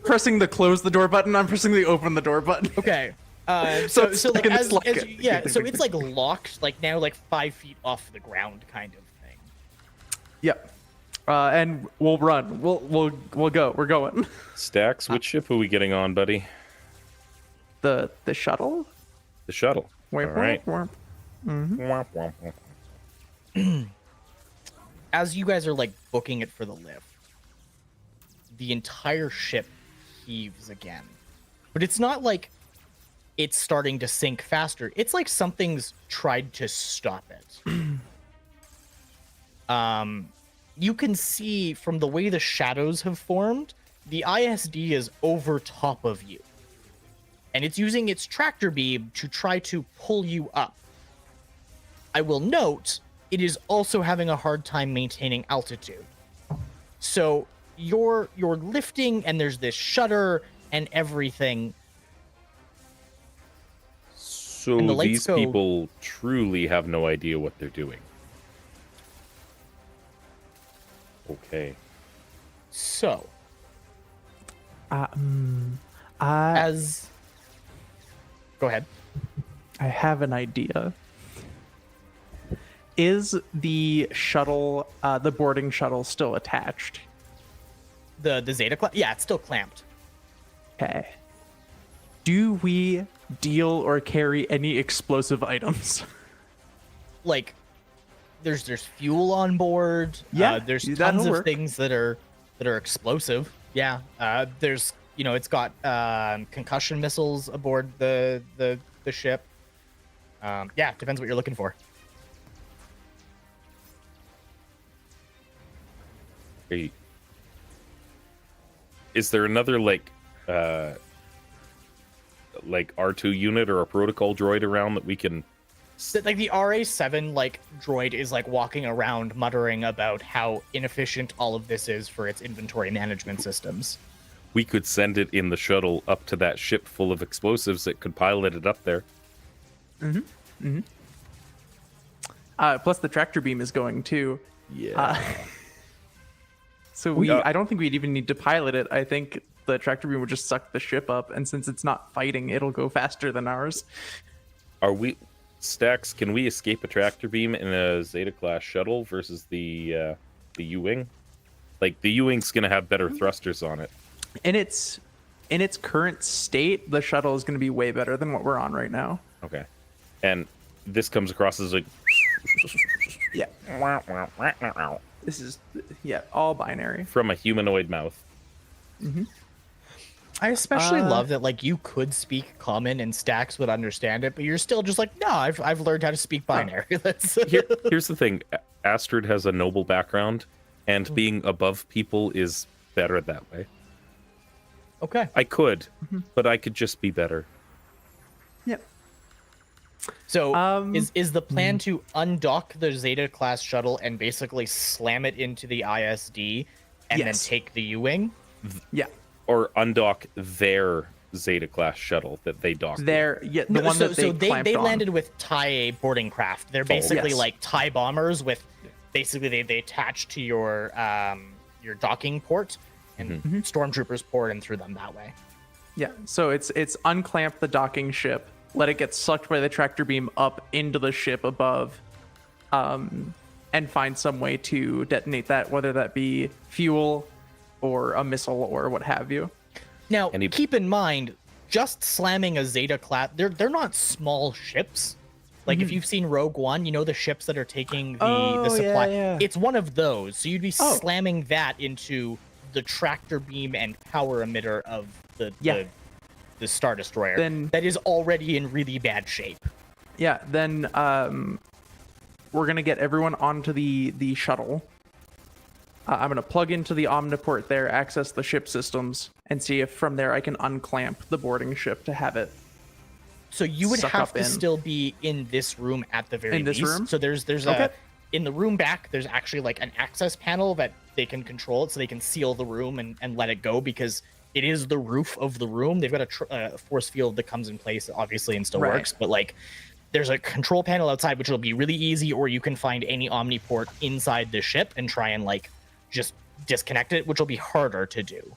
[SPEAKER 4] pressing the close the door button. I'm pressing the open the door button.
[SPEAKER 2] Okay.
[SPEAKER 4] So
[SPEAKER 2] like,
[SPEAKER 4] it's like
[SPEAKER 2] so it's like locked, like now like 5 feet off the ground kind of thing.
[SPEAKER 4] Yep. And we'll run. We'll go. We're going.
[SPEAKER 3] Stacks, which ship are we getting on, buddy?
[SPEAKER 4] The shuttle.
[SPEAKER 3] The shuttle.
[SPEAKER 4] Wait,
[SPEAKER 3] All right.
[SPEAKER 4] Mm-hmm.
[SPEAKER 2] As you guys are like booking it for the lift, the entire ship heaves again. But it's not like it's starting to sink faster. It's like something's tried to stop it. You can see from the way the shadows have formed, the ISD is over top of you. And it's using its tractor beam to try to pull you up. I will note, it is also having a hard time maintaining altitude. So you're lifting, and there's this shudder and everything.
[SPEAKER 3] So
[SPEAKER 2] And the lights
[SPEAKER 3] these
[SPEAKER 2] go-
[SPEAKER 3] people truly have no idea what they're doing. Okay.
[SPEAKER 2] So,
[SPEAKER 4] I
[SPEAKER 2] go ahead.
[SPEAKER 4] have an idea. Is the shuttle, the boarding shuttle, still attached?
[SPEAKER 2] The Zeta clamp? Yeah, it's still clamped.
[SPEAKER 4] Okay. Do we deal or carry any explosive items?
[SPEAKER 2] Like, there's fuel on board.
[SPEAKER 4] Yeah,
[SPEAKER 2] there's
[SPEAKER 4] that'll
[SPEAKER 2] tons of
[SPEAKER 4] work.
[SPEAKER 2] things that are explosive. Yeah. There's it's got concussion missiles aboard the ship. Yeah, depends what you're looking for.
[SPEAKER 3] Hey, is there another like R2 unit or a protocol droid around that we can?
[SPEAKER 2] Like the RA7 like droid is like walking around muttering about how inefficient all of this is for its inventory management systems.
[SPEAKER 3] We could send it in the shuttle up to that ship full of explosives that could pilot it up there.
[SPEAKER 4] Plus the tractor beam is going too.
[SPEAKER 3] Yeah.
[SPEAKER 4] So I don't think we'd even need to pilot it. I think the tractor beam would just suck the ship up, and since it's not fighting, it'll go faster than ours.
[SPEAKER 3] Are we Stacks? Can we escape a tractor beam in a Zeta class shuttle versus the U-wing? Like the U-wing's gonna have better thrusters on it.
[SPEAKER 4] In its current state, the shuttle is going to be way better than what we're on right now.
[SPEAKER 3] Okay, and this comes across as like
[SPEAKER 4] Yeah. This is all binary.
[SPEAKER 3] from a humanoid mouth.
[SPEAKER 2] I especially love that like you could speak common and Stacks would understand it, but you're still just like, no, I've learned how to speak binary.
[SPEAKER 3] Here's the thing: Astrid has a noble background, and being above people is better that way.
[SPEAKER 2] Okay.
[SPEAKER 3] I could, but I could just be better.
[SPEAKER 4] Yep.
[SPEAKER 2] So is the plan to undock the Zeta class shuttle and basically slam it into the ISD and then
[SPEAKER 4] Yes.
[SPEAKER 2] take the U-wing?
[SPEAKER 4] Yeah.
[SPEAKER 3] Or undock their Zeta class shuttle that they docked.
[SPEAKER 4] The one that they clamped
[SPEAKER 2] they
[SPEAKER 4] on.
[SPEAKER 2] landed with TIE boarding craft. They're basically
[SPEAKER 4] yes.
[SPEAKER 2] like TIE bombers with basically they attach to your docking port and stormtroopers pour in through them that way.
[SPEAKER 4] Yeah. So it's unclamp the docking ship, let it get sucked by the tractor beam up into the ship above, and find some way to detonate that, whether that be fuel or a missile or what have you.
[SPEAKER 2] Now,
[SPEAKER 3] And he-
[SPEAKER 2] keep in mind, just slamming a Zeta class, they're not small ships. Like if you've seen Rogue One, you know the ships that are taking the supply.
[SPEAKER 4] yeah.
[SPEAKER 2] It's one of those. So you'd be slamming that into the tractor beam and power emitter of the Star Destroyer
[SPEAKER 4] Then-
[SPEAKER 2] that is already in really bad shape.
[SPEAKER 4] Yeah. Then we're gonna get everyone onto the shuttle. I'm gonna plug into the omniport there, access the ship systems, and see if from there I can unclamp the boarding ship to have it.
[SPEAKER 2] So you would
[SPEAKER 4] Suck
[SPEAKER 2] have
[SPEAKER 4] up
[SPEAKER 2] to
[SPEAKER 4] in.
[SPEAKER 2] still be in this room at the very
[SPEAKER 4] In this
[SPEAKER 2] least.
[SPEAKER 4] room?
[SPEAKER 2] So there's
[SPEAKER 4] Okay.
[SPEAKER 2] in the room back, there's actually like an access panel that they can control it, so they can seal the room and let it go because it is the roof of the room. They've got a force field that comes in place, obviously, and still
[SPEAKER 4] Right.
[SPEAKER 2] works. But like, there's a control panel outside, which will be really easy, or you can find any omniport inside the ship and try and like just disconnect it, which will be harder to do.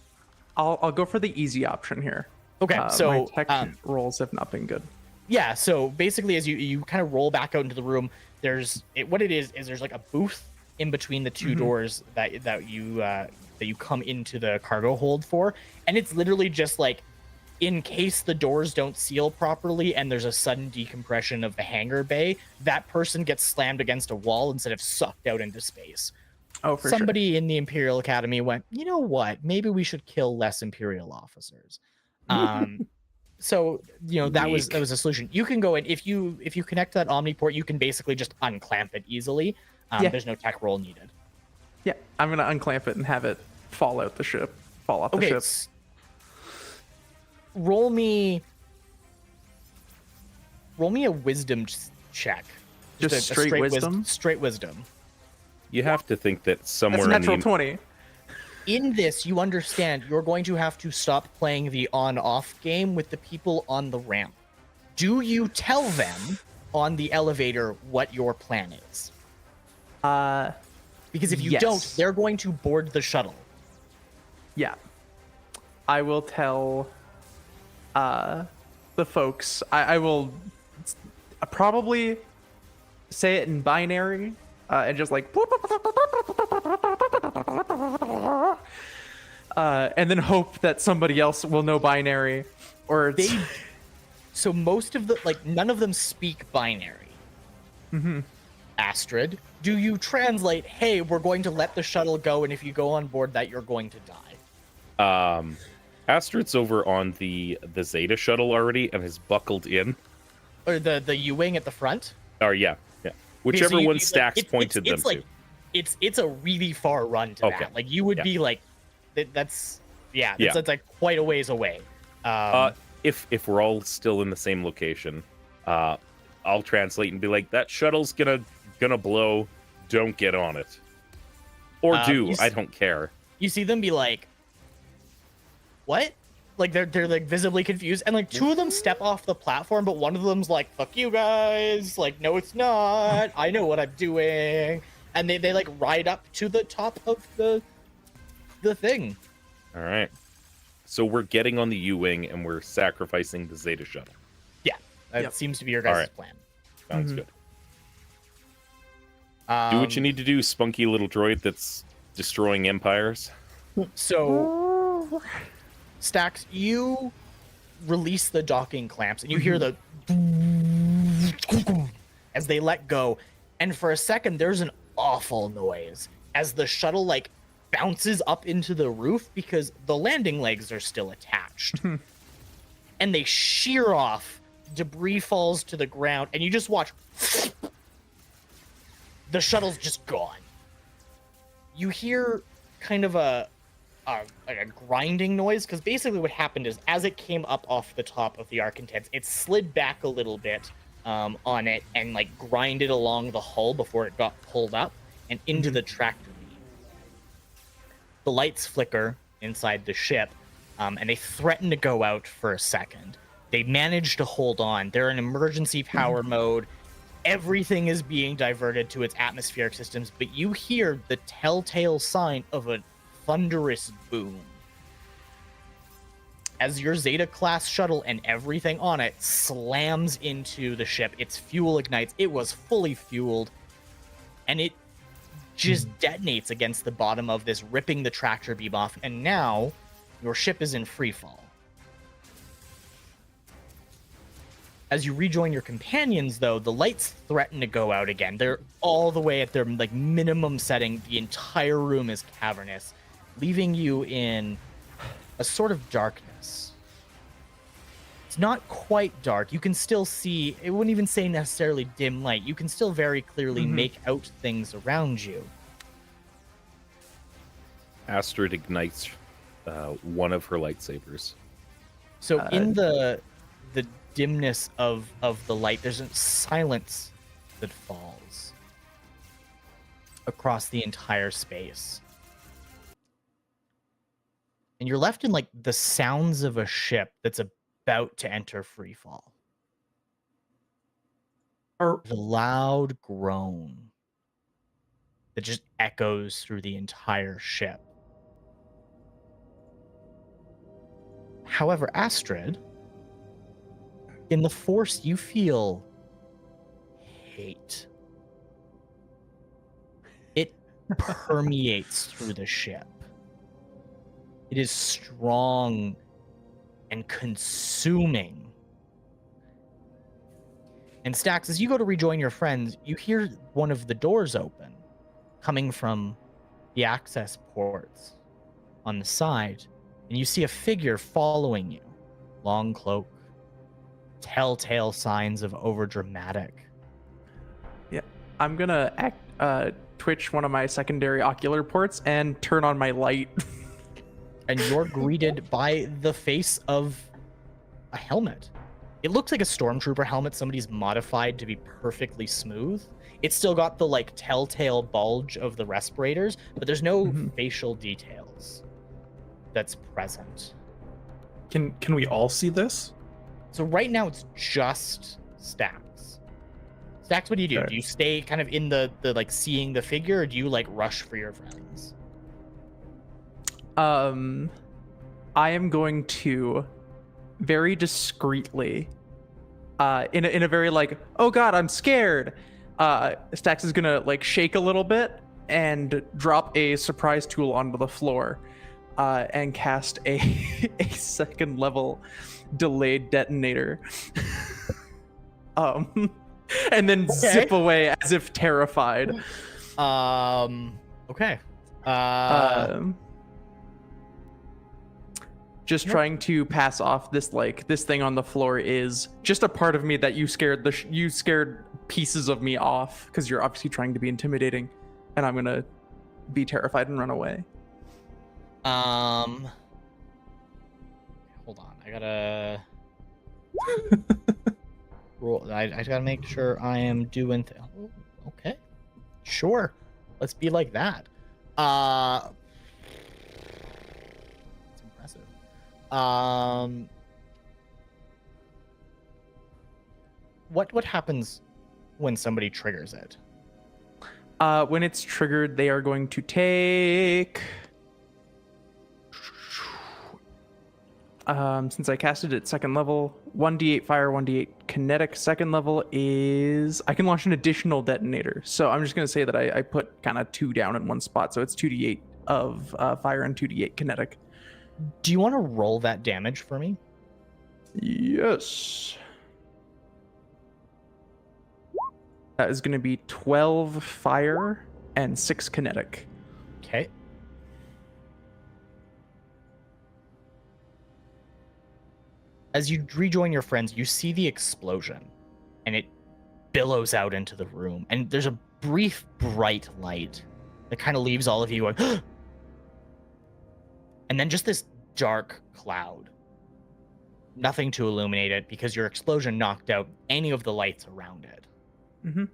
[SPEAKER 4] I'll go for the easy option here.
[SPEAKER 2] Okay,
[SPEAKER 4] my
[SPEAKER 2] so
[SPEAKER 4] tech rolls have not been good.
[SPEAKER 2] yeah, so basically as you kind of roll back out into the room, there's like a booth in between the two doors that you come into the cargo hold for, and it's literally just like, in case the doors don't seal properly and there's a sudden decompression of the hangar bay, that person gets slammed against a wall instead of sucked out into space.
[SPEAKER 4] Oh, for
[SPEAKER 2] Somebody in the Imperial Academy went, you know what? Maybe we should kill less Imperial officers. So that was a solution. You can go in if you connect to that Omniport, you can basically just unclamp it easily.
[SPEAKER 4] Yeah.
[SPEAKER 2] There's no tech roll needed.
[SPEAKER 4] Yeah, I'm gonna unclamp it and have it fall off the ship.
[SPEAKER 2] Okay. Roll me a wisdom check.
[SPEAKER 4] Just
[SPEAKER 2] a
[SPEAKER 4] straight wisdom?
[SPEAKER 2] Straight wisdom.
[SPEAKER 3] You have to think that somewhere
[SPEAKER 4] That's a natural
[SPEAKER 3] in
[SPEAKER 4] 20.
[SPEAKER 2] In this, you understand you're going to have to stop playing the on-off game with the people on the ramp. Do you tell them on the elevator what your plan is? Because if you don't, they're going to board the shuttle.
[SPEAKER 4] Yeah. I will tell the folks. I will probably say it in binary and just like and then hope that somebody else will know binary or it's...
[SPEAKER 2] So most of none of them speak binary. Astrid, do you translate, hey, we're going to let the shuttle go, and if you go on board that, you're going to die?
[SPEAKER 3] Astrid's over on the Zeta shuttle already and is buckled in.
[SPEAKER 2] Or the U-wing at the front?
[SPEAKER 3] Oh, yeah. Whichever one Stacks pointed them
[SPEAKER 2] to. It's a really far run to that. Like, you would be like, that's like quite a ways away.
[SPEAKER 3] If we're all still in the same location, I'll translate and be like, that shuttle's gonna blow, don't get on it. Or I don't care.
[SPEAKER 2] You see them be like, what? Like they're like visibly confused, and like two of them step off the platform, but one of them's like, fuck you guys, like, no it's not, I know what I'm doing. And they like ride up to the top of the thing.
[SPEAKER 3] All right. So we're getting on the U-wing and we're sacrificing the Zeta shuttle.
[SPEAKER 2] Yeah, that seems to be your guys' plan.
[SPEAKER 3] Sounds good. Do what you need to do, spunky little droid that's destroying empires.
[SPEAKER 2] So, Stacks, you release the docking clamps, and you hear the as they let go, and for a second, there's an awful noise as the shuttle like bounces up into the roof because the landing legs are still attached, and they shear off. Debris falls to the ground, and you just watch. The shuttle's just gone. You hear kind of a grinding noise, because basically what happened is as it came up off the top of the Architects, it slid back a little bit on it and like grinded along the hull before it got pulled up and into the tractor beam. The lights flicker inside the ship, and they threaten to go out for a second. They manage to hold on. They're in emergency power mode. Everything is being diverted to its atmospheric systems, but you hear the telltale sign of a thunderous boom as your Zeta class shuttle and everything on it slams into the ship. Its fuel ignites. It was fully fueled, and it just detonates against the bottom of this, ripping the tractor beam off, and now your ship is in free fall. As you rejoin your companions, though, the lights threaten to go out again. They're all the way at their like minimum setting. The entire room is cavernous, leaving you in a sort of darkness. It's not quite dark. You can still see, it wouldn't even say necessarily dim light. You can still very clearly make out things around you.
[SPEAKER 3] Astrid ignites one of her lightsabers.
[SPEAKER 2] So in the dimness of the light, there's a silence that falls across the entire space. And you're left in like the sounds of a ship that's about to enter free fall. There's a loud groan that just echoes through the entire ship. However, Astrid, in the Force, you feel hate. It permeates through the ship. It is strong and consuming. And Stax, as you go to rejoin your friends, you hear one of the doors open, coming from the access ports on the side, and you see a figure following you. Long cloak, telltale signs of overdramatic.
[SPEAKER 4] I'm gonna twitch one of my secondary ocular ports and turn on my light.
[SPEAKER 2] And you're greeted by the face of a helmet. It looks like a stormtrooper helmet somebody's modified to be perfectly smooth. It's still got the like telltale bulge of the respirators, but there's no facial details that's present.
[SPEAKER 7] Can we all see this?
[SPEAKER 2] So right now it's just Stax. Stax, what do you do?
[SPEAKER 4] Okay.
[SPEAKER 2] Do you stay kind of in the like seeing the figure, or do you like rush for your friends?
[SPEAKER 4] I am going to very discreetly, in a very like, oh god, I'm scared. Stax is gonna like shake a little bit and drop a surprise tool onto the floor, and cast a second level delayed detonator. And then zip away as if terrified.
[SPEAKER 2] Okay.
[SPEAKER 4] Just trying to pass off this thing on the floor is just a part of me that you scared you scared pieces of me off because you're obviously trying to be intimidating, and I'm gonna be terrified and run away.
[SPEAKER 2] Hold on, I gotta roll. I gotta make sure I am doing. Okay, sure. Let's be like that. It's impressive. What happens when somebody triggers it?
[SPEAKER 4] When it's triggered, they are going to take. Since I casted it at second level, 1d8 fire, 1d8 kinetic. Second level is I can launch an additional detonator. So I'm just gonna say that I put kind of 2 down in one spot, so it's 2d8 of fire and 2d8 kinetic.
[SPEAKER 2] Do you want to roll that damage for me?
[SPEAKER 4] Yes. That is going to be 12 fire and 6 kinetic.
[SPEAKER 2] Okay. As you rejoin your friends, you see the explosion, and it billows out into the room, and there's a brief bright light that kind of leaves all of you going, and then just this dark cloud. Nothing to illuminate it because your explosion knocked out any of the lights around it.
[SPEAKER 4] Mm-hmm.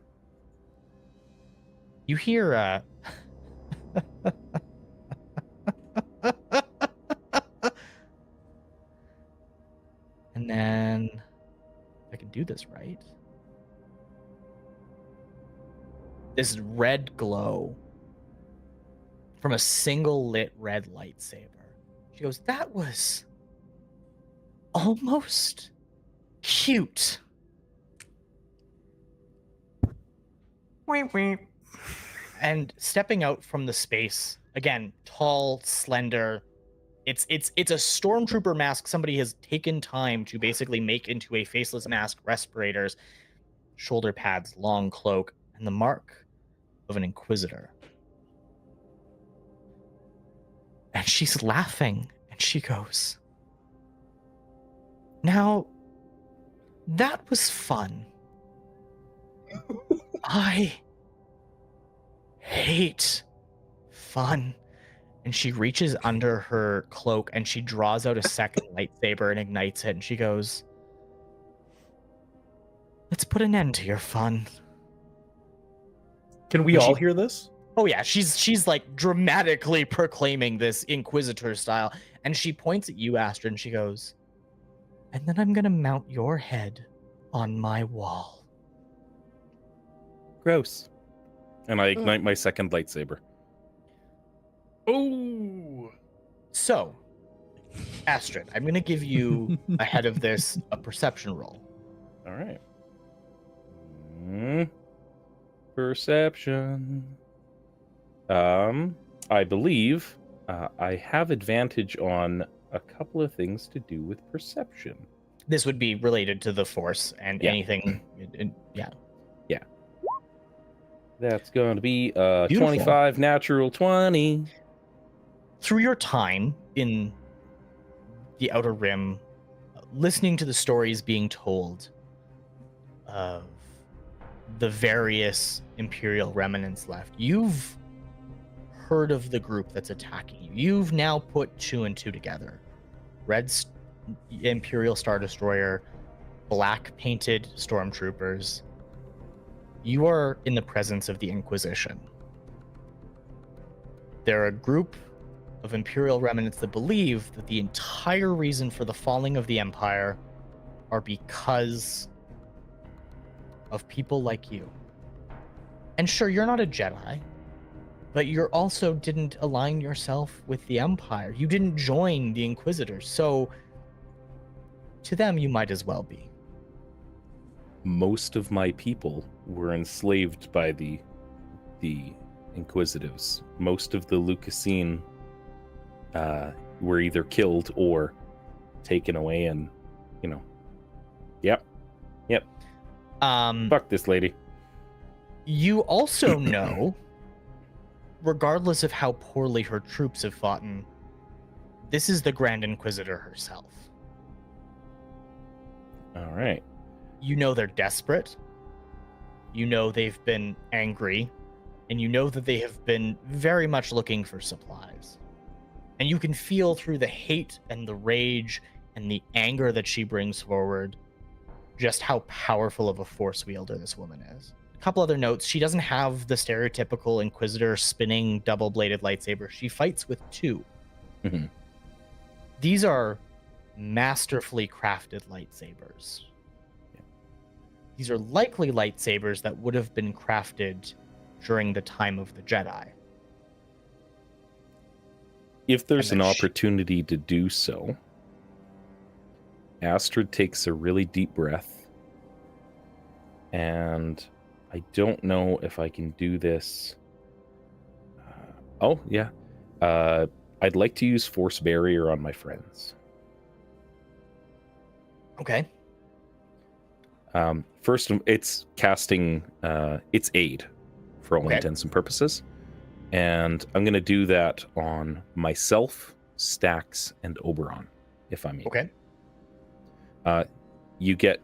[SPEAKER 2] You hear and then I can do this right. This red glow from a single lit red lightsaber. She goes, that was almost cute. And stepping out from the space, again, tall, slender. It's a stormtrooper mask somebody has taken time to basically make into a faceless mask, respirators, shoulder pads, long cloak, and the mark of an inquisitor. And she's laughing, and she goes, now, that was fun. I hate fun. And she reaches under her cloak and she draws out a second lightsaber and ignites it. And she goes, let's put an end to your fun.
[SPEAKER 7] Can we all hear this?
[SPEAKER 2] Oh yeah, she's like dramatically proclaiming this Inquisitor style. And she points at you, Astrid, and she goes, and then I'm gonna mount your head on my wall.
[SPEAKER 3] Gross. And I ignite my second lightsaber.
[SPEAKER 7] Oh.
[SPEAKER 2] So, Astrid, I'm gonna give you ahead of this a perception roll.
[SPEAKER 3] All right. Perception. I believe I have advantage on a couple of things to do with perception.
[SPEAKER 2] This would be related to the Force and
[SPEAKER 3] Yeah.
[SPEAKER 2] anything. Yeah.
[SPEAKER 3] That's going to be
[SPEAKER 2] Beautiful.
[SPEAKER 3] 25 natural 20.
[SPEAKER 2] Through your time in the Outer Rim, listening to the stories being told of the various Imperial remnants left, you've heard of the group that's attacking you. You've now put 2 and 2 together. Imperial Star Destroyer, black painted stormtroopers. You are in the presence of the Inquisition. They're a group of Imperial remnants that believe that the entire reason for the falling of the Empire are because of people like you. And sure, you're not a Jedi, but you also didn't align yourself with the Empire. You didn't join the Inquisitors, so to them, you might as well be.
[SPEAKER 3] Most of my people were enslaved by the Inquisitives. Most of the Lucasine were either killed or taken away, and yep. Fuck this lady.
[SPEAKER 2] You also know, regardless of how poorly her troops have fought, this is the Grand Inquisitor herself.
[SPEAKER 3] All right.
[SPEAKER 2] You know they're desperate. You know they've been angry. And you know that they have been very much looking for supplies. And you can feel through the hate and the rage and the anger that she brings forward just how powerful of a force wielder this woman is. A couple other notes. She doesn't have the stereotypical Inquisitor spinning double-bladed lightsaber. She fights with 2.
[SPEAKER 3] Mm-hmm.
[SPEAKER 2] These are masterfully crafted lightsabers. These are likely lightsabers that would have been crafted during the time of the Jedi.
[SPEAKER 3] If there's an opportunity to do so, Astrid takes a really deep breath, and I don't know if I can do this. I'd like to use Force Barrier on my friends.
[SPEAKER 2] Okay.
[SPEAKER 3] First, it's casting, it's aid for all intents and purposes. And I'm going to do that on myself, Stax, and Oberon, if I'm able.
[SPEAKER 2] Okay.
[SPEAKER 3] You get...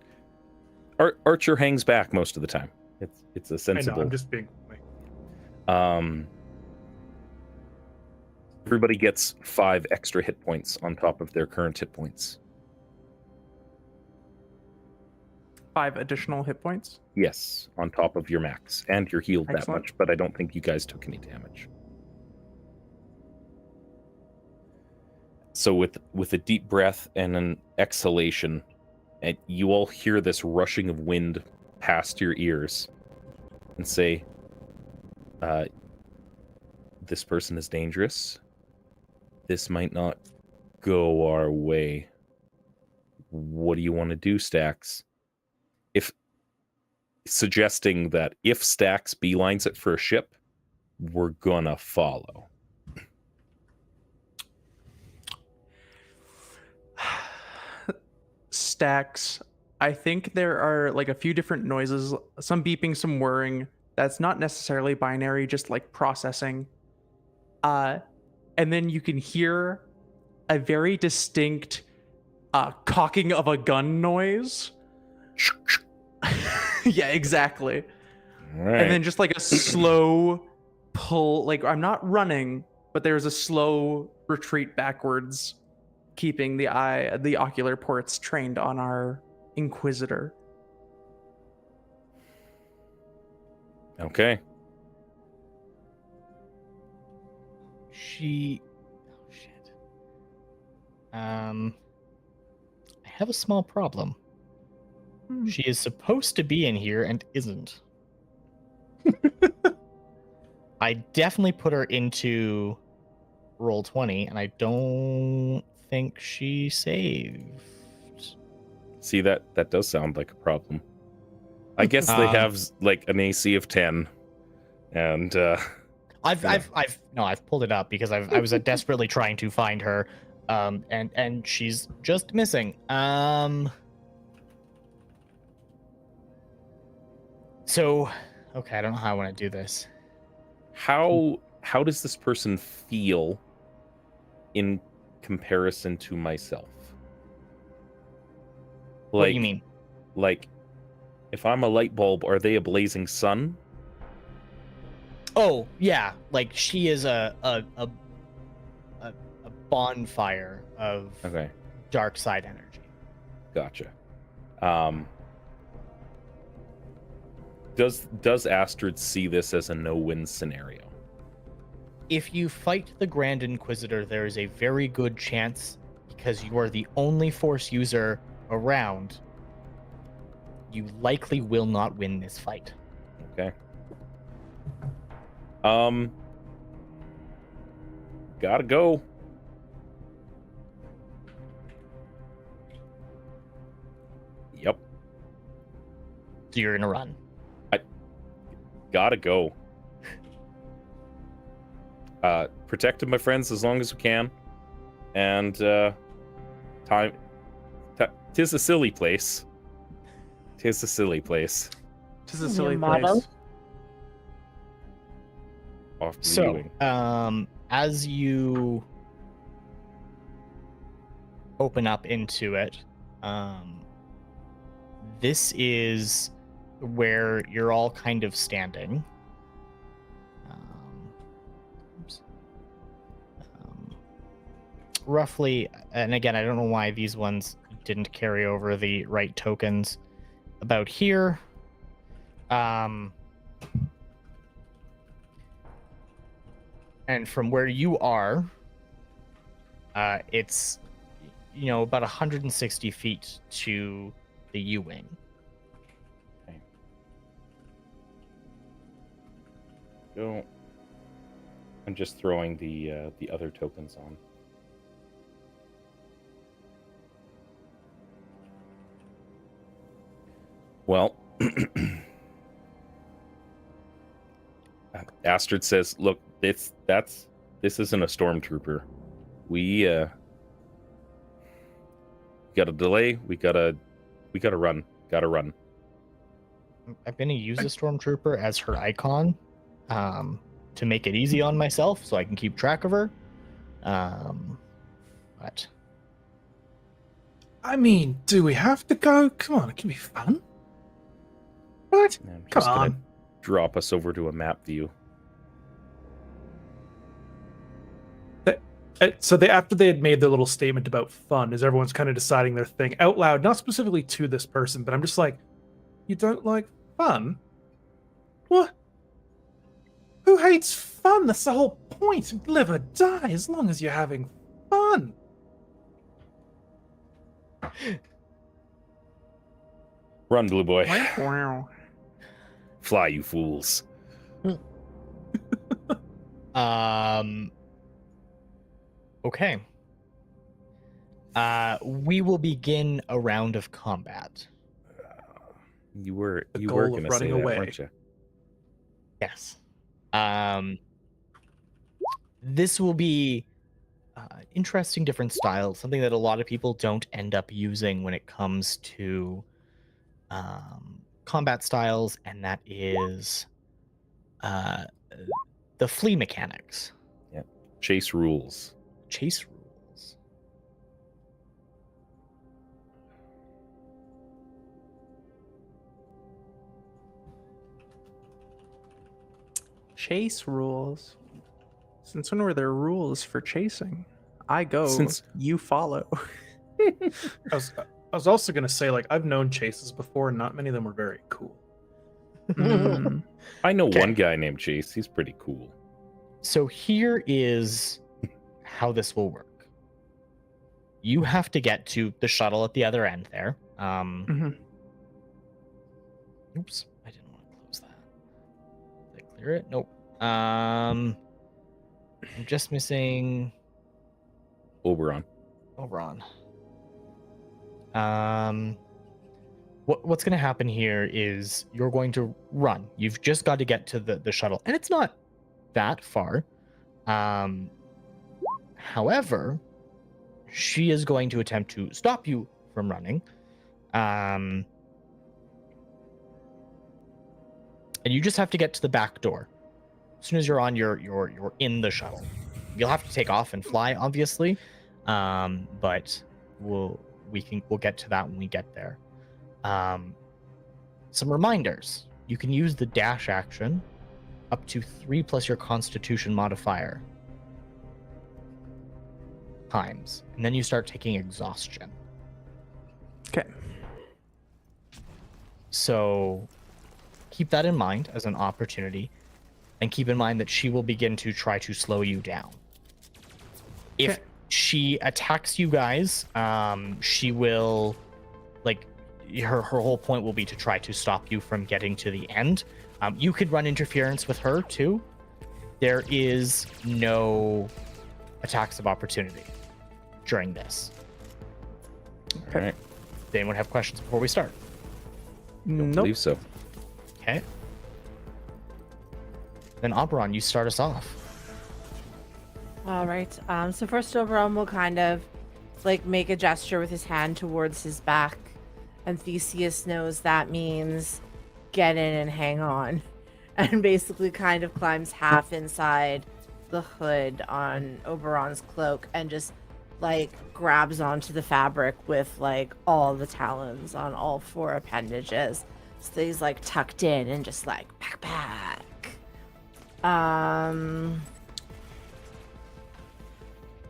[SPEAKER 3] Archer hangs back most of the time. It's a sensible...
[SPEAKER 1] I know, I'm just being...
[SPEAKER 3] Everybody gets 5 extra hit points on top of their current hit points.
[SPEAKER 4] 5 additional hit points?
[SPEAKER 3] Yes, on top of your max. And you're healed that
[SPEAKER 4] Excellent.
[SPEAKER 3] much, but I don't think you guys took any damage. So with a deep breath and an exhalation, and you all hear this rushing of wind past your ears and say, this person is dangerous. This might not go our way. What do you want to do, Stax? Suggesting that if Stax beelines it for a ship, we're gonna follow.
[SPEAKER 4] Stax, I think there are like a few different noises, some beeping, some whirring. That's not necessarily binary, just like processing. And then you can hear a very distinct cocking of a gun noise. Yeah, exactly.
[SPEAKER 3] Right.
[SPEAKER 4] And then just like a slow pull, like I'm not running, but there's a slow retreat backwards, keeping the ocular ports trained on our Inquisitor.
[SPEAKER 3] Okay.
[SPEAKER 2] Oh shit. I have a small problem. She is supposed to be in here and isn't. I definitely put her into roll 20, and I don't think she saved.
[SPEAKER 3] See, that does sound like a problem. I guess they have like an AC of 10, and
[SPEAKER 2] I've pulled it up because I was desperately trying to find her, and she's just missing. So, okay, I don't know how I want to do this.
[SPEAKER 3] How does this person feel in comparison to myself?
[SPEAKER 2] What do you mean?
[SPEAKER 3] Like, if I'm a light bulb, are they a blazing sun?
[SPEAKER 2] Oh yeah, like she is a bonfire of
[SPEAKER 3] Okay,
[SPEAKER 2] dark side energy.
[SPEAKER 3] gotcha. Does Astrid see this as a no-win scenario?
[SPEAKER 2] If you fight the Grand Inquisitor, there is a very good chance, because you are the only Force user around, you likely will not win this fight.
[SPEAKER 3] Okay. Gotta go. Yep.
[SPEAKER 2] So you're gonna run.
[SPEAKER 3] Gotta go. Protecting my friends as long as we can. And tis a silly place. Tis a silly place.
[SPEAKER 4] Tis a silly
[SPEAKER 5] motto?
[SPEAKER 4] place.
[SPEAKER 3] Off to
[SPEAKER 2] So,
[SPEAKER 3] viewing.
[SPEAKER 2] as you open up into it, this is where you're all kind of standing. Oops. Roughly, and again, I don't know why these ones didn't carry over the right tokens. About here, and from where you are, it's about 160 feet to the U-wing.
[SPEAKER 3] Go. I'm just throwing the other tokens on. Well, Astrid says, "Look, this isn't a stormtrooper. We got a delay. We gotta run. Gotta run."
[SPEAKER 2] I'm gonna use a stormtrooper as her icon, to make it easy on myself, so I can keep track of her. But
[SPEAKER 7] I mean, do we have to go? Come on, it can be fun. What?
[SPEAKER 3] I'm
[SPEAKER 7] Come
[SPEAKER 3] just gonna
[SPEAKER 7] on.
[SPEAKER 3] drop us over to a map view.
[SPEAKER 7] So after they had made their little statement about fun, as everyone's kind of deciding their thing out loud, not specifically to this person, but I'm just like, you don't like fun? What? Who hates fun? That's the whole point. Live or die as long as you're having fun.
[SPEAKER 3] Run, blue boy.
[SPEAKER 4] Wow.
[SPEAKER 3] Fly, you fools.
[SPEAKER 2] Okay. We will begin a round of combat.
[SPEAKER 3] You were
[SPEAKER 7] The
[SPEAKER 3] you
[SPEAKER 7] goal
[SPEAKER 3] were
[SPEAKER 7] of
[SPEAKER 3] gonna
[SPEAKER 7] running
[SPEAKER 3] say that,
[SPEAKER 7] away.
[SPEAKER 3] weren't you?
[SPEAKER 2] Yes. This will be interesting, different styles, something that a lot of people don't end up using when it comes to combat styles, and that is the flee mechanics.
[SPEAKER 3] Yep. Chase rules.
[SPEAKER 2] Chase rules.
[SPEAKER 4] Chase rules. Since when were there rules for chasing? I go,
[SPEAKER 3] Since-
[SPEAKER 4] you follow.
[SPEAKER 7] I was also gonna say, like, I've known chases before, and not many of them were very cool.
[SPEAKER 4] Mm.
[SPEAKER 3] I know
[SPEAKER 2] Okay.
[SPEAKER 3] one guy named Chase. He's pretty cool.
[SPEAKER 2] So here is how this will work. You have to get to the shuttle at the other end there.
[SPEAKER 4] Mhm.
[SPEAKER 2] Oops, I didn't want to close that. Did I clear it? Nope. I'm just missing
[SPEAKER 3] Oberon.
[SPEAKER 2] Oberon. What's going to happen here is you're going to run. You've just got to get to the shuttle, and it's not that far. However, she is going to attempt to stop you from running. And you just have to get to the back door. As soon as you're on, you're in the shuttle. You'll have to take off and fly, obviously, but we'll get to that when we get there. Some reminders: you can use the dash action up to 3 plus your Constitution modifier times, and then you start taking exhaustion.
[SPEAKER 4] Okay.
[SPEAKER 2] So keep that in mind as an opportunity, and keep in mind that she will begin to try to slow you down. If
[SPEAKER 4] Okay.
[SPEAKER 2] she attacks you guys, she will, like, her whole point will be to try to stop you from getting to the end. You could run interference with her too. There is no attacks of opportunity during this.
[SPEAKER 6] All right.
[SPEAKER 2] Does anyone have questions before we start?
[SPEAKER 3] Don't
[SPEAKER 4] Nope.
[SPEAKER 3] believe so.
[SPEAKER 2] Okay. Then Oberon, you start us off.
[SPEAKER 5] All right. So first, Oberon will kind of like make a gesture with his hand towards his back, and Theseus knows that means get in and hang on, and basically kind of climbs half inside the hood on Oberon's cloak and just like grabs onto the fabric with like all the talons on all 4 appendages. So he's like tucked in and just like back.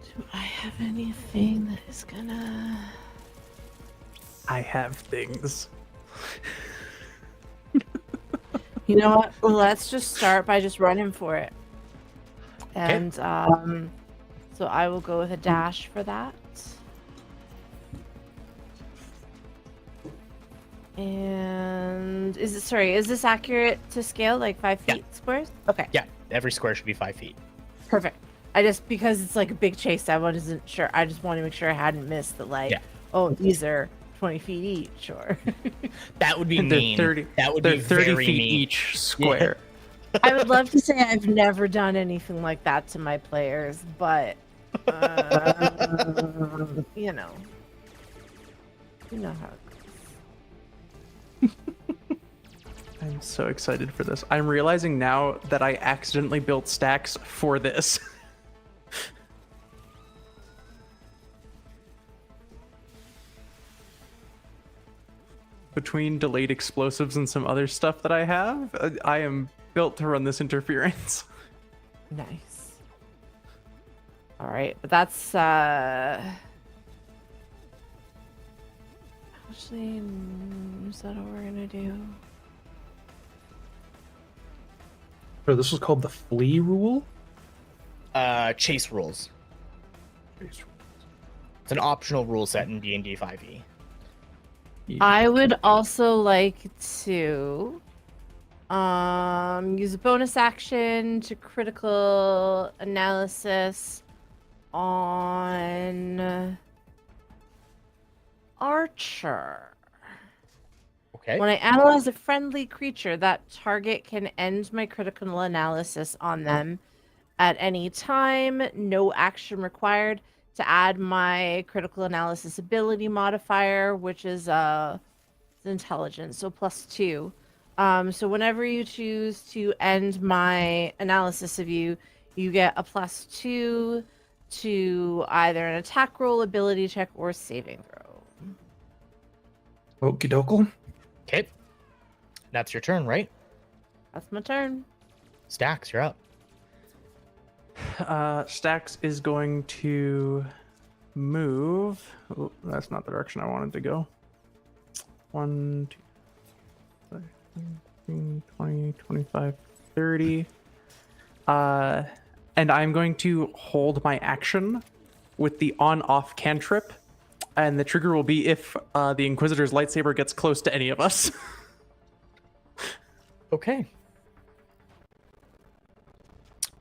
[SPEAKER 5] Do I have anything that is gonna...
[SPEAKER 4] I have things.
[SPEAKER 5] You know what? Well, let's just start by just running for it. And so I will go with a dash for that. And is this accurate to scale, like 5
[SPEAKER 2] Yeah.
[SPEAKER 5] feet squares? Okay.
[SPEAKER 2] Yeah, every square should be 5 feet.
[SPEAKER 5] Perfect. I just, because it's like a big chase, I wasn't sure. I just wanted to make sure I hadn't missed that, like,
[SPEAKER 2] Yeah.
[SPEAKER 5] oh, these are 20 feet each, or...
[SPEAKER 2] That would be
[SPEAKER 4] And they're
[SPEAKER 2] mean.
[SPEAKER 4] 30
[SPEAKER 2] That would
[SPEAKER 4] They're
[SPEAKER 2] be
[SPEAKER 4] 30
[SPEAKER 2] very
[SPEAKER 4] feet
[SPEAKER 2] mean.
[SPEAKER 4] each square.
[SPEAKER 5] I would love to say I've never done anything like that to my players, but, you know how it goes.
[SPEAKER 4] I'm so excited for this. I'm realizing now that I accidentally built stacks for this. Between delayed explosives and some other stuff that I have, I am built to run this interference.
[SPEAKER 5] Nice. All right, but that's actually, is that what we're gonna do?
[SPEAKER 7] So this was called the flea rule.
[SPEAKER 2] Chase rules. It's an optional rule set in D&D 5e.
[SPEAKER 5] I would also like to use a bonus action to critical analysis on Archer.
[SPEAKER 2] Okay.
[SPEAKER 5] When I analyze a friendly creature, that target can end my critical analysis on them at any time. No action required. To add my critical analysis ability modifier, which is intelligence, so +2. So whenever you choose to end my analysis of you, you get a +2 to either an attack roll, ability check, or saving throw.
[SPEAKER 7] Okie dokie.
[SPEAKER 2] Okay. That's your turn, right?
[SPEAKER 5] That's my turn.
[SPEAKER 2] Stacks, you're up.
[SPEAKER 4] Stax is going to move. Oh, that's not the direction I wanted to go. 1, 2, 15, 20, 25, 30. And I'm going to hold my action with the on-off cantrip. And the trigger will be if the Inquisitor's lightsaber gets close to any of us.
[SPEAKER 2] Okay.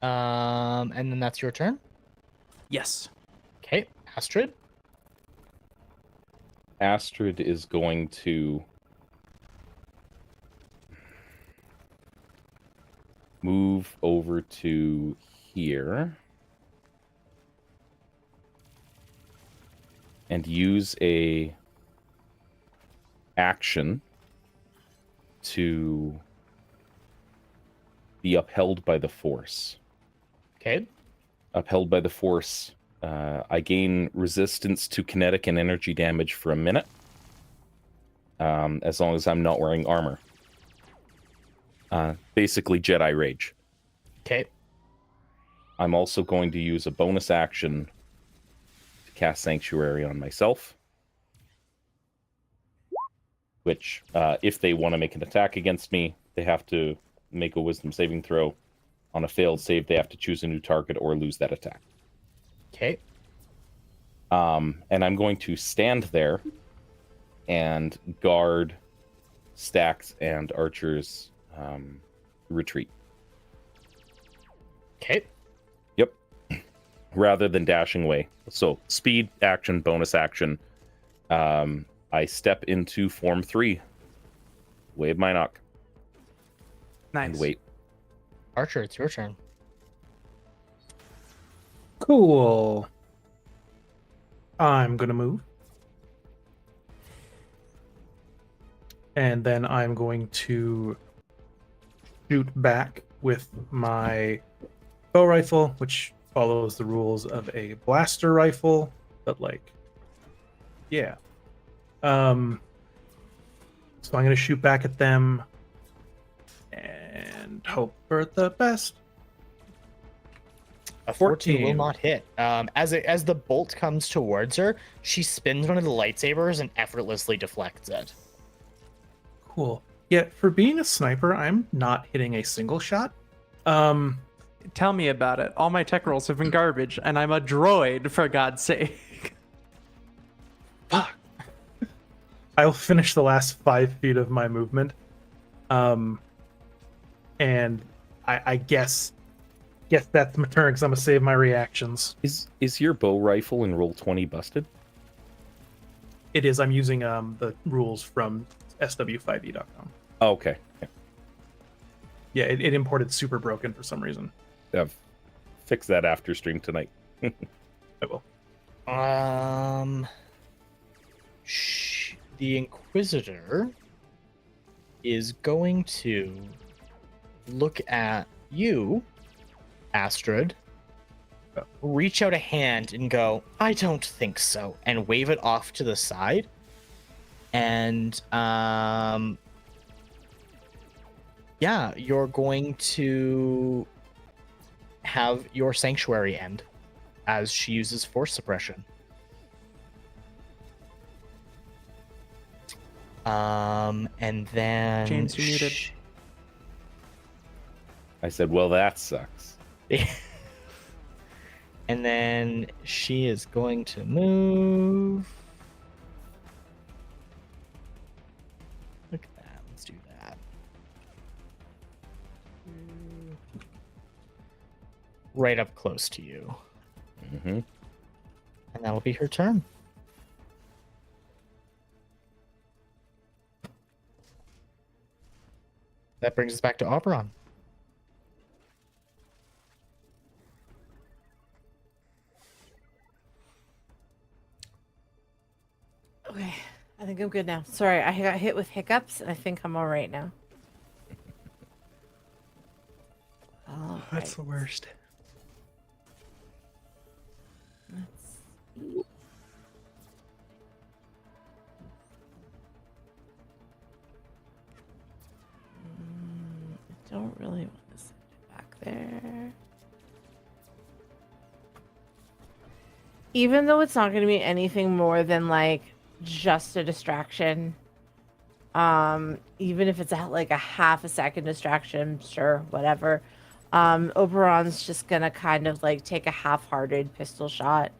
[SPEAKER 2] And then that's your turn.
[SPEAKER 4] Yes.
[SPEAKER 2] Okay, Astrid.
[SPEAKER 3] Astrid is going to move over to here and use a action to be upheld by the Force.
[SPEAKER 2] Okay.
[SPEAKER 3] Upheld by the Force. I gain resistance to kinetic and energy damage for a minute, as long as I'm not wearing armor. Basically, Jedi Rage.
[SPEAKER 2] Okay.
[SPEAKER 3] I'm also going to use a bonus action to cast Sanctuary on myself, which, if they want to make an attack against me, they have to make a Wisdom saving throw. On a failed save, they have to choose a new target or lose that attack.
[SPEAKER 2] Okay.
[SPEAKER 3] And I'm going to stand there and guard Stacks and Archer's retreat.
[SPEAKER 2] Okay.
[SPEAKER 3] Yep. Rather than dashing away. So, speed, action, bonus action. I step into Form 3. Wave my knock.
[SPEAKER 4] Nice.
[SPEAKER 3] And wait.
[SPEAKER 2] Archer, it's your turn.
[SPEAKER 7] Cool. I'm gonna move. And then I'm going to shoot back with my bow rifle, which follows the rules of a blaster rifle, but like, yeah. So I'm gonna shoot back at them and hope for the best.
[SPEAKER 2] A 14 will
[SPEAKER 7] 14.
[SPEAKER 2] not hit. As the bolt comes towards her, she spins one of the lightsabers and effortlessly deflects it.
[SPEAKER 7] Cool. Yeah, for being a sniper, I'm not hitting a single shot.
[SPEAKER 4] Tell me about it. All my tech rolls have been garbage, and I'm a droid, for God's sake.
[SPEAKER 7] Fuck. I'll finish the last 5 feet of my movement. And I guess that's my turn because I'm gonna save my reactions.
[SPEAKER 3] Is your bow rifle in roll 20 busted?
[SPEAKER 7] It is. I'm using the rules from sw5e.com.
[SPEAKER 3] Oh, okay.
[SPEAKER 7] Yeah, it imported super broken for some reason.
[SPEAKER 3] Yeah. Fix that after stream tonight.
[SPEAKER 7] I will.
[SPEAKER 2] The Inquisitor is going to look at you, Astrid, reach out a hand and go, I don't think so, and wave it off to the side. And yeah, you're going to have your sanctuary end as she uses force suppression. And then
[SPEAKER 4] James, you muted.
[SPEAKER 3] I said, well, that sucks.
[SPEAKER 2] And then she is going to move. Look at that. Let's do that. Right up close to you.
[SPEAKER 3] Mm-hmm.
[SPEAKER 2] And that'll be her turn. That brings us back to Oberon.
[SPEAKER 5] Okay, I think I'm good now. Sorry, I got hit with hiccups, and I think I'm all right now. All
[SPEAKER 4] That's the
[SPEAKER 5] right.
[SPEAKER 4] worst.
[SPEAKER 5] Let's see. I don't really want to send it back there. Even though it's not going to be anything more than like just a distraction, even if it's like a half a second distraction, sure, whatever. Oberon's just gonna kind of like take a half-hearted pistol shot,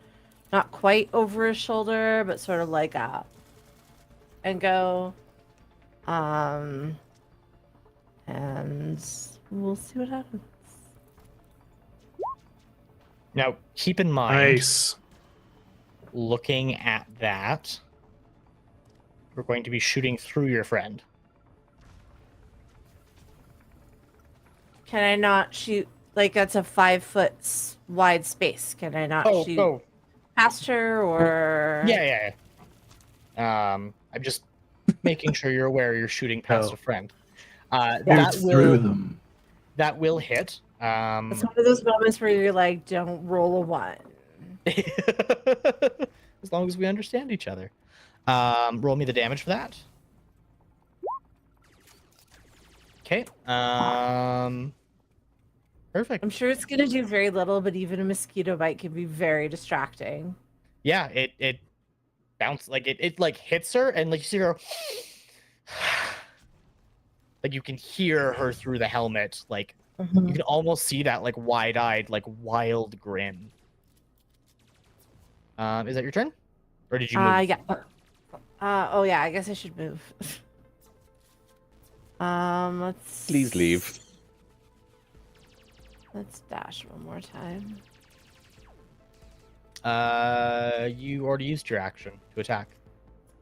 [SPEAKER 5] not quite over his shoulder, but sort of like up and go. And we'll see what happens.
[SPEAKER 2] Now, keep in mind,
[SPEAKER 7] Nice.
[SPEAKER 2] looking at that, we're going to be shooting through your friend.
[SPEAKER 5] Can I not shoot? Like, that's a 5-foot wide space. Can I not shoot past her or?
[SPEAKER 2] Yeah. I'm just making sure you're aware you're shooting past a friend. That
[SPEAKER 7] through
[SPEAKER 2] will
[SPEAKER 7] them.
[SPEAKER 2] that will hit.
[SPEAKER 5] It's one of those moments where you're like, don't roll a 1.
[SPEAKER 2] As long as we understand each other. Roll me the damage for that. Okay. Perfect.
[SPEAKER 5] I'm sure it's gonna do very little, but even a mosquito bite can be very distracting.
[SPEAKER 2] Yeah, it bounced like it like hits her and like you see her like you can hear her through the helmet, like you can almost see that like wide-eyed, like wild grin. Is that your turn? Or did you move?
[SPEAKER 5] Yeah. Oh yeah, I guess I should move. Let's
[SPEAKER 3] Please leave.
[SPEAKER 5] Let's dash one more time.
[SPEAKER 2] You already used your action to attack.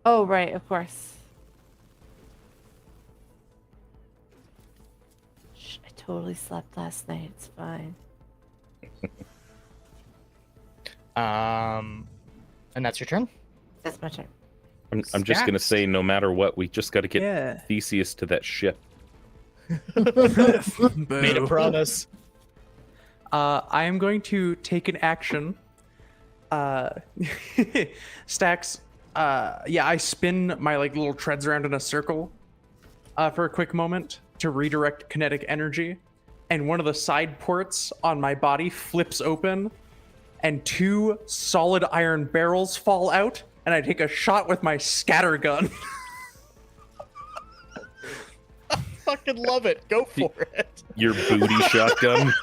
[SPEAKER 5] Oh right, of course. Shh, I totally slept last night. It's fine.
[SPEAKER 2] And that's your turn?
[SPEAKER 5] That's my turn.
[SPEAKER 3] I'm just gonna
[SPEAKER 2] Stacked.
[SPEAKER 3] say, no matter what, we just got to get
[SPEAKER 4] Yeah.
[SPEAKER 3] Theseus to that ship.
[SPEAKER 2] Made a promise.
[SPEAKER 4] I am going to take an action. Stacks. Yeah, I spin my like little treads around in a circle for a quick moment to redirect kinetic energy, and one of the side ports on my body flips open, and 2 solid iron barrels fall out, and I take a shot with my scatter gun.
[SPEAKER 2] Fucking love it. Go for it.
[SPEAKER 3] Your booty shotgun.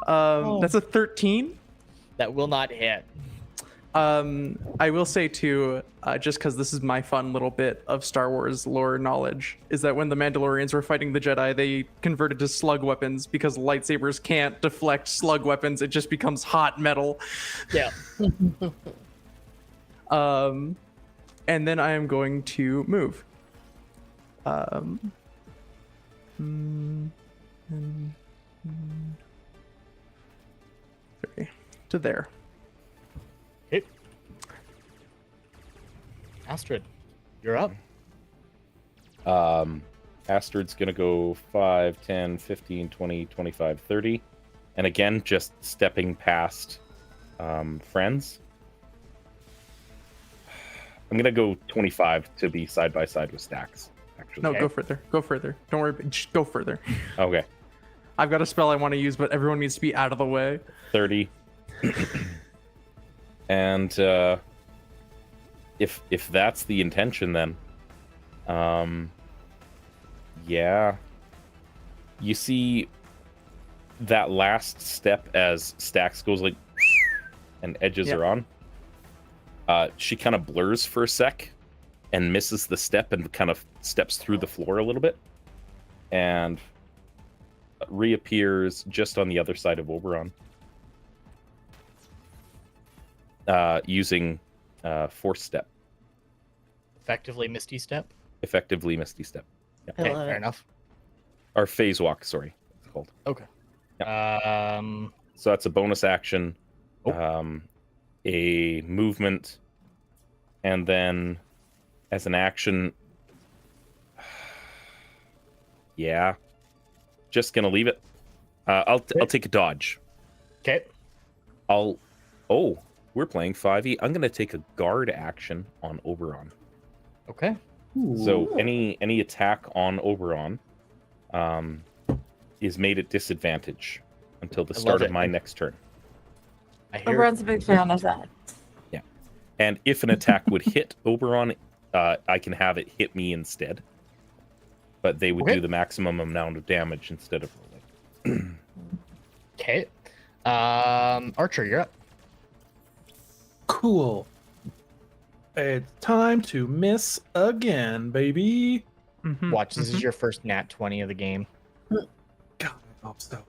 [SPEAKER 4] That's a 13.
[SPEAKER 2] That will not hit.
[SPEAKER 4] I will say too, just because this is my fun little bit of Star Wars lore knowledge, is that when the Mandalorians were fighting the Jedi, they converted to slug weapons because lightsabers can't deflect slug weapons. It just becomes hot metal.
[SPEAKER 2] Yeah.
[SPEAKER 4] And then I am going to move. Sorry, to there.
[SPEAKER 2] Hit. Astrid, you're up.
[SPEAKER 3] Astrid's gonna go 5, 10, 15, 20, 25, 30. And again, just stepping past friends. I'm gonna go 25 to be side by side with Stacks, actually.
[SPEAKER 4] No,
[SPEAKER 2] Okay.
[SPEAKER 4] go further. Go further. Don't worry. Just go further.
[SPEAKER 3] Okay.
[SPEAKER 4] I've got a spell I want to use, but everyone needs to be out of the way.
[SPEAKER 3] 30. And if that's the intention, then yeah, you see that last step as Stacks goes like and edges
[SPEAKER 4] Yep.
[SPEAKER 3] are on. She kind of blurs for a sec and misses the step and kind of steps through the floor a little bit and reappears just on the other side of Oberon. Using Force Step.
[SPEAKER 2] Effectively Misty Step.
[SPEAKER 3] Effectively Misty Step.
[SPEAKER 5] I
[SPEAKER 2] Okay,
[SPEAKER 5] love
[SPEAKER 2] fair
[SPEAKER 5] it.
[SPEAKER 2] enough.
[SPEAKER 3] Or Phase Walk, sorry. It's called.
[SPEAKER 2] Okay.
[SPEAKER 3] So that's a bonus action,
[SPEAKER 2] Oh.
[SPEAKER 3] a movement, and then as an action, yeah, just gonna leave it. I'll take a dodge.
[SPEAKER 2] Okay.
[SPEAKER 3] We're playing 5e. I'm gonna take a guard action on Oberon.
[SPEAKER 2] Okay.
[SPEAKER 3] So any attack on Oberon is made at disadvantage until the
[SPEAKER 2] I
[SPEAKER 3] start
[SPEAKER 2] love
[SPEAKER 3] of
[SPEAKER 2] it.
[SPEAKER 3] my next turn.
[SPEAKER 2] I hear
[SPEAKER 5] Oberon's a big fan of that.
[SPEAKER 3] And if an attack would hit Oberon, I can have it hit me instead. But they would
[SPEAKER 2] Okay.
[SPEAKER 3] do the maximum amount of damage instead of rolling.
[SPEAKER 2] Okay. Archer, you're up.
[SPEAKER 7] Cool. It's time to miss again, baby.
[SPEAKER 4] Mhm,
[SPEAKER 2] Watch, this
[SPEAKER 4] mhm.
[SPEAKER 2] is your first nat 20 of the game.
[SPEAKER 7] God, I hope so.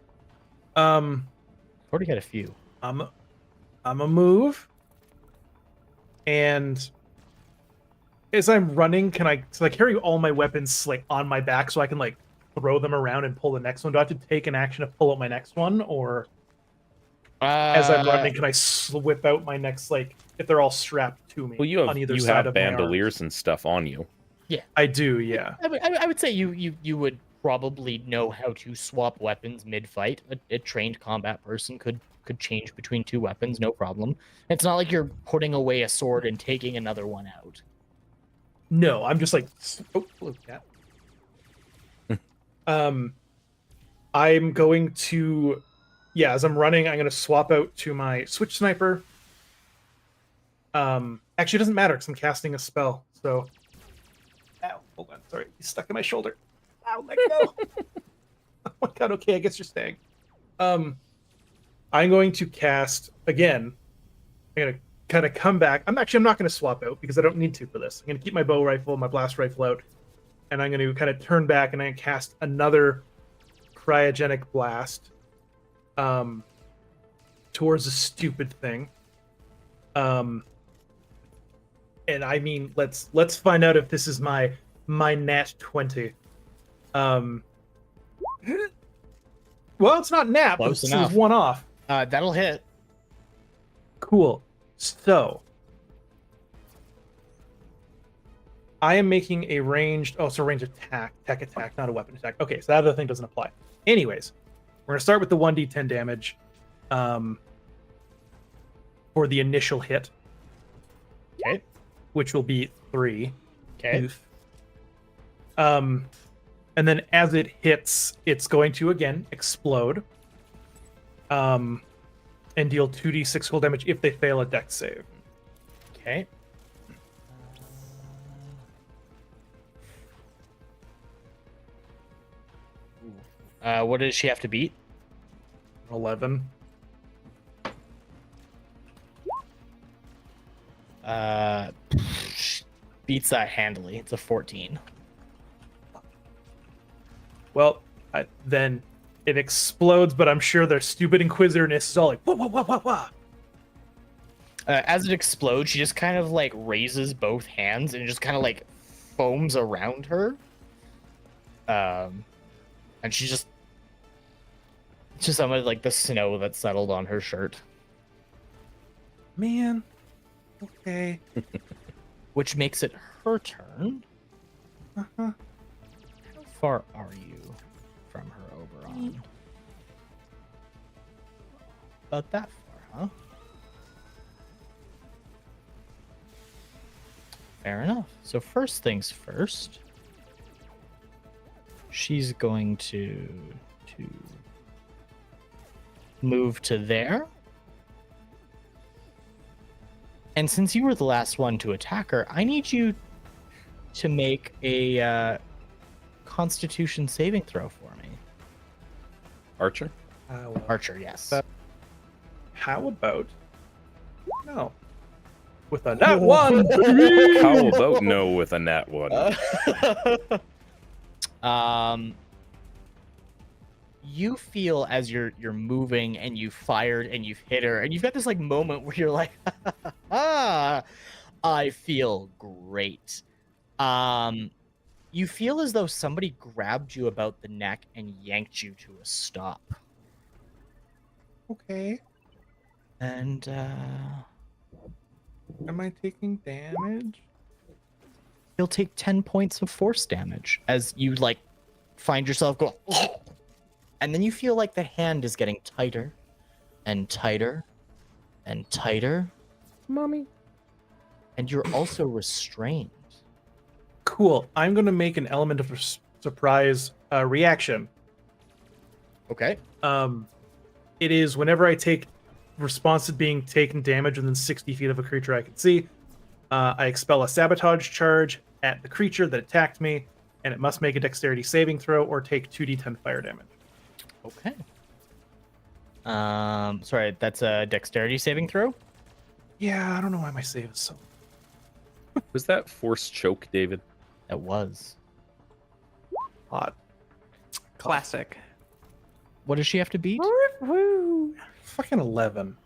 [SPEAKER 2] Already got a few.
[SPEAKER 7] I'm a move, and as I'm running, can I carry all my weapons like on my back so I can like throw them around and pull the next one? Do I have to take an action to pull out my next one, or as I'm running, can I whip out my next, like, if they're all strapped to me?
[SPEAKER 3] Well, you
[SPEAKER 7] on either
[SPEAKER 3] have
[SPEAKER 7] side of my arms?
[SPEAKER 3] bandoliers and stuff on you.
[SPEAKER 7] I do, yeah.
[SPEAKER 2] I would say you would probably know how to swap weapons mid-fight. A trained combat person could change between two weapons, no problem. It's not like you're putting away a sword and taking another one out.
[SPEAKER 7] No, I'm just like, oh, hello, cat. I'm going to, yeah, as I'm running, I'm going to swap out to my switch sniper. Actually, it doesn't matter because I'm casting a spell. So, ow, hold on, sorry, he's stuck in my shoulder. Ow, let go. Oh my god, okay, I guess you're staying. I'm going to cast again. I'm going to kind of come back. I'm not going to swap out because I don't need to for this. I'm going to keep my bow rifle, my blast rifle out, and I'm going to kind of turn back and I'm going to cast another cryogenic blast towards a stupid thing. And I mean, let's find out if this is my nat 20. Well, it's not nat, but
[SPEAKER 2] Close
[SPEAKER 7] it's
[SPEAKER 2] enough.
[SPEAKER 7] one off.
[SPEAKER 2] That'll hit.
[SPEAKER 7] Cool. So I am making a ranged, range attack, tech attack, not a weapon attack. Okay, so that other thing doesn't apply. Anyways, we're gonna start with the 1d10 damage for the initial hit.
[SPEAKER 2] Okay.
[SPEAKER 7] Which will be 3.
[SPEAKER 2] Okay.
[SPEAKER 7] Oof. And then as it hits, it's going to again explode. And deal 2d6 cold damage if they fail a dex save.
[SPEAKER 2] Okay. What does she have to beat?
[SPEAKER 7] 11.
[SPEAKER 2] Beats that handily. It's a 14.
[SPEAKER 7] Well, then it explodes, but I'm sure their stupid inquisitorness is all like, wah, wah, wah, wah, wah.
[SPEAKER 2] As it explodes, she just kind of like raises both hands and just kind of like foams around her. And she just some of like the snow that settled on her shirt.
[SPEAKER 7] Man. Okay.
[SPEAKER 2] Which makes it her turn.
[SPEAKER 7] Uh-huh.
[SPEAKER 2] How far are you from her, Oberon? About that far, huh? Fair enough. So first things first, she's going to move to there. And since you were the last one to attack her, I need you to make a Constitution saving throw for me.
[SPEAKER 3] Archer?
[SPEAKER 2] Archer, yes.
[SPEAKER 7] How about no? With a nat 1!
[SPEAKER 3] How about no with a nat 1?
[SPEAKER 2] You feel as you're moving and you fired and you've hit her and you've got this like moment where you're like, I feel great. You feel as though somebody grabbed you about the neck and yanked you to a stop.
[SPEAKER 7] Okay.
[SPEAKER 2] And
[SPEAKER 7] Am I taking damage?
[SPEAKER 2] you'll take 10 points of force damage as you like find yourself go, and then you feel like the hand is getting tighter and tighter and tighter.
[SPEAKER 6] Mommy.
[SPEAKER 2] And you're also restrained.
[SPEAKER 7] Cool. I'm going to make an element of surprise reaction.
[SPEAKER 2] Okay.
[SPEAKER 7] It is whenever I take response to being taken damage within 60 feet of a creature I can see, I expel a sabotage charge at the creature that attacked me, and it must make a dexterity saving throw or take 2d10 fire damage.
[SPEAKER 2] Okay. Sorry, that's a dexterity saving throw?
[SPEAKER 7] Yeah, I don't know why my save is so...
[SPEAKER 3] Was that force choke, David?
[SPEAKER 2] It was.
[SPEAKER 7] hot.
[SPEAKER 4] Classic.
[SPEAKER 2] What does she have to beat?
[SPEAKER 4] Woo!
[SPEAKER 7] Fucking 11.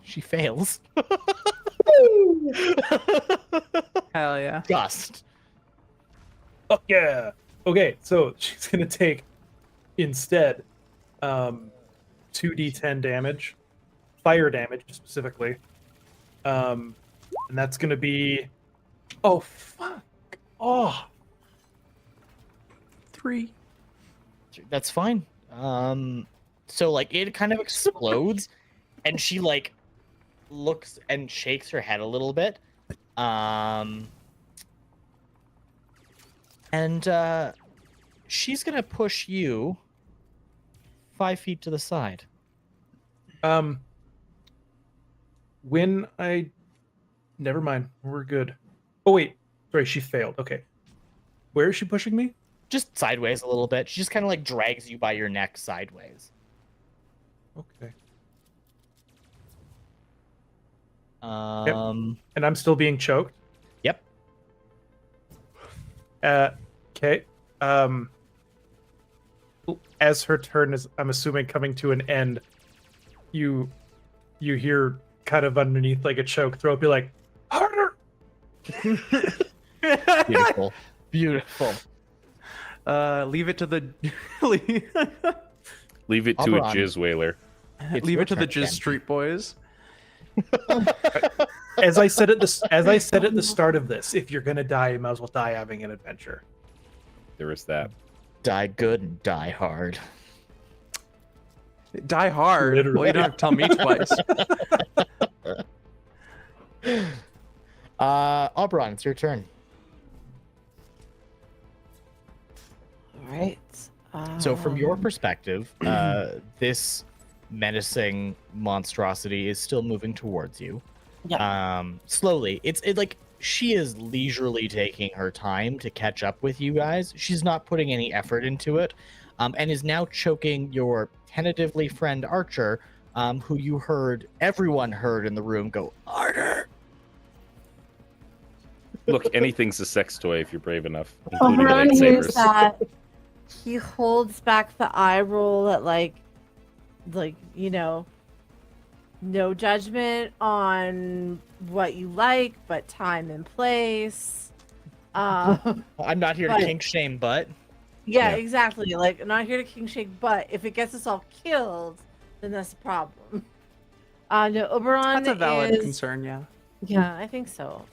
[SPEAKER 2] She fails.
[SPEAKER 4] Hell yeah.
[SPEAKER 2] Just.
[SPEAKER 7] Fuck yeah! Okay, so she's gonna take instead 2d10 damage, fire damage specifically. And that's gonna be fuck. Oh,
[SPEAKER 4] 3.
[SPEAKER 2] That's fine. So like it kind of explodes, and she like looks and shakes her head a little bit. And she's gonna push you 5 feet to the side.
[SPEAKER 7] when I never mind, we're good. Oh wait, sorry, she failed. Okay. Where is she pushing me?
[SPEAKER 2] Just sideways a little bit. She just kind of like drags you by your neck sideways.
[SPEAKER 7] Okay.
[SPEAKER 2] Um,
[SPEAKER 7] And I'm still being choked.
[SPEAKER 2] Yep.
[SPEAKER 7] Okay. As her turn is, I'm assuming, coming to an end, you hear kind of underneath like a choke throat be like, harder.
[SPEAKER 2] Beautiful. Beautiful.
[SPEAKER 4] Leave it to the
[SPEAKER 3] Leave it to a
[SPEAKER 2] Oberon.
[SPEAKER 3] jizz whaler.
[SPEAKER 2] It's
[SPEAKER 4] leave
[SPEAKER 2] your
[SPEAKER 4] it to the
[SPEAKER 2] turn,
[SPEAKER 4] Jizz
[SPEAKER 2] Ken.
[SPEAKER 4] Street Boys.
[SPEAKER 7] As I said at the start of this, if you're gonna die, you might as well die having an adventure.
[SPEAKER 3] There is that.
[SPEAKER 2] Die good and die hard.
[SPEAKER 4] Die hard.
[SPEAKER 7] Literally.
[SPEAKER 4] Well, you don't have to tell me twice.
[SPEAKER 2] Oberon, it's your turn.
[SPEAKER 5] All right.
[SPEAKER 2] So from your perspective, this menacing monstrosity is still moving towards you. Slowly. It's like she is leisurely taking her time to catch up with you guys. She's not putting any effort into it, and is now choking your tentatively friend Archer, who everyone heard in the room go, Archer!
[SPEAKER 3] Look, anything's a sex toy if you're brave enough, including
[SPEAKER 5] Oberon hears
[SPEAKER 3] lightsabers.
[SPEAKER 5] that. He holds back the eye roll at like, no judgment on what you like, but time and place.
[SPEAKER 2] I'm not here to
[SPEAKER 5] But-
[SPEAKER 2] kink shame, but
[SPEAKER 5] Yeah,
[SPEAKER 3] Yeah.
[SPEAKER 5] exactly. Like, I'm not here to king shake, but if it gets us all killed, then that's a problem. No, Oberon
[SPEAKER 4] That's a valid
[SPEAKER 5] is...
[SPEAKER 4] concern, yeah.
[SPEAKER 5] Yeah, I think so.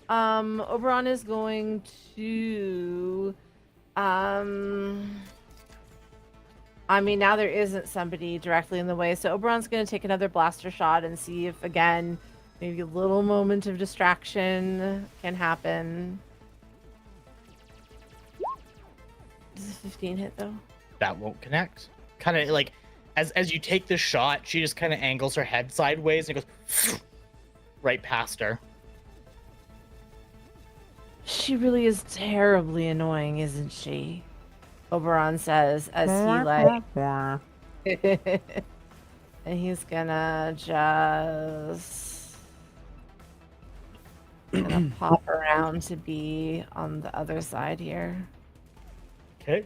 [SPEAKER 5] Oberon is going to... I mean, now there isn't somebody directly in the way, so Oberon's going to take another blaster shot and see if, again, maybe a little moment of distraction can happen. Does a 15 hit, though?
[SPEAKER 2] that won't connect. Kind of like, as you take the shot, she just kind of angles her head sideways and goes right past her.
[SPEAKER 5] She really is terribly annoying, isn't she? Oberon says as he like and he's gonna just gonna pop around to be on the other side here.
[SPEAKER 2] Okay.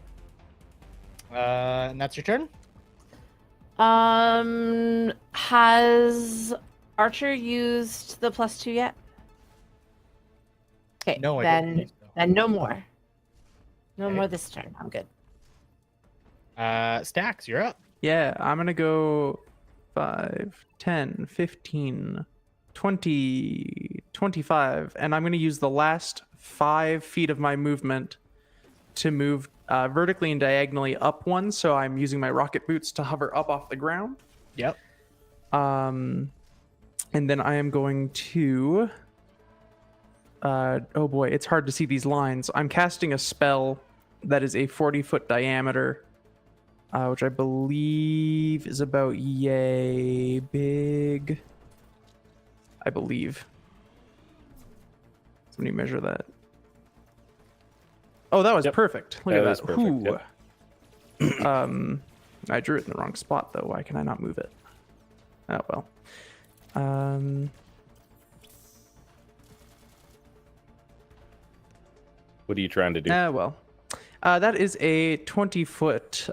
[SPEAKER 2] And that's your turn?
[SPEAKER 5] Has Archer used the +2 yet? Okay,
[SPEAKER 2] No, I don't
[SPEAKER 5] then
[SPEAKER 2] think so.
[SPEAKER 5] then no more. No
[SPEAKER 2] Okay.
[SPEAKER 5] more this turn. I'm good.
[SPEAKER 2] Stacks, you're up.
[SPEAKER 4] Yeah, I'm going to go 5, 10, 15, 20, 25, and I'm going to use the last 5 feet of my movement to move vertically and diagonally up one, so I'm using my rocket boots to hover up off the ground.
[SPEAKER 2] Yep.
[SPEAKER 4] And then I am going to... oh boy, it's hard to see these lines. I'm casting a spell that is a 40-foot diameter, which I believe is about yay big. I believe. Somebody measure that. Oh, that was
[SPEAKER 3] Yep.
[SPEAKER 4] perfect. Look
[SPEAKER 3] That
[SPEAKER 4] at
[SPEAKER 3] was
[SPEAKER 4] that.
[SPEAKER 3] perfect,
[SPEAKER 4] Ooh. I drew it in the wrong spot though. Why can I not move it? Oh well.
[SPEAKER 3] What are you trying to do?
[SPEAKER 4] Well. That is a 20-foot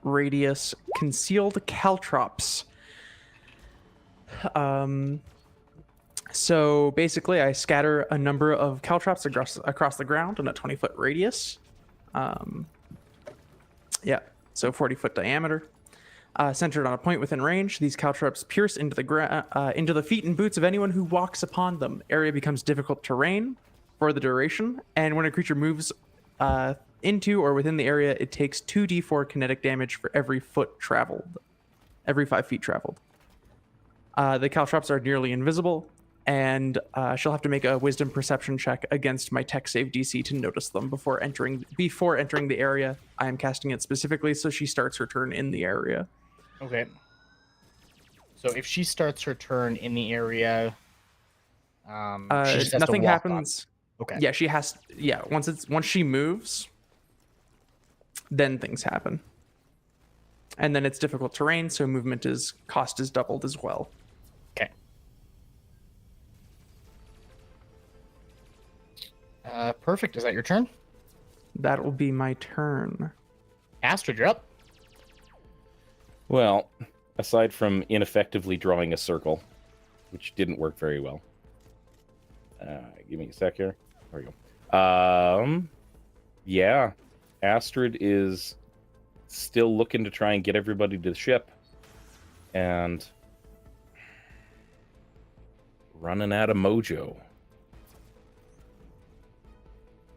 [SPEAKER 4] radius concealed caltrops. So basically, I scatter a number of caltrops across the ground in a 20-foot radius. Yeah, so 40-foot diameter. Centered on a point within range, these caltrops pierce into the feet and boots of anyone who walks upon them. Area becomes difficult terrain for the duration, and when a creature moves into or within the area, it takes 2d4 kinetic damage for every foot traveled, every 5 feet traveled. The caltrops are nearly invisible, and she'll have to make a wisdom perception check against my tech save DC to notice them before entering the area. I am casting it specifically so she starts her turn in the area.
[SPEAKER 2] Okay. So if she starts her turn in the area, she just has
[SPEAKER 4] nothing
[SPEAKER 2] to walk
[SPEAKER 4] happens.
[SPEAKER 2] On. Okay.
[SPEAKER 4] Yeah, she has. Yeah, once she moves, then things happen. And then it's difficult terrain, so cost is doubled as well.
[SPEAKER 2] Okay. Perfect. Is that your turn?
[SPEAKER 4] That will be my turn.
[SPEAKER 2] Astrid, you're up.
[SPEAKER 3] Well, aside from ineffectively drawing a circle, which didn't work very well. Give me a sec here. There we go. Yeah, Astrid is still looking to try and get everybody to the ship, and running out of mojo.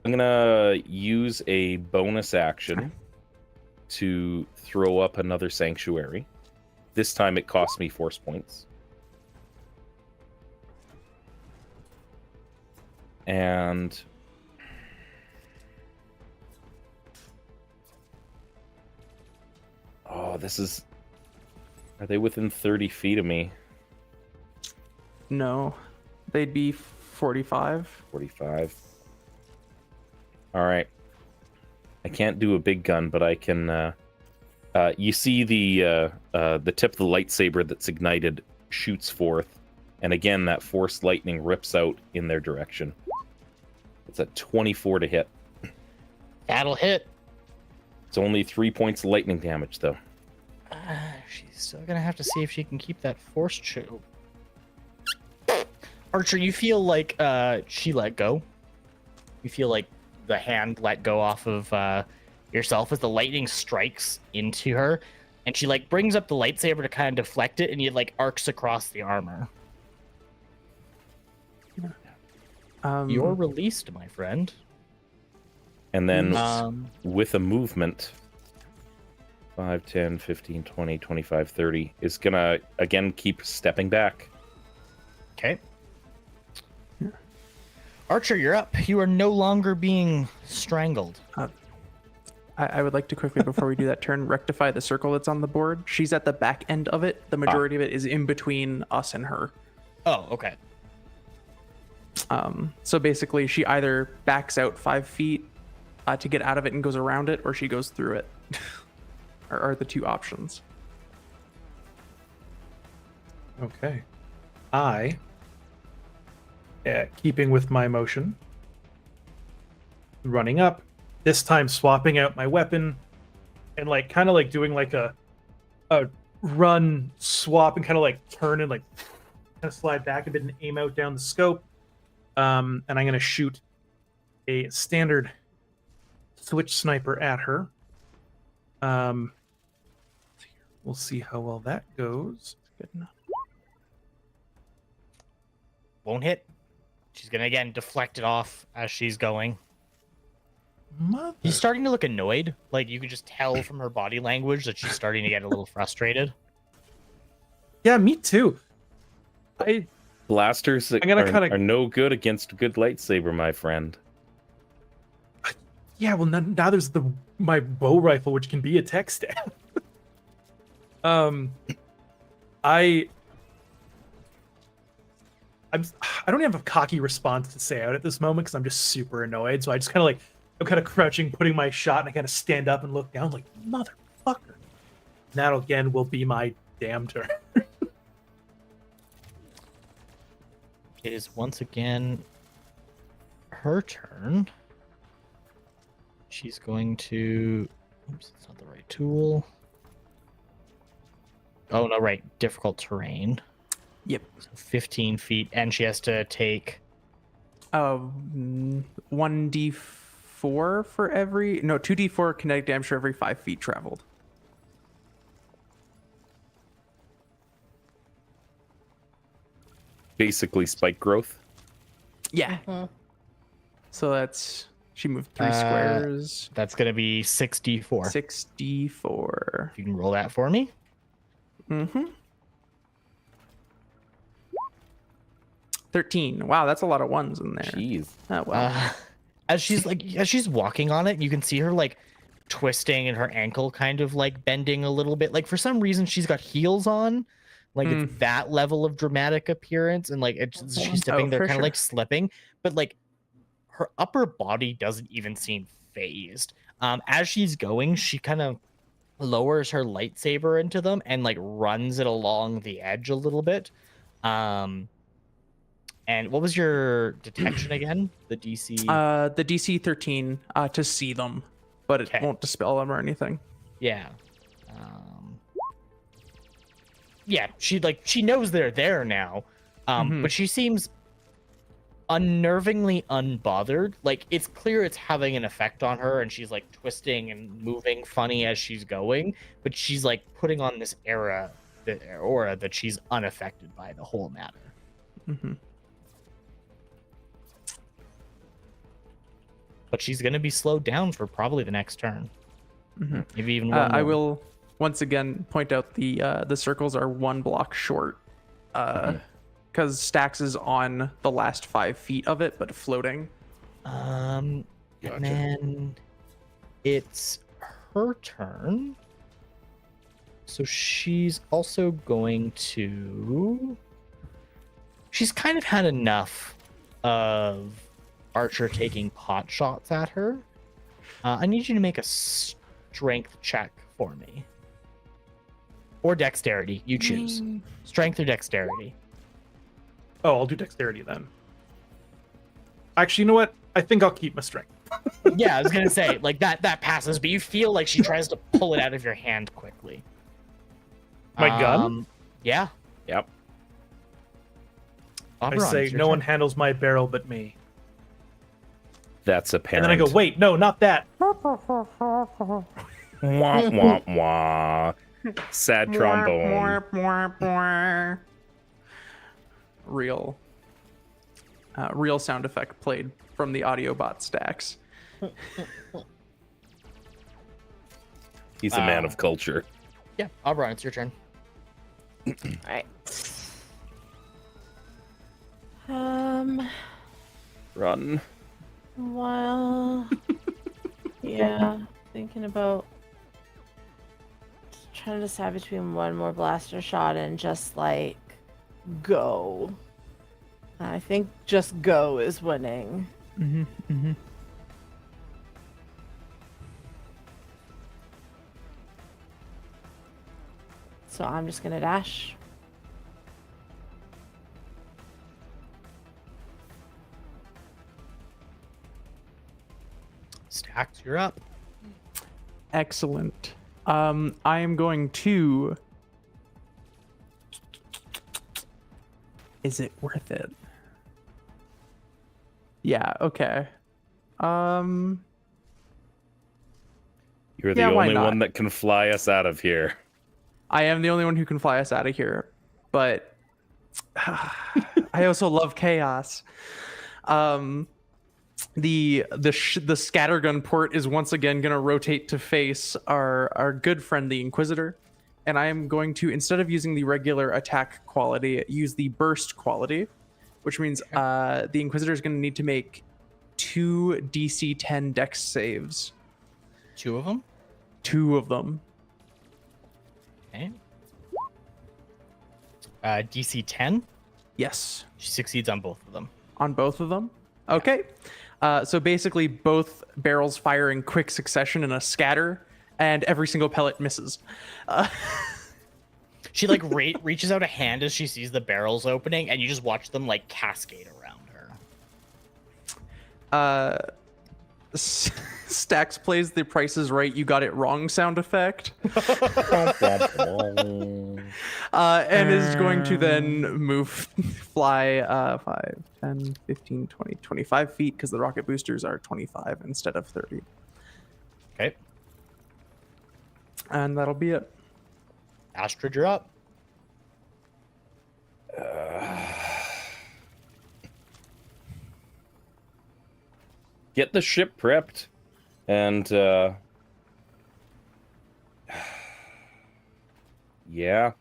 [SPEAKER 3] I'm gonna use a bonus action to throw up another sanctuary. This time it costs me force points. And this is... Are they within 30 feet of me?
[SPEAKER 4] No, they'd be 45.
[SPEAKER 3] 45. All right. I can't do a big gun, but I can... you see the tip of the lightsaber that's ignited shoots forth, and again that force lightning rips out in their direction. It's a 24 to hit.
[SPEAKER 2] That'll hit.
[SPEAKER 3] It's only 3 points of lightning damage, though.
[SPEAKER 2] She's still gonna have to see if she can keep that force choke. Archer, you feel like she let go. You feel like the hand let go off of yourself as the lightning strikes into her, and she like brings up the lightsaber to kind of deflect it, and it like arcs across the armor. You're released, my friend.
[SPEAKER 3] And then with a movement, 5, 10, 15, 20, 25, 30, is gonna again keep stepping back.
[SPEAKER 2] Okay. Archer, you're up. You are no longer being strangled.
[SPEAKER 4] I would like to quickly, before we do that turn, rectify the circle that's on the board. She's at the back end of it. The majority of it is in between us and her.
[SPEAKER 2] Oh, okay.
[SPEAKER 4] So basically, she either backs out 5 feet to get out of it and goes around it, or she goes through it. are the two options.
[SPEAKER 7] Okay. Keeping with my motion, running up, this time swapping out my weapon, and like kind of like doing like a run swap and kind of like turn and like kind of slide back a bit and aim out down the scope. And I'm gonna shoot a standard switch sniper at her. We'll see how well that goes. Good enough.
[SPEAKER 2] Won't hit. She's gonna again deflect it off as she's going.
[SPEAKER 7] Mother.
[SPEAKER 2] She's starting to look annoyed. Like you can just tell from her body language that she's starting to get a little frustrated.
[SPEAKER 7] Yeah, me too.
[SPEAKER 3] Blasters are no good against a good lightsaber, my friend.
[SPEAKER 7] Yeah, well now there's my bow rifle, which can be a tech stab. I don't have a cocky response to say out at this moment because I'm just super annoyed. So I just I'm kind of crouching, putting my shot, and I kind of stand up and look down like, motherfucker. And that again will be my damn turn.
[SPEAKER 2] It is once again her turn. She's going to... Oops, it's not the right tool. Oh, no, right. Difficult terrain.
[SPEAKER 4] Yep.
[SPEAKER 2] So 15 feet, and she has to take...
[SPEAKER 4] 1d4 2d4 for every 2d4 kinetic damage for every 5 feet traveled.
[SPEAKER 3] Basically, spike growth.
[SPEAKER 4] Yeah.
[SPEAKER 5] Mhm.
[SPEAKER 4] So that's she moved 3 squares.
[SPEAKER 2] That's gonna be 64.
[SPEAKER 4] 64.
[SPEAKER 2] If you can roll that for me.
[SPEAKER 4] Mm-hmm. 13. Wow, that's a lot of ones in there.
[SPEAKER 6] Jeez.
[SPEAKER 4] Oh wow.
[SPEAKER 2] As she's walking on it, you can see her like twisting and her ankle kind of like bending a little bit. Like for some reason she's got heels on. Like it's that level of dramatic appearance, and like she's stepping there
[SPEAKER 4] for
[SPEAKER 2] kind of
[SPEAKER 4] sure.
[SPEAKER 2] like slipping, but like her upper body doesn't even seem phased. As she's going, she kind of lowers her lightsaber into them and like runs it along the edge a little bit. And what was your detection again? The DC.
[SPEAKER 4] The DC 13 to see them, but it won't dispel them or anything.
[SPEAKER 2] Yeah. Yeah, she knows they're there now. But she seems unnervingly unbothered. Like it's clear it's having an effect on her, and she's like twisting and moving funny as she's going, but she's like putting on this aura that she's unaffected by the whole matter.
[SPEAKER 4] Mm-hmm.
[SPEAKER 2] But she's gonna be slowed down for probably the next turn.
[SPEAKER 4] Mm-hmm.
[SPEAKER 2] Maybe even one
[SPEAKER 4] I
[SPEAKER 2] more.
[SPEAKER 4] will once again point out the circles are 1 block short, because Stax is on the last 5 feet of it, but floating.
[SPEAKER 2] And then it's her turn. So she's also going to. She's kind of had enough of Archer taking pot shots at her. I need you to make a strength check for me. Or dexterity, you choose. Strength or dexterity.
[SPEAKER 7] Oh, I'll do dexterity then. Actually, you know what? I think I'll keep my strength.
[SPEAKER 2] Yeah, I was gonna say, like that passes, but you feel like she tries to pull it out of your hand quickly.
[SPEAKER 7] My gun?
[SPEAKER 2] Yeah.
[SPEAKER 3] Yep.
[SPEAKER 7] I
[SPEAKER 2] Oberon,
[SPEAKER 7] say
[SPEAKER 2] it's your
[SPEAKER 7] no
[SPEAKER 2] turn.
[SPEAKER 7] one handles my barrel but me.
[SPEAKER 3] That's apparent.
[SPEAKER 7] And then I go, wait, no, not that.
[SPEAKER 3] Wah, wah, wah. Sad trombone.
[SPEAKER 4] Real sound effect played from the audio bot Stacks.
[SPEAKER 3] He's a man of culture.
[SPEAKER 2] Yeah, Oberon, it's your turn.
[SPEAKER 5] All right.
[SPEAKER 6] Run.
[SPEAKER 5] Well, yeah, thinking about trying to decide between one more blaster shot and just like go. I think just go is winning. So I'm just gonna dash.
[SPEAKER 2] Stacks, you're up.
[SPEAKER 4] Excellent. I am going to. Is it worth it? Yeah. Okay.
[SPEAKER 3] You're the
[SPEAKER 4] Yeah, why
[SPEAKER 3] only
[SPEAKER 4] not?
[SPEAKER 3] one that can fly us out of here.
[SPEAKER 4] I am the only one who can fly us out of here, but I also love chaos. The scattergun port is once again going to rotate to face our good friend the Inquisitor, and I am going to, instead of using the regular attack quality, use the burst quality, which means the Inquisitor is going to need to make 2 DC 10 Dex saves.
[SPEAKER 2] 2 of them.
[SPEAKER 4] 2 of them.
[SPEAKER 2] Okay. DC 10.
[SPEAKER 4] Yes.
[SPEAKER 2] She succeeds on both of them.
[SPEAKER 4] On both of them. Okay. So basically, both barrels fire in quick succession in a scatter, and every single pellet misses.
[SPEAKER 2] She like reaches out a hand as she sees the barrels opening, and you just watch them like cascade around her.
[SPEAKER 4] Stacks plays the Price is Right, you got it wrong sound effect. And is going to then fly 5, 10, 15, 20, 25 feet because the rocket boosters are 25 instead of 30.
[SPEAKER 2] Okay.
[SPEAKER 4] And that'll be it.
[SPEAKER 2] Astrid, you're up.
[SPEAKER 3] Get the ship prepped, and yeah,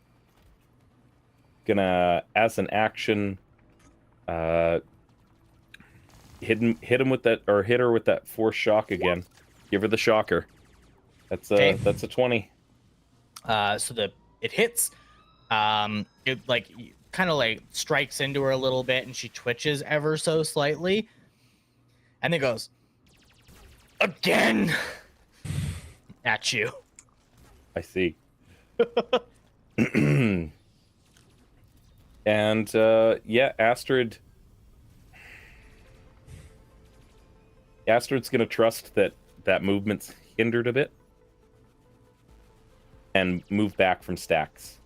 [SPEAKER 3] gonna, as an action, hit him with that, or hit her with that force shock again. Give her the shocker. That's a that's a 20.
[SPEAKER 2] So it hits. It like kind of like strikes into her a little bit, and she twitches ever so slightly, and then goes again at you.
[SPEAKER 3] I see. And yeah, Astrid's gonna trust that movement's hindered a bit and move back from Stacks.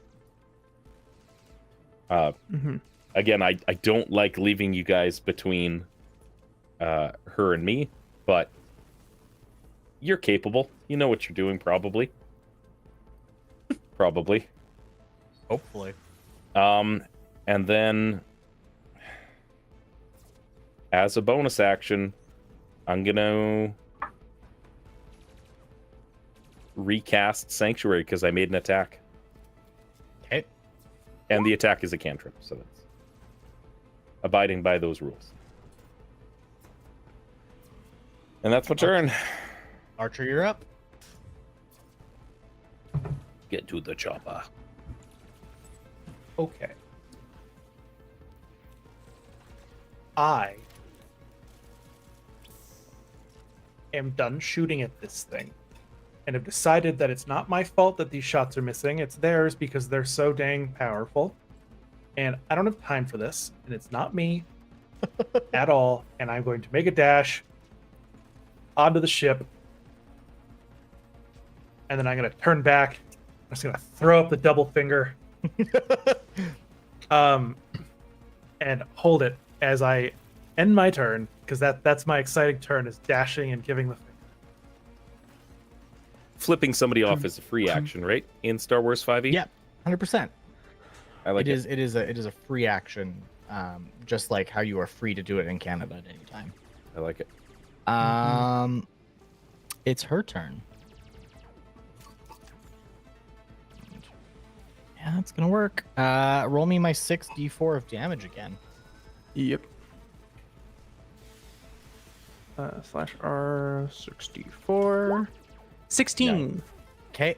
[SPEAKER 3] Again, I don't like leaving you guys between her and me, but you're capable. You know what you're doing, probably. Probably.
[SPEAKER 2] Hopefully.
[SPEAKER 3] And then, as a bonus action, I'm gonna recast Sanctuary because I made an attack.
[SPEAKER 2] Okay.
[SPEAKER 3] And the attack is a cantrip, so that's abiding by those rules. And that's my turn.
[SPEAKER 2] Archer, you're up.
[SPEAKER 3] Get to the chopper.
[SPEAKER 7] Okay. I am done shooting at this thing and have decided that it's not my fault that these shots are missing. It's theirs because they're so dang powerful. And I don't have time for this, and it's not me at all. And I'm going to make a dash onto the ship. And then I'm going to turn back. I'm just going to throw up the double finger. And hold it as I end my turn, because that's my exciting turn, is dashing and giving the finger.
[SPEAKER 3] Flipping somebody off is a free action, right? In Star Wars 5e?
[SPEAKER 2] Yep, 100%.
[SPEAKER 3] I like it.
[SPEAKER 2] It is a free action, just like how you are free to do it in Canada at any time.
[SPEAKER 3] I like it.
[SPEAKER 2] It's her turn. Yeah, it's gonna work. Roll me my 6d4 of damage again.
[SPEAKER 4] Yep. Slash R 64. 16.
[SPEAKER 2] Okay.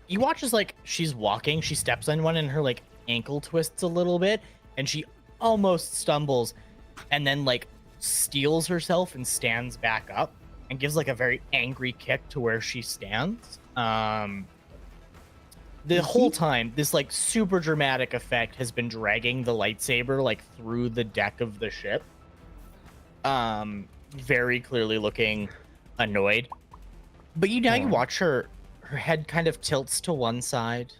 [SPEAKER 2] You watch as like she's walking, she steps on one and her like ankle twists a little bit, and she almost stumbles, and then like steels herself and stands back up and gives like a very angry kick to where she stands. The whole time, this like super dramatic effect has been dragging the lightsaber like through the deck of the ship. Very clearly looking annoyed. But you watch her head kind of tilts to one side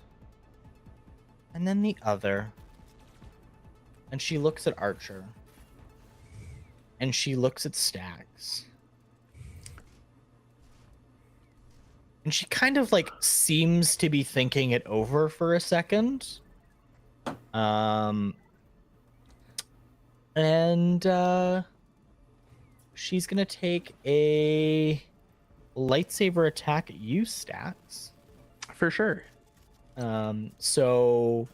[SPEAKER 2] and then the other. And she looks at Archer. And she looks at Stacks. And she kind of like seems to be thinking it over for a second. She's gonna take a lightsaber attack at you, Stacks.
[SPEAKER 4] For sure.
[SPEAKER 2] So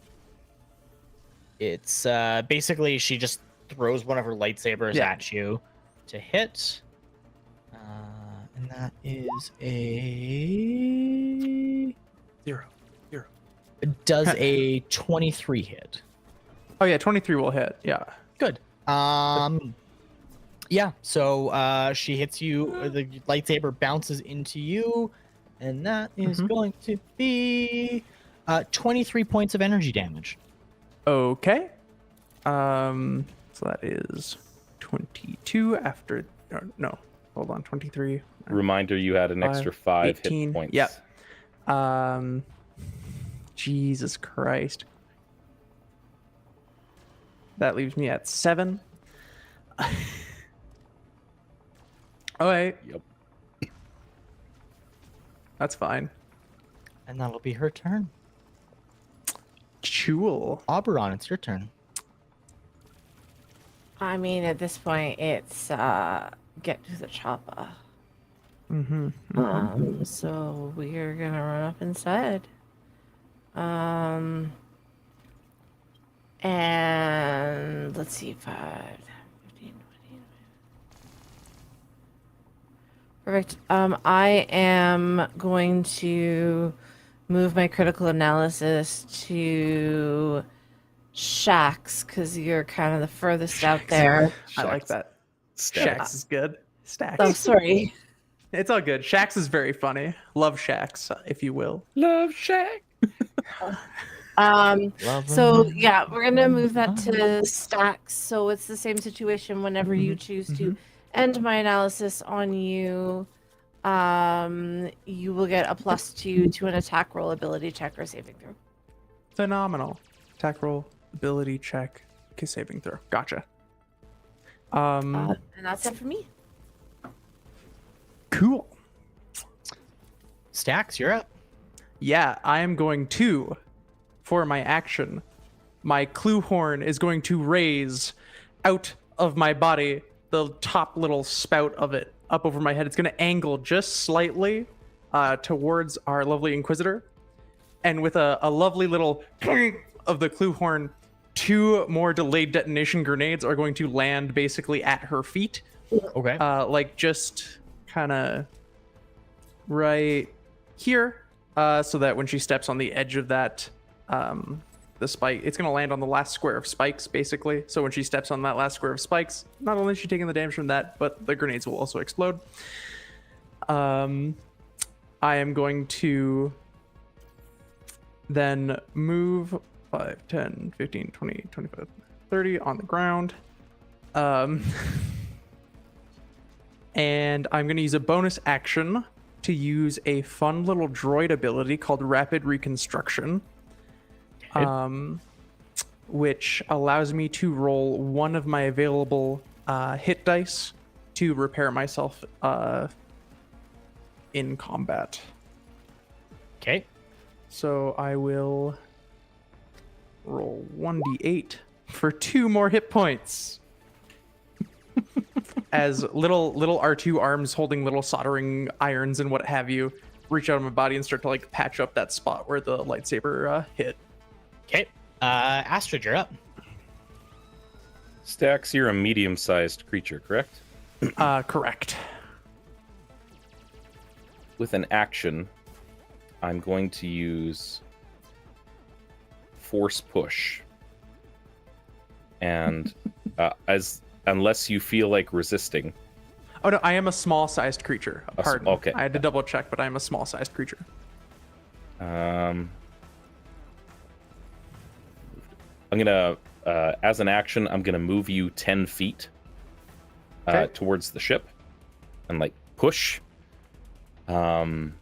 [SPEAKER 2] it's basically she just throws one of her lightsabers at you to hit. And that is a
[SPEAKER 7] 0.
[SPEAKER 2] It does a 23 hit.
[SPEAKER 4] Oh yeah, 23 will hit. Yeah.
[SPEAKER 2] Good. Yeah, so she hits you, the lightsaber bounces into you, and that is going to be 23 points of energy damage.
[SPEAKER 4] Okay. So that is 22 after, no, Hold on, 23.
[SPEAKER 3] Reminder, you had an extra 5
[SPEAKER 4] 18.
[SPEAKER 3] hit points.
[SPEAKER 4] Yep. Jesus Christ. That leaves me at 7. All right.
[SPEAKER 3] Yep.
[SPEAKER 4] That's fine.
[SPEAKER 2] And that'll be her turn.
[SPEAKER 4] Cool.
[SPEAKER 2] Oberon, it's your turn.
[SPEAKER 5] I mean, at this point, it's get to the chopper. So we're gonna run up inside. And let's see, 5, 15, 20. Perfect. I am going to move my critical analysis to Shax because you're kind of the furthest out there.
[SPEAKER 4] I like that.
[SPEAKER 3] Stacks.
[SPEAKER 4] Shax is good. Stacks.
[SPEAKER 5] Oh, sorry.
[SPEAKER 4] It's all good. Shax is very funny. Love Shax, if you will.
[SPEAKER 3] Love Shack.
[SPEAKER 5] So yeah, we're gonna move that to stacks. So it's the same situation whenever you choose to end my analysis on you. You will get a +2 to an attack roll, ability check, or saving throw.
[SPEAKER 4] Phenomenal. Attack roll, ability check, saving throw. Gotcha.
[SPEAKER 5] And that's it for me.
[SPEAKER 4] Cool.
[SPEAKER 2] Stacks, you're up.
[SPEAKER 4] Yeah, I am going to, for my action, my clue horn is going to raise out of my body, the top little spout of it up over my head. It's going to angle just slightly towards our lovely Inquisitor. And with a lovely little of the clue horn, 2 more delayed detonation grenades are going to land basically at her feet.
[SPEAKER 2] Okay.
[SPEAKER 4] Like just kind of right here. So that when she steps on the edge of that, the spike, it's going to land on the last square of spikes, basically. So when she steps on that last square of spikes, not only is she taking the damage from that, but the grenades will also explode. I am going to then move 5, 10, 15, 20, 25, 30 on the ground. And I'm going to use a bonus action to use a fun little droid ability called Rapid Reconstruction, which allows me to roll one of my available hit dice to repair myself in combat.
[SPEAKER 2] Okay.
[SPEAKER 4] So I will roll 1d8 for 2 more hit points. As little R2 arms holding little soldering irons and what have you reach out of my body and start to like patch up that spot where the lightsaber hit.
[SPEAKER 2] Okay. Astrid, you're up.
[SPEAKER 3] Stacks, you're a medium-sized creature, correct?
[SPEAKER 4] Correct.
[SPEAKER 3] With an action, I'm going to use Force Push. And unless you feel like resisting.
[SPEAKER 4] Oh no, I am a small-sized creature. Pardon.
[SPEAKER 3] Okay.
[SPEAKER 4] I had to double check, but I am a small-sized creature.
[SPEAKER 3] I'm gonna, as an action, I'm gonna move you 10 feet towards the ship, and like push. Because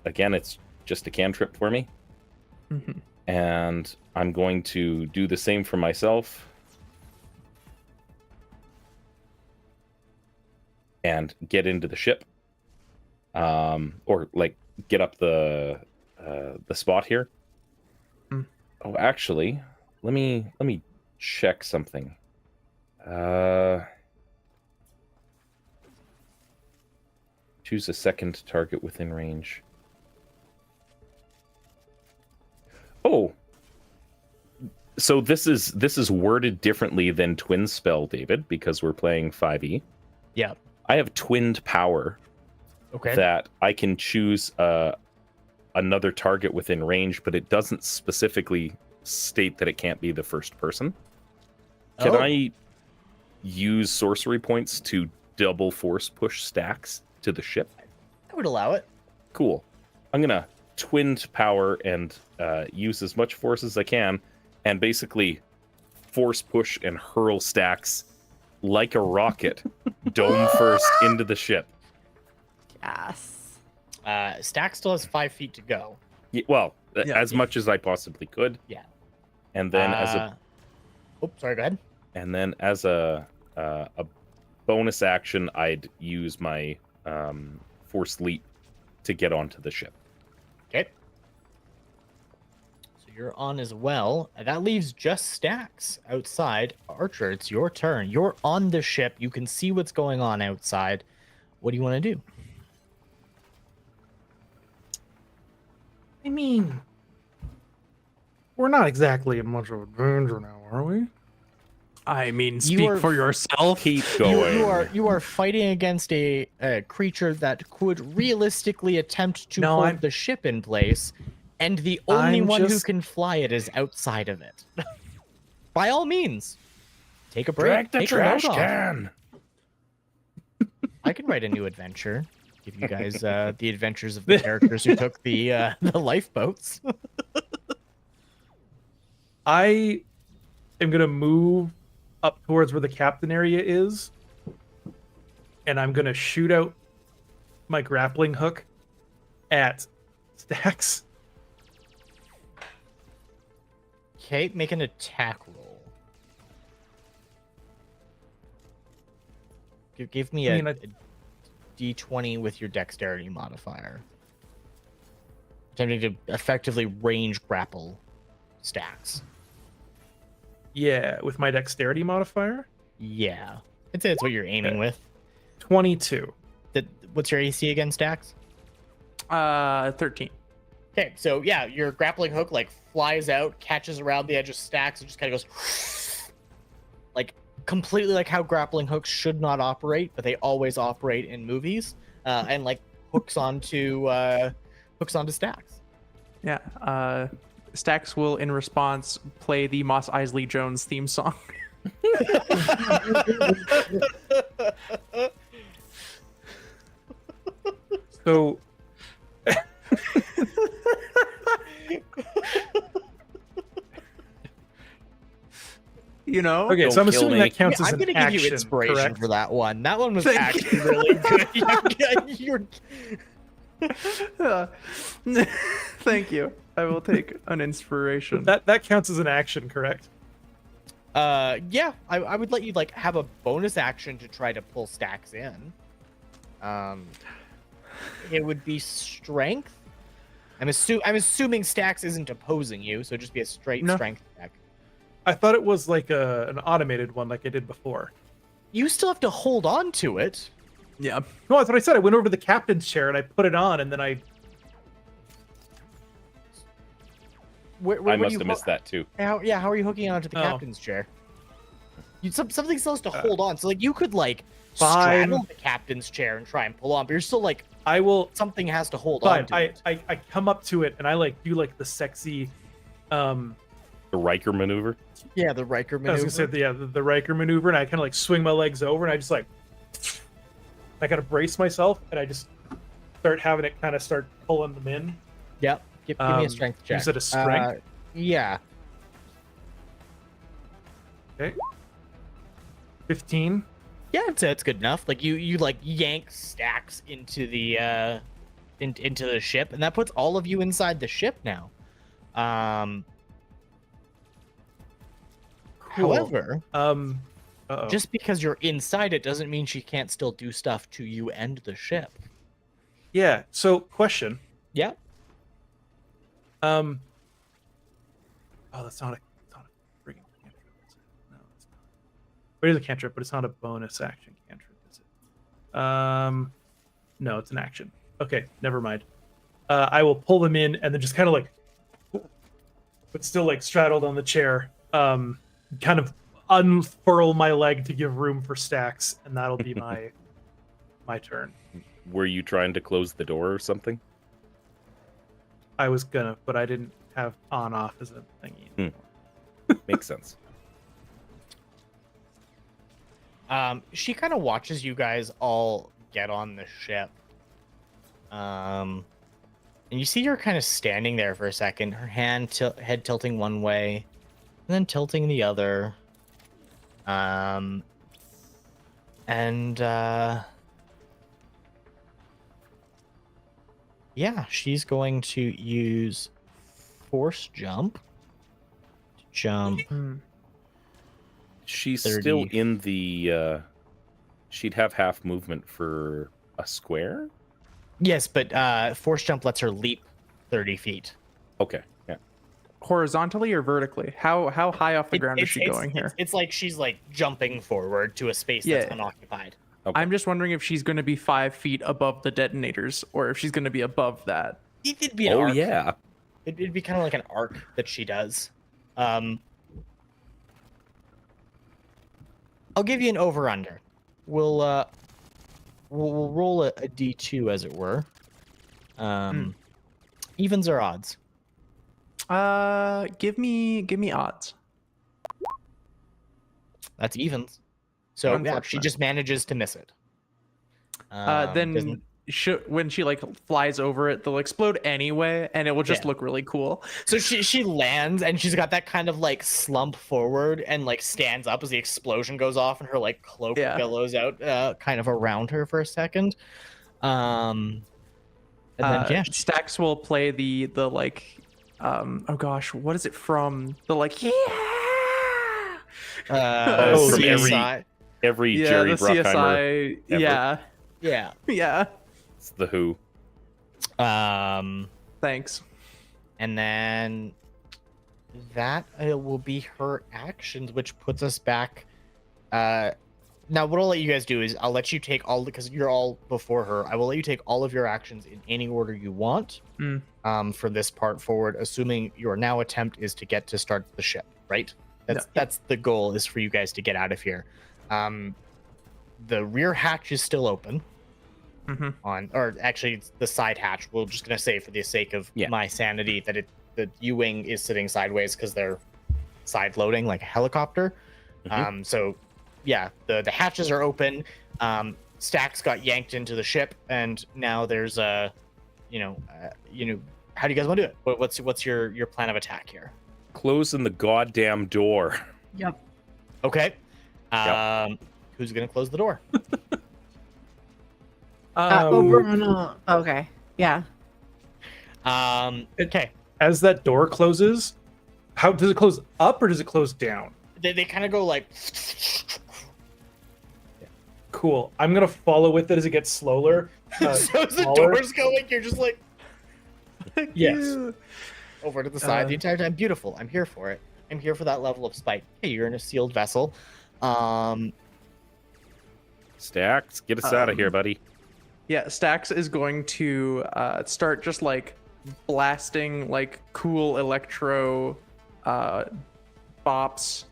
[SPEAKER 3] again, it's just a cantrip for me, and I'm going to do the same for myself. And get into the ship, or like get up the spot here. Oh, actually, let me check something. Choose a second target within range. Oh, so this is worded differently than Twin Spell, David, because we're playing 5e.
[SPEAKER 2] Yeah.
[SPEAKER 3] I have twinned power.
[SPEAKER 2] Okay.
[SPEAKER 3] That I can choose another target within range, but it doesn't specifically state that it can't be the first person. Can I use sorcery points to double force push Stacks to the ship?
[SPEAKER 2] I would allow it.
[SPEAKER 3] Cool. I'm gonna twinned power and use as much force as I can, and basically force push and hurl Stacks like a rocket, dome first into the ship.
[SPEAKER 5] Yes.
[SPEAKER 2] Stack still has 5 feet to go.
[SPEAKER 3] Well,
[SPEAKER 4] Yeah.
[SPEAKER 3] as much as I possibly could.
[SPEAKER 2] Yeah.
[SPEAKER 3] And then as a
[SPEAKER 2] sorry, go ahead.
[SPEAKER 3] and then as a bonus action, I'd use my force leap to get onto the ship.
[SPEAKER 2] Okay. So you're on as well. That leaves just Stacks outside. Archer, it's your turn. You're on the ship. You can see what's going on outside. What do you want to do?
[SPEAKER 7] I mean, we're not exactly in much of a danger now, are we?
[SPEAKER 4] I mean,
[SPEAKER 2] You
[SPEAKER 4] speak
[SPEAKER 2] are-
[SPEAKER 4] for yourself.
[SPEAKER 3] Keep going.
[SPEAKER 2] You are fighting against a creature that could realistically attempt to
[SPEAKER 7] No,
[SPEAKER 2] hold
[SPEAKER 7] I'm-
[SPEAKER 2] the ship in place, and the only
[SPEAKER 7] I'm
[SPEAKER 2] one who
[SPEAKER 7] just-
[SPEAKER 2] can fly it is outside of it. By all means, take a break.
[SPEAKER 3] Drag the
[SPEAKER 2] take a
[SPEAKER 3] trash
[SPEAKER 2] load off.
[SPEAKER 3] can.
[SPEAKER 2] I can write a new adventure. Give you guys the adventures of the characters who took the lifeboats.
[SPEAKER 7] I am gonna move up towards where the captain area is, and I'm gonna shoot out my grappling hook at Stacks.
[SPEAKER 2] Okay, make an attack roll. Give me
[SPEAKER 7] I
[SPEAKER 2] a,
[SPEAKER 7] mean,
[SPEAKER 2] a D20 with your dexterity modifier. Attempting to effectively range grapple Stacks.
[SPEAKER 7] Yeah, with my dexterity modifier,
[SPEAKER 2] Yeah. I'd say that's what you're aiming with.
[SPEAKER 7] 22.
[SPEAKER 2] What's your AC again, Stacks?
[SPEAKER 4] 13.
[SPEAKER 2] Okay, so yeah, your grappling hook like flies out, catches around the edge of Stacks, and just kind of goes like completely like how grappling hooks should not operate, but they always operate in movies, and like hooks onto Stacks.
[SPEAKER 4] Yeah. Stacks will, in response, play the Moss Isley Jones theme song.
[SPEAKER 7] So
[SPEAKER 4] You know?
[SPEAKER 7] okay, so I'm
[SPEAKER 6] Don't kill
[SPEAKER 7] assuming
[SPEAKER 6] me.
[SPEAKER 7] that counts
[SPEAKER 2] Yeah,
[SPEAKER 7] as
[SPEAKER 2] I'm
[SPEAKER 7] an
[SPEAKER 2] gonna give
[SPEAKER 7] action,
[SPEAKER 2] you inspiration
[SPEAKER 7] correct?
[SPEAKER 2] for that one. That one was
[SPEAKER 4] Thank
[SPEAKER 2] actually
[SPEAKER 4] you.
[SPEAKER 2] really good. You're
[SPEAKER 4] Thank you. I will take an inspiration.
[SPEAKER 7] That counts as an action, correct?
[SPEAKER 2] yeah, I would let you like have a bonus action to try to pull Stacks in. It would be strength. I'm assuming Stacks isn't opposing you, so it'd just be a straight
[SPEAKER 4] No.
[SPEAKER 2] strength check.
[SPEAKER 7] I thought it was like an automated one, like I did before.
[SPEAKER 2] You still have to hold on to it.
[SPEAKER 4] Yeah.
[SPEAKER 7] No, that's what I said. I went over to the captain's chair and I put it on, and then I
[SPEAKER 2] Where
[SPEAKER 3] I
[SPEAKER 2] were
[SPEAKER 3] must
[SPEAKER 2] you
[SPEAKER 3] have missed that too.
[SPEAKER 2] How are you hooking onto the
[SPEAKER 7] Oh.
[SPEAKER 2] captain's chair? Something still has to hold on. So like you could like
[SPEAKER 7] Fine.
[SPEAKER 2] straddle the captain's chair and try and pull on, but you're still like
[SPEAKER 7] I will.
[SPEAKER 2] something has to hold on
[SPEAKER 7] Fine.
[SPEAKER 2] to it.
[SPEAKER 7] I come up to it and I like do like the sexy.
[SPEAKER 3] The Riker maneuver.
[SPEAKER 2] Yeah, the Riker
[SPEAKER 7] I was
[SPEAKER 2] maneuver.
[SPEAKER 7] gonna say the Riker maneuver, and I kind of like swing my legs over, and I just like, I gotta brace myself, and I just start having it kind of start pulling them in.
[SPEAKER 2] Yep. Give me a strength check.
[SPEAKER 7] Is it a strength?
[SPEAKER 2] Yeah.
[SPEAKER 7] Okay. 15.
[SPEAKER 2] Yeah, it's good enough. Like you like yank Stacks into the into the ship, and that puts all of you inside the ship now.
[SPEAKER 7] Cool.
[SPEAKER 2] However,
[SPEAKER 7] Uh-oh.
[SPEAKER 2] just because you're inside it doesn't mean she can't still do stuff to you and the ship.
[SPEAKER 7] Yeah. So, question.
[SPEAKER 2] Yeah.
[SPEAKER 7] Oh, that's not a friggin' cantrip, is it? No, it's not. It is a cantrip, but it's not a bonus action cantrip, is it? No, it's an action. Okay, never mind. I will pull them in and then just kind of like, but still like straddled on the chair. Kind of unfurl my leg to give room for Stacks, and that'll be my my turn.
[SPEAKER 3] Were you trying to close the door or something?
[SPEAKER 7] I was gonna, but I didn't have on off as a thingy.
[SPEAKER 3] Makes sense.
[SPEAKER 2] She kind of watches you guys all get on the ship. And you see her kind of standing there for a second, her head tilting one way, and then tilting the other. And And yeah, she's going to use force jump to jump.
[SPEAKER 3] She's
[SPEAKER 2] 30.
[SPEAKER 3] still in the. She'd have half movement for a square.
[SPEAKER 2] Yes, but force jump lets her leap 30 feet.
[SPEAKER 3] Okay. Yeah.
[SPEAKER 4] Horizontally or vertically? How high off the ground is she going here?
[SPEAKER 2] It's like she's like jumping forward to a space
[SPEAKER 4] Yeah.
[SPEAKER 2] that's unoccupied.
[SPEAKER 3] Okay.
[SPEAKER 4] I'm just wondering if she's going to be 5 feet above the detonators, or if she's going to be above that.
[SPEAKER 2] It'd be an
[SPEAKER 3] Oh
[SPEAKER 2] arc.
[SPEAKER 3] yeah.
[SPEAKER 2] It'd be kind of like an arc that she does. I'll give you an over under. We'll roll a d2 as it were. Evens or odds?
[SPEAKER 4] Give me odds.
[SPEAKER 2] That's evens. So yeah, she
[SPEAKER 4] Unfortunate.
[SPEAKER 2] just manages to miss it.
[SPEAKER 4] Then
[SPEAKER 2] doesn't-
[SPEAKER 4] when she like flies over it, they'll explode anyway, and it will just
[SPEAKER 2] Yeah.
[SPEAKER 4] look really cool.
[SPEAKER 2] So she lands and she's got that kind of like slump forward and like stands up as the explosion goes off and her like cloak
[SPEAKER 4] Yeah.
[SPEAKER 2] billows out kind of around her for a second. And then yeah,
[SPEAKER 4] Stax will play the like oh gosh, what is it from? The like
[SPEAKER 3] Oh, from
[SPEAKER 2] CSI.
[SPEAKER 3] Every
[SPEAKER 4] yeah,
[SPEAKER 3] Jerry
[SPEAKER 4] the
[SPEAKER 3] Bruckheimer.
[SPEAKER 4] CSI
[SPEAKER 3] ever.
[SPEAKER 2] Yeah.
[SPEAKER 4] yeah.
[SPEAKER 3] It's the Who.
[SPEAKER 4] Thanks.
[SPEAKER 2] And then that will be her actions, which puts us back. Now, what I'll let you guys do is I'll let you take all, because you're all before her. I will let you take all of your actions in any order you want for this part forward, assuming your now attempt is to get to start the ship, right? That's the goal, is for you guys to get out of here. The rear hatch is still open. Or actually, it's the side hatch. We're just gonna say, for the sake of my sanity, that the U-wing is sitting sideways because they're side loading like a helicopter. So yeah, the hatches are open. Stax got yanked into the ship, and now there's a, how do you guys want to do it? What's your plan of attack here?
[SPEAKER 3] Closing the goddamn door.
[SPEAKER 5] Yep.
[SPEAKER 2] Okay. Who's gonna close the door?
[SPEAKER 5] Okay. Yeah.
[SPEAKER 2] Okay.
[SPEAKER 7] As that door closes, how does it close up or does it close down?
[SPEAKER 2] They kind of go like.
[SPEAKER 7] Cool. I'm gonna follow with it as it gets slower.
[SPEAKER 2] So as the
[SPEAKER 7] smaller.
[SPEAKER 2] door's going, you're just like
[SPEAKER 7] Yes.
[SPEAKER 2] over to the side the entire time. Beautiful. I'm here for it. I'm here for that level of spite. Hey, you're in a sealed vessel.
[SPEAKER 3] Stacks, get us out of here, buddy.
[SPEAKER 4] Yeah, Stax is going to start just like blasting like cool electro bops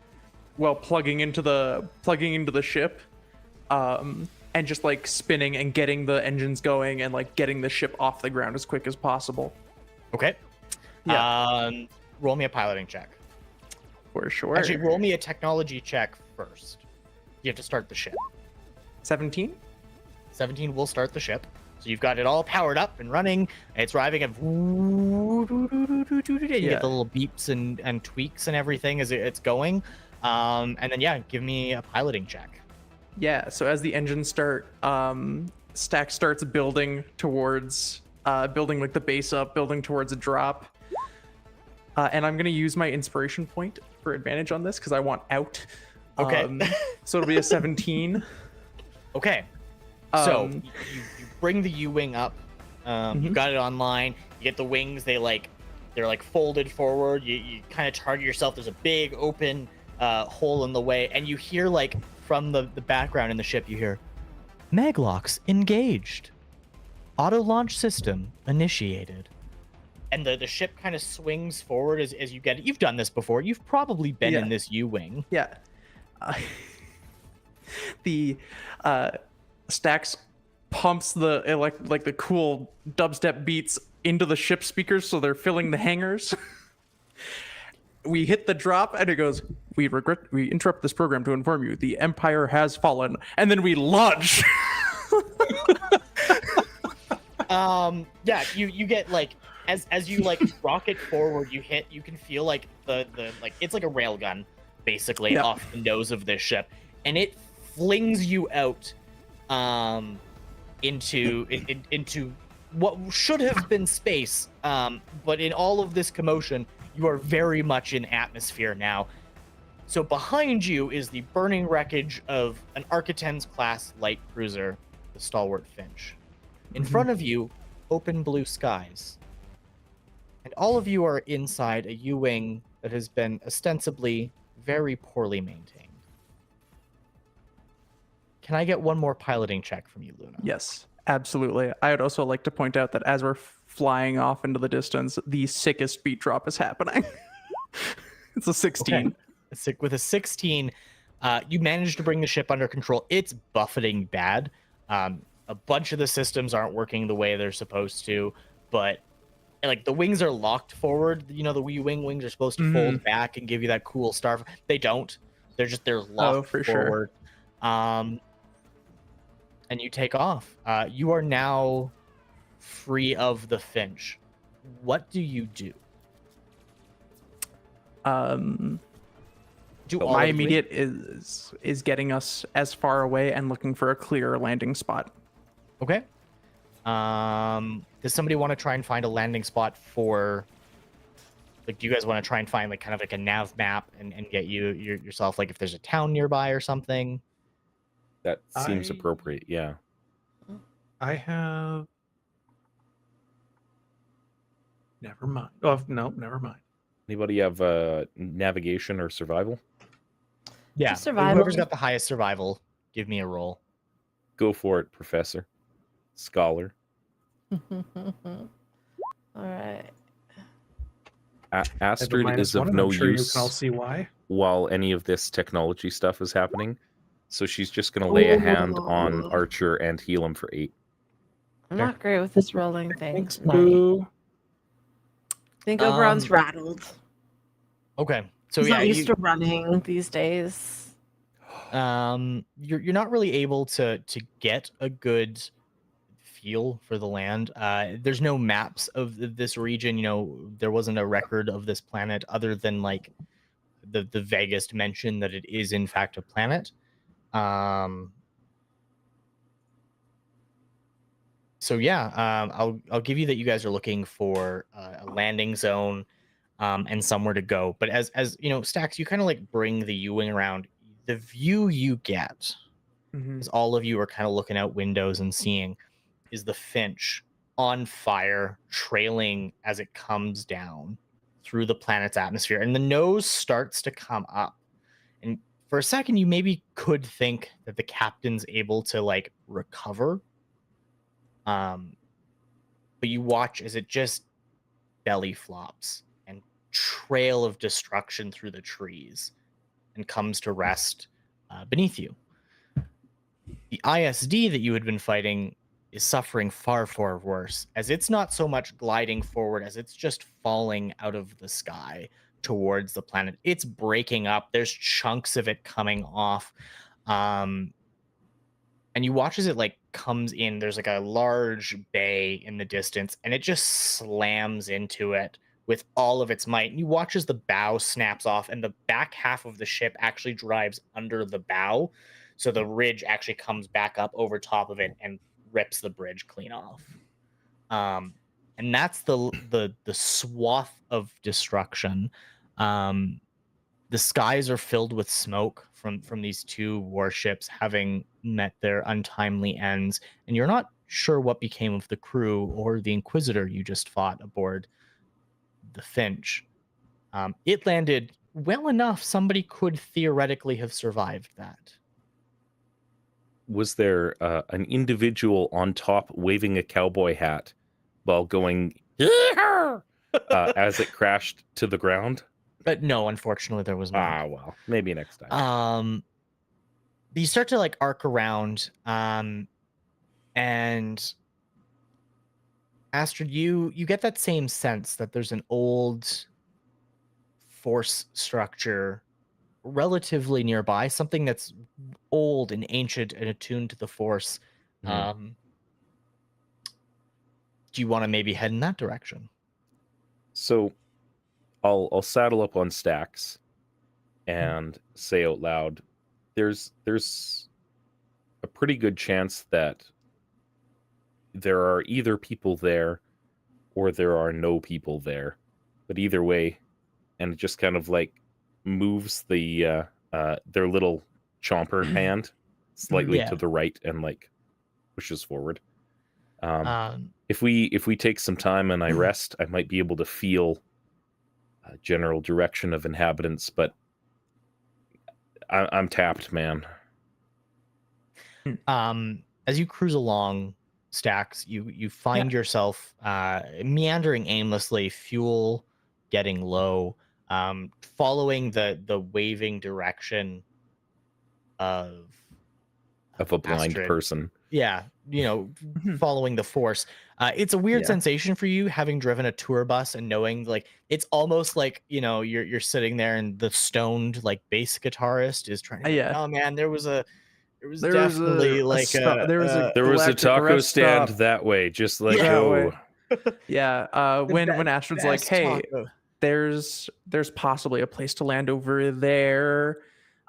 [SPEAKER 4] while plugging into the ship, and just like spinning and getting the engines going and like getting the ship off the ground as quick as possible.
[SPEAKER 2] Okay.
[SPEAKER 4] Yeah.
[SPEAKER 2] Roll me a piloting check.
[SPEAKER 4] For sure.
[SPEAKER 2] Actually, roll me a technology check first. You have to start the ship.
[SPEAKER 4] 17.
[SPEAKER 2] 17 will start the ship. So you've got it all powered up and running. It's arriving at you get the little beeps and tweaks and everything as it's going. And then give me a piloting check.
[SPEAKER 4] Yeah, so as the engines start, Stack starts building towards building like the base up, building towards a drop. And I'm gonna use my inspiration point for advantage on this because I want out.
[SPEAKER 2] Okay.
[SPEAKER 4] So it'll be a 17.
[SPEAKER 2] Okay. So you bring the U-wing up. You got it online. You get the wings. They're like folded forward. You kind of target yourself. There's a big open hole in the way, and you hear like from the background in the ship, you hear maglocks engaged, auto launch system initiated, and the ship kind of swings forward as you get it. You've done this before. You've probably been in this U-wing.
[SPEAKER 4] Yeah. The Stax pumps the like the cool dubstep beats into the ship speakers so they're filling the hangars. We hit the drop and it goes, we interrupt this program to inform you the Empire has fallen, and then we launch.
[SPEAKER 2] You get like as you like rocket forward, you can feel like the like it's like a railgun basically off the nose of this ship, and it flings you out into what should have been space. But in all of this commotion, you are very much in atmosphere now. So behind you is the burning wreckage of an Architens class light cruiser, the Stalwart Finch. In front of you, open blue skies. And all of you are inside a U-Wing that has been ostensibly very poorly maintained. Can I get one more piloting check from you, Luna?
[SPEAKER 4] Yes, absolutely. I would also like to point out that as we're flying off into the distance, the sickest beat drop is happening. It's a 16.
[SPEAKER 2] Okay. With a 16, you managed to bring the ship under control. It's buffeting bad. A bunch of the systems aren't working the way they're supposed to, but like the wings are locked forward. You know, the wings are supposed to fold back and give you that cool star. They don't. They're locked
[SPEAKER 4] for
[SPEAKER 2] forward. Sure. And you take off. You are now free of the Finch. What do you do?
[SPEAKER 4] My immediate is getting us as far away and looking for a clear landing spot.
[SPEAKER 2] Okay. Does somebody want to try and find a landing spot for, like, do you guys want to try and find like kind of like a nav map and get yourself, like, if there's a town nearby or something?
[SPEAKER 3] That seems appropriate, yeah.
[SPEAKER 7] I have... Never mind. Oh, no, never mind.
[SPEAKER 3] Anybody have navigation or survival?
[SPEAKER 2] Yeah,
[SPEAKER 5] Just survival.
[SPEAKER 2] whoever's got the highest survival, give me a roll.
[SPEAKER 3] Go for it, Professor. Scholar.
[SPEAKER 5] All right.
[SPEAKER 3] Astrid is
[SPEAKER 7] -1,
[SPEAKER 3] of
[SPEAKER 7] and
[SPEAKER 3] no
[SPEAKER 7] I'm sure
[SPEAKER 3] use
[SPEAKER 7] you can all see why.
[SPEAKER 3] while any of this technology stuff is happening. So she's just going to lay a hand on Archer and heal him for 8.
[SPEAKER 5] I'm not great with this rolling thing.
[SPEAKER 7] Thanks,
[SPEAKER 5] tonight.
[SPEAKER 7] Boo.
[SPEAKER 5] I think Oberon's rattled.
[SPEAKER 2] Okay, so
[SPEAKER 5] He's
[SPEAKER 2] yeah,
[SPEAKER 5] not used to running these days.
[SPEAKER 2] You're not really able to get a good feel for the land. There's no maps of this region. You know, there wasn't a record of this planet other than like the vaguest mention that it is in fact a planet. So yeah, I'll give you that you guys are looking for a landing zone and somewhere to go. But as you know, Stacks, you kind of like bring the U-Wing around. The view you get, as all of you are kind of looking out windows and seeing, is the Finch on fire, trailing as it comes down through the planet's atmosphere. And the nose starts to come up. And for a second, you maybe could think that the captain's able to like recover. But you watch as it just belly flops and trail of destruction through the trees and comes to rest beneath you. The ISD that you had been fighting is suffering far, far worse, as it's not so much gliding forward as it's just falling out of the sky towards the planet. It's breaking up. There's chunks of it coming off. And you watch as it like comes in. There's like a large bay in the distance, and it just slams into it with all of its might. And you watch as the bow snaps off, and the back half of the ship actually drives under the bow. So the ridge actually comes back up over top of it and rips the bridge clean off. And that's the swath of destruction. The skies are filled with smoke from these two warships having met their untimely ends, and you're not sure what became of the crew or the Inquisitor you just fought aboard the Finch. It landed well enough somebody could theoretically have survived that.
[SPEAKER 3] Was there an individual on top waving a cowboy hat while going as it crashed to the ground?
[SPEAKER 2] But no, unfortunately, there was not.
[SPEAKER 3] Ah, well, maybe next time.
[SPEAKER 2] You start to like arc around, and Astrid, you get that same sense that there's an old force structure relatively nearby, something that's old and ancient and attuned to the Force. Do you want to maybe head in that direction?
[SPEAKER 3] So I'll saddle up on Stacks and say out loud, there's a pretty good chance that there are either people there or there are no people there. But either way, and it just kind of like moves their little chomper hand slightly
[SPEAKER 2] Yeah.
[SPEAKER 3] to the right and like pushes forward.
[SPEAKER 2] Um,
[SPEAKER 3] If we take some time and I rest, I might be able to feel a general direction of inhabitants, but I'm tapped, man.
[SPEAKER 2] As you cruise along, Stacks, you find yourself meandering aimlessly, fuel getting low, following the waving direction of
[SPEAKER 3] Of a blind
[SPEAKER 2] Astrid.
[SPEAKER 3] person.
[SPEAKER 2] Yeah, following the force. It's a weird
[SPEAKER 4] Yeah.
[SPEAKER 2] sensation for you, having driven a tour bus and knowing like it's almost like you're sitting there and the stoned like bass guitarist is trying to be like,
[SPEAKER 4] Yeah.
[SPEAKER 2] oh man, there was
[SPEAKER 4] There
[SPEAKER 2] definitely like
[SPEAKER 4] there was a
[SPEAKER 3] There was a
[SPEAKER 4] galactic
[SPEAKER 3] taco
[SPEAKER 4] rest
[SPEAKER 3] stand
[SPEAKER 4] stop.
[SPEAKER 3] that way, just like
[SPEAKER 4] That
[SPEAKER 3] oh.
[SPEAKER 4] way. Yeah. When Astrid's like,
[SPEAKER 2] best
[SPEAKER 4] hey,
[SPEAKER 2] taco.
[SPEAKER 4] there's possibly a place to land over there.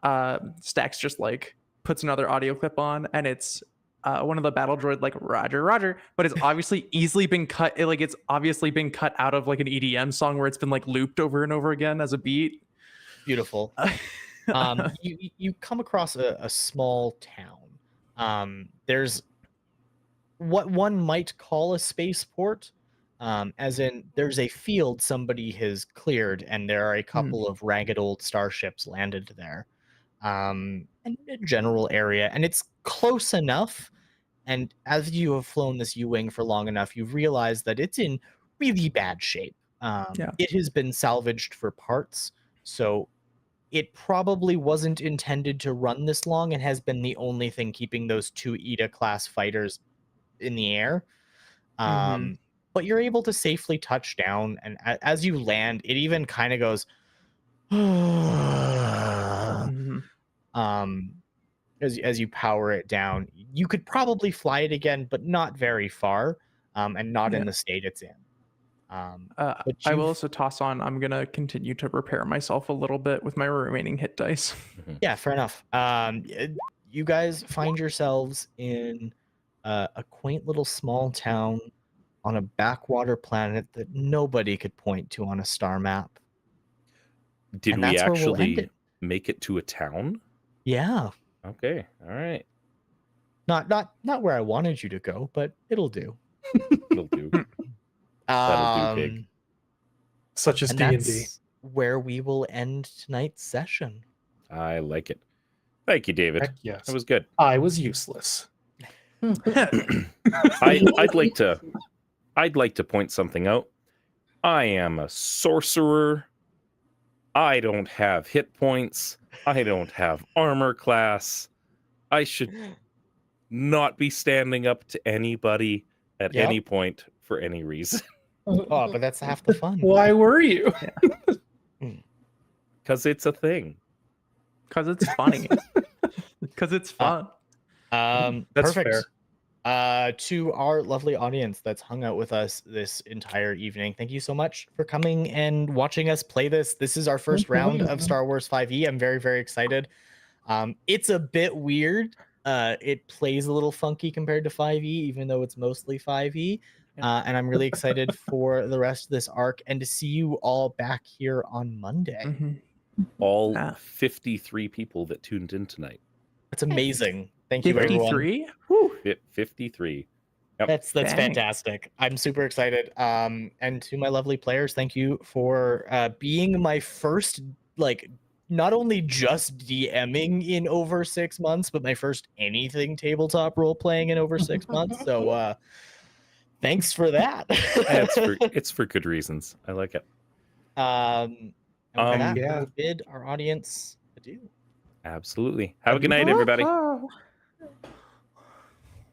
[SPEAKER 4] Stax just like puts another audio clip on, and it's one of the battle droid like Roger, but it's obviously easily been cut. It's obviously been cut out of like an EDM song where it's been like looped over and over again as a beat.
[SPEAKER 2] Beautiful. You come across a small town. There's what one might call a spaceport, as in there's a field somebody has cleared, and there are a couple of ragged old starships landed there, and a general area, and it's close enough. And as you have flown this U-wing for long enough, you've realized that it's in really bad shape.
[SPEAKER 4] Yeah.
[SPEAKER 2] It has been salvaged for parts, so it probably wasn't intended to run this long and has been the only thing keeping those two ETA class fighters in the air. But you're able to safely touch down, and as you land, it even kind of goes as you power it down. You could probably fly it again, but not very far, and not in the state it's in. But
[SPEAKER 4] I will also toss on. I'm gonna continue to repair myself a little bit with my remaining hit dice.
[SPEAKER 2] Yeah, fair enough. You guys find yourselves in a quaint little small town on a backwater planet that nobody could point to on a star map.
[SPEAKER 3] Did
[SPEAKER 2] And
[SPEAKER 3] we
[SPEAKER 2] that's where we'll end
[SPEAKER 3] actually
[SPEAKER 2] it.
[SPEAKER 3] make it to a town?
[SPEAKER 2] Yeah,
[SPEAKER 3] Okay, all right.
[SPEAKER 2] not where I wanted you to go, but it'll do.
[SPEAKER 3] It'll do. That'll do, pig.
[SPEAKER 7] Such as
[SPEAKER 2] And
[SPEAKER 7] D&D.
[SPEAKER 2] that's where we will end tonight's session.
[SPEAKER 3] I like it. Thank you, David.
[SPEAKER 7] Heck yes.
[SPEAKER 3] That was good.
[SPEAKER 7] I was useless.
[SPEAKER 3] I'd like to point something out. I am a sorcerer. I don't have hit points. I don't have armor class. I should not be standing up to anybody at any point for any reason.
[SPEAKER 2] Oh, but that's half the fun.
[SPEAKER 7] Why were you?
[SPEAKER 3] Because it's a thing.
[SPEAKER 4] Because it's funny. Because it's fun.
[SPEAKER 7] That's
[SPEAKER 2] Perfect.
[SPEAKER 7] fair.
[SPEAKER 2] To our lovely audience that's hung out with us this entire evening, thank you so much for coming and watching us play this. This is our first round of Star Wars 5e. I'm very, very excited. It's a bit weird. It plays a little funky compared to 5e, even though it's mostly 5e. And I'm really excited for the rest of this arc and to see you all back here on Monday.
[SPEAKER 3] All 53 people that tuned in tonight.
[SPEAKER 2] That's amazing. Thank you, everyone.
[SPEAKER 4] 53?
[SPEAKER 3] 53. Yep.
[SPEAKER 2] That's fantastic. I'm super excited. And to my lovely players, thank you for being my first, like, not only just DMing in over 6 months, but my first anything tabletop role playing in over 6 months. So thanks for that.
[SPEAKER 3] It's for good reasons. I like it.
[SPEAKER 2] We'll bid our audience adieu.
[SPEAKER 3] Absolutely. Have a good night, everybody.